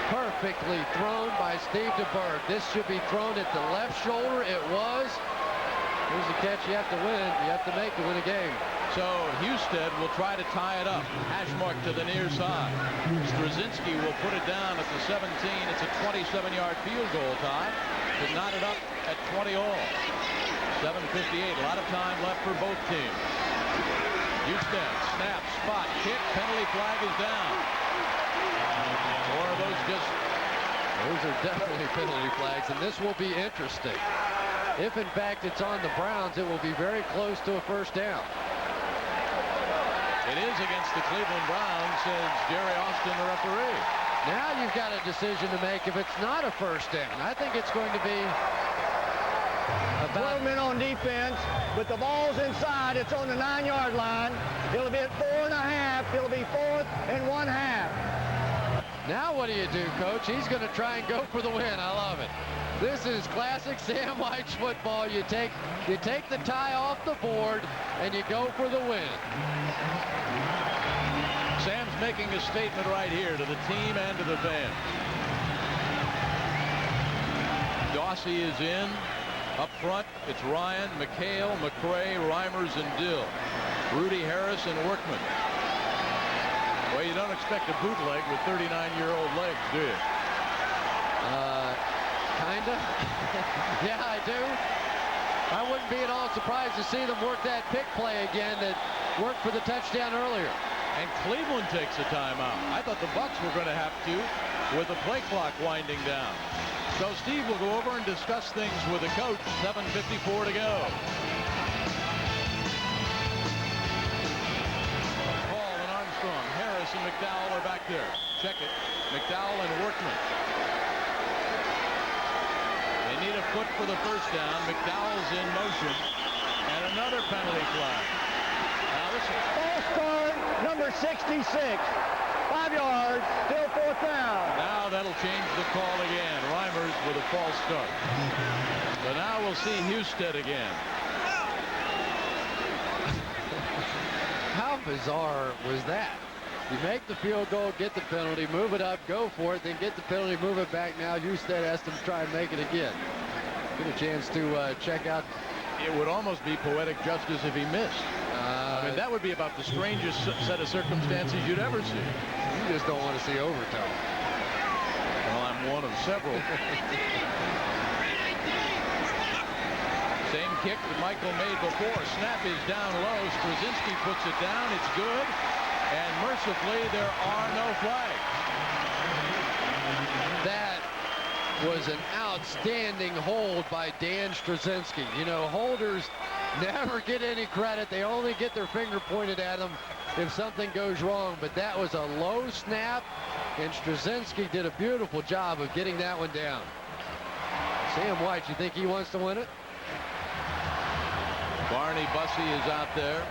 Perfectly thrown by Steve DeBerg. This should be thrown at the left shoulder. It was. Here's the catch you have to win. You have to make to win a game. So Husted will try to tie it up. Hash mark to the near side. Straczynski will put it down at the 17. It's a 27-yard field goal tie to knot it up at 20 all. 7:58. A lot of time left for both teams. Husted, snap, spot, kick, penalty flag is down. Or are those just... Those are definitely penalty flags, and this will be interesting. If, in fact, it's on the Browns, it will be very close to a 1st down. It is against the Cleveland Browns, says Jerry Austin, the referee. Now you've got a decision to make if it's not a 1st down. I think it's going to be about 12 men on defense, but the ball's inside. It's on the 9-yard line. It'll be at 4.5. It'll be 4th and 1/2. Now what do you do, Coach? He's going to try and go for the win. I love it. This is classic Sam White's football. You take the tie off the board and you go for the win. Sam's making a statement right here to the team and to the fans. Dossey is in. Up front, it's Ryan, McHale, McCray, Reimers, and Dill. Rudy Harris and Workman. Well, you don't expect a bootleg with 39-year-old legs, do you? Kinda. Yeah, I do. I wouldn't be at all surprised to see them work that pick play again that worked for the touchdown earlier. And Cleveland takes a timeout. I thought the Bucs were going to have to with the play clock winding down. So Steve will go over and discuss things with the coach. 7:54 to go. Paul and Armstrong, Harris and McDowell are back there. Check it. McDowell and Workman. They need a foot for the 1st down. McDowell's in motion. And another penalty flag. Now this is... False start, number 66. 5 yards, still 4th down. Now that'll change the call again. Reimers with a false start. So now we'll see Husted again. How bizarre was that? You make the field goal, get the penalty, move it up, go for it, then get the penalty, move it back. Now Husted has to try and make it again. Get a chance to check out. It would almost be poetic justice if he missed. I mean, that would be about the strangest set of circumstances you'd ever see. You just don't want to see overtime. Well, I'm one of several. Same kick that Michael made before. Snap is down low. Straczynski puts it down. It's good. And mercifully, there are no flags. That was an outstanding hold by Dan Straczynski. You know, holders never get any credit. They only get their finger pointed at them if something goes wrong. But that was a low snap, and Straczynski did a beautiful job of getting that one down. Sam White, you think he wants to win it? Barney Bussey is out there.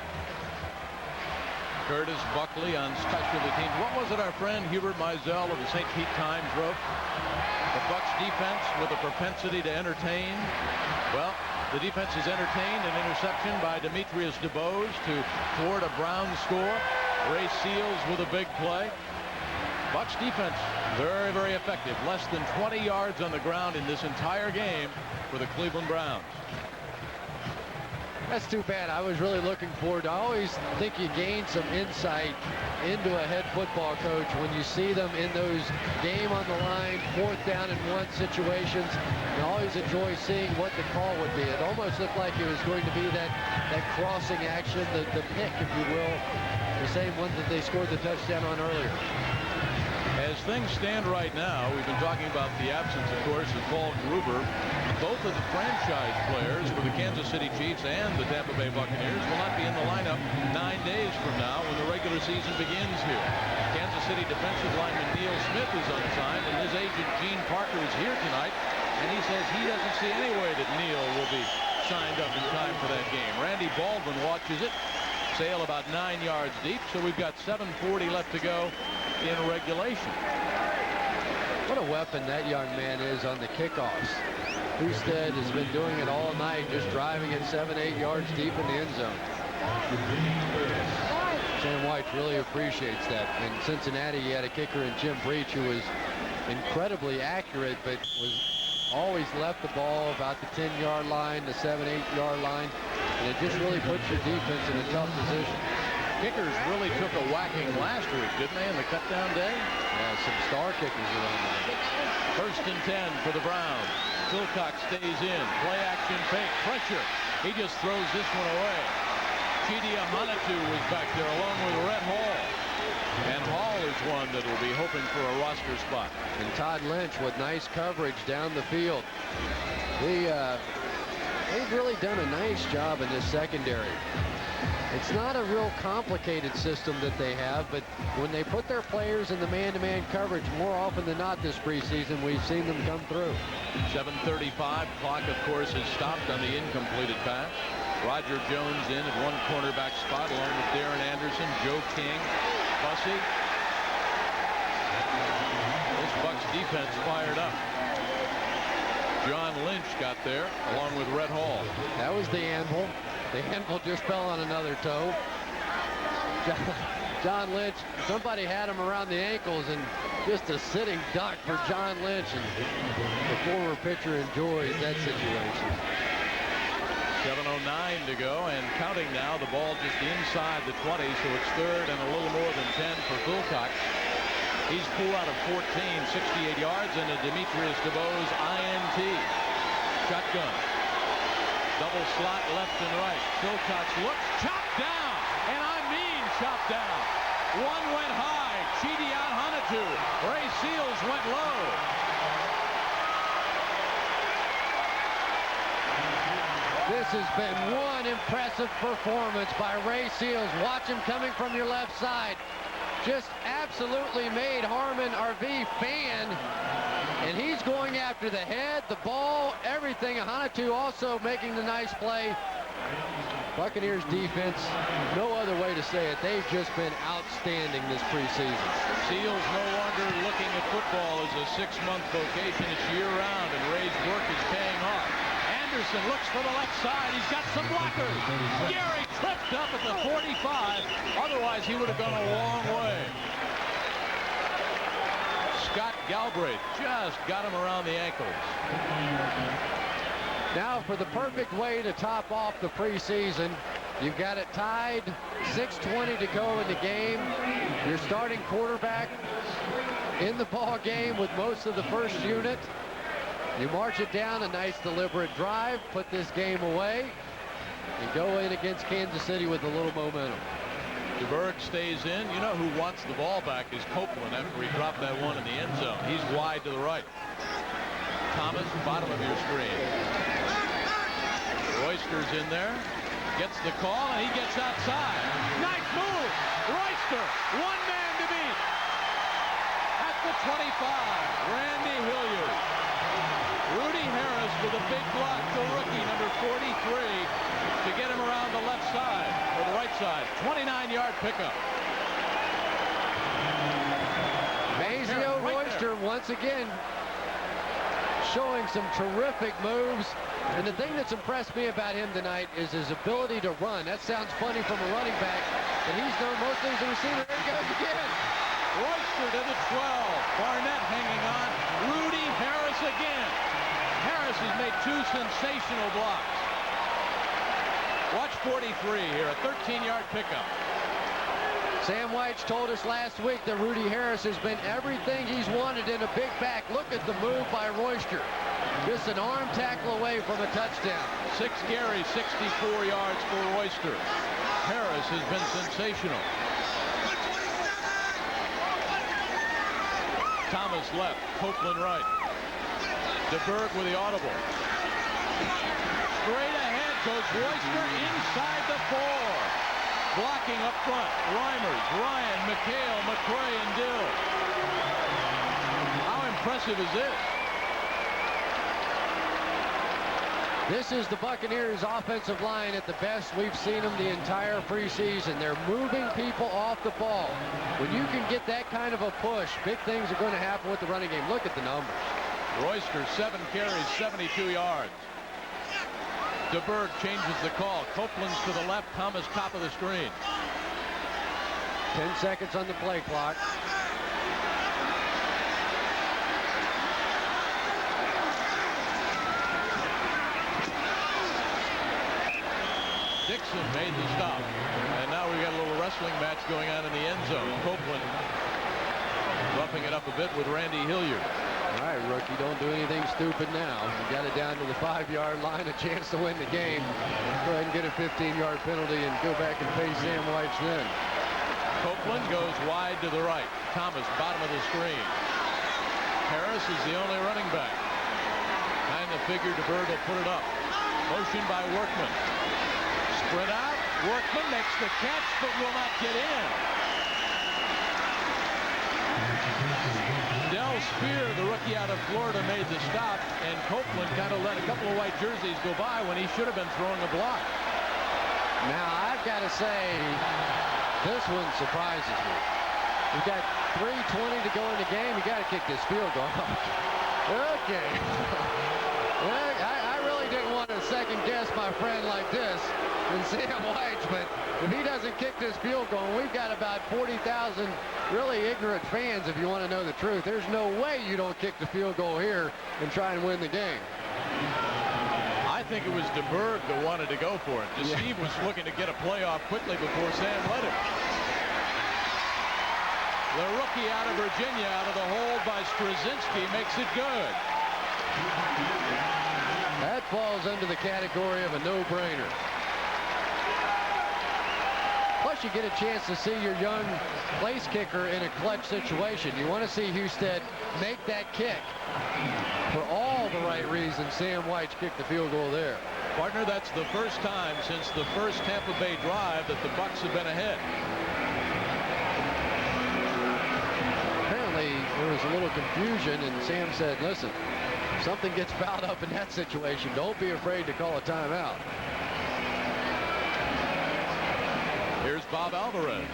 Curtis Buckley on specialty teams. What was it our friend Hubert Mizell of the St. Pete Times wrote? The Bucs defense with a propensity to entertain. Well, the defense is entertained. An interception by Demetrius DeBose to thwart a Brown score. Ray Seals with a big play. Bucs defense very, very effective. Less than 20 yards on the ground in this entire game for the Cleveland Browns. That's too bad. I was really looking forward. I always think you gain some insight into a head football coach when you see them in those game on the line, 4th down and 1 situations. And I always enjoy seeing what the call would be. It almost looked like it was going to be that crossing action, the pick, if you will, the same one that they scored the touchdown on earlier. As things stand right now, we've been talking about the absence, of course, of Paul Gruber. Both of the franchise players for the Kansas City Chiefs and the Tampa Bay Buccaneers will not be in the lineup 9 days from now when the regular season begins here. Kansas City defensive lineman Neil Smith is unsigned, and his agent Gene Parker is here tonight, and he says he doesn't see any way that Neil will be signed up in time for that game. Randy Baldwin watches it, sail about 9 yards deep, so we've got 7:40 left to go in regulation. What a weapon that young man is on the kickoffs. Husted has been doing it all night, just driving it 7-8 yards deep in the end zone. Sam White really appreciates that. In Cincinnati, he had a kicker in Jim Breach who was incredibly accurate, but was always left the ball about the 10-yard line, the 7-8 yard line, and it just really puts your defense in a tough position. Kickers really took a whacking last week, didn't they, in the cutdown day? Yeah, some star kickers around there. 1st and 10 for the Browns. Wilcox stays in. Play action fake. Pressure. He just throws this one away. Chidi Ahanotu was back there along with Rhett Hall. And Hall is one that will be hoping for a roster spot. And Todd Lynch with nice coverage down the field. They've really done a nice job in this secondary. It's not a real complicated system that they have, but when they put their players in the man-to-man coverage, more often than not this preseason, we've seen them come through. 7:35. Clock, of course, is stopped on the incompleted pass. Roger Jones in at one cornerback spot along with Darren Anderson, Joe King, Bussey. This Bucs defense fired up. John Lynch got there along with Rhett Hall. That was the anvil. The anvil just fell on another toe. John Lynch, somebody had him around the ankles, and just a sitting duck for John Lynch, and the former pitcher enjoys that situation. 7:09 to go, and counting now. The ball just inside the 20, so it's 3rd and a little more than 10 for Wilcox. He's 4 out of 14, 68 yards, and a Demetrius DeVos INT. Shotgun. Double slot left and right. Wilcox looks, chopped down, and I mean chopped down. One went high. Chidi Ahanotu. Ray Seals went low. This has been one impressive performance by Ray Seals. Watch him coming from your left side. Just absolutely made Harmon RV fan. And he's going after the head, the ball, everything. Ahanotu also making the nice play. Buccaneers defense, no other way to say it. They've just been outstanding this preseason. Seals no longer looking at football as a 6-month vocation. It's year-round, and Ray's work is paying off. Anderson looks for the left side. He's got some blockers. Gary tripped up at the 45. Otherwise, he would have gone a long way. Scott Galbraith just got him around the ankles. Now for the perfect way to top off the preseason. You've got it tied, 6:20 to go in the game. Your starting quarterback in the ball game with most of the first unit. You march it down, a nice deliberate drive, put this game away, and go in against Kansas City with a little momentum. DeBerg stays in. You know who wants the ball back is Copeland after he dropped that one in the end zone. He's wide to the right. Thomas, bottom of your screen. Royster's in there. Gets the call, and he gets outside. Nice move! Royster, one man to beat. At the 25, Randy Hilliard. Rudy Harris with a big block, the rookie, number 43, to get him around the left side, or the right side. 29-yard pickup. Mazio Royster once again showing some terrific moves. And the thing that's impressed me about him tonight is his ability to run. That sounds funny from a running back, but he's done most things as a receiver. There he goes again. Royster to the 12. Barnett hanging on. Rudy Harris again. Harris has made two sensational blocks. Watch 43 here, a 13-yard pickup. Sam Weich told us last week that Rudy Harris has been everything he's wanted in a big back. Look at the move by Royster. Just an arm tackle away from a touchdown. 6 carries, 64 yards for Royster. Harris has been sensational. Thomas left, Copeland right. DeBerg with the audible. Straight ahead goes Royster inside the 4. Blocking up front, Reimers, Ryan, McHale, McCray, and Dill. How impressive is this? This is the Buccaneers offensive line at the best we've seen them the entire preseason. They're moving people off the ball. When you can get that kind of a push, big things are going to happen with the running game. Look at the numbers. Royster, 7 carries, 72 yards. DeBerg changes the call. Copeland's to the left, Thomas top of the screen. 10 seconds on the play clock. Dixon made the stop. And now we've got a little wrestling match going on in the end zone. Copeland roughing it up a bit with Randy Hilliard. All right, rookie, don't do anything stupid now. You got it down to the 5-yard line, a chance to win the game. Go ahead and get a 15-yard penalty and go back and face Sam Weich then. Copeland goes wide to the right. Thomas, bottom of the screen. Harris is the only running back. Behind the figure, DeBerg will put it up. Motion by Workman. Sprint out. Workman makes the catch, but will not get in. Del Spear, the rookie out of Florida, made the stop, and Copeland kind of let a couple of white jerseys go by when he should have been throwing a block. Now, I've got to say, this one surprises me. We've got 3:20 to go in the game. You got to kick this field goal. Okay. Well, I really didn't want to second guess my friend like this and Sam Weich, but if he doesn't kick this field goal, we've got about 40,000 really ignorant fans, if you want to know the truth. There's no way you don't kick the field goal here and try and win the game. I think it was DeBerg that wanted to go for it. Steve was looking to get a playoff quickly before Sam let him. The rookie out of Virginia, out of the hold by Straczynski, makes it good. That falls under the category of a no-brainer. Plus, you get a chance to see your young place kicker in a clutch situation. You want to see Husted make that kick. For all the right reasons, Sam Weich kicked the field goal there. Partner, that's the first time since the first Tampa Bay drive that the Bucs have been ahead. Apparently, there was a little confusion, and Sam said, listen, if something gets fouled up in that situation, don't be afraid to call a timeout. Here's Bob Alvarez.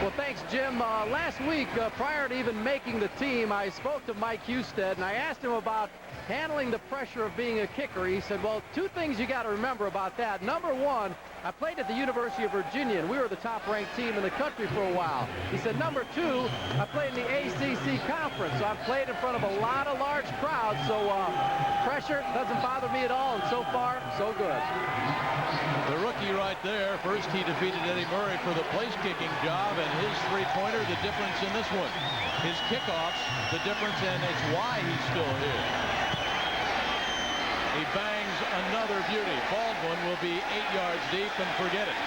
Well, thanks, Jim. Last week, prior to even making the team, I spoke to Mike Husted, and I asked him about handling the pressure of being a kicker. He said, well, 2 things you got to remember about that. Number 1, I played at the University of Virginia, and we were the top-ranked team in the country for a while. He said, number 2, I played in the ACC conference, so I've played in front of a lot of large crowds, so pressure doesn't bother me at all, and so far, so good. The rookie right there, first he defeated Eddie Murray for the place-kicking job, and his three-pointer, the difference in this one. His kickoffs, the difference, and it's why he's still here. He bangs another beauty. Baldwin will be 8 yards deep and forget it.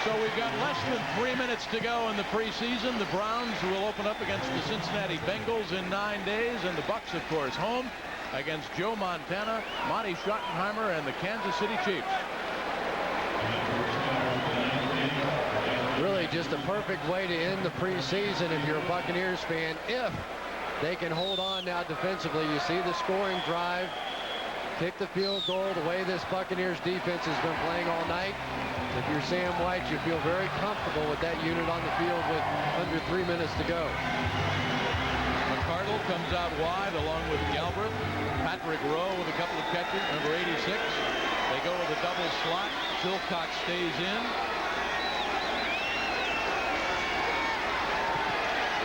So we've got less than 3 minutes to go in the preseason. The Browns will open up against the Cincinnati Bengals in 9 days, and the Bucs, of course, home against Joe Montana, Monty Schottenheimer, and the Kansas City Chiefs. Really just a perfect way to end the preseason if you're a Buccaneers fan, if they can hold on now defensively. You see the scoring drive, kick the field goal, the way this Buccaneers defense has been playing all night. If you're Sam Weich, you feel very comfortable with that unit on the field with under 3 minutes to go. McCardle comes out wide along with Galbraith. Patrick Rowe with a couple of catches, number 86. They go with a double slot. Silcox stays in.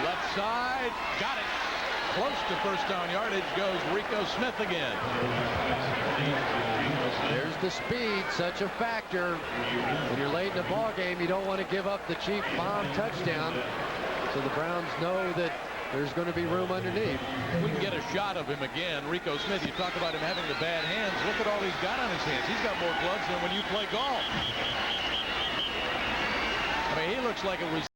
Left side, got it. close to first down yardage goes Rico Smith again. There's the speed, such a factor. When you're late in the ball game, you don't want to give up the cheap bomb touchdown. So the Browns know that there's going to be room underneath. We can get a shot of him again. Rico Smith, you talk about him having the bad hands. Look at all he's got on his hands. He's got more gloves than when you play golf. I mean, he looks like a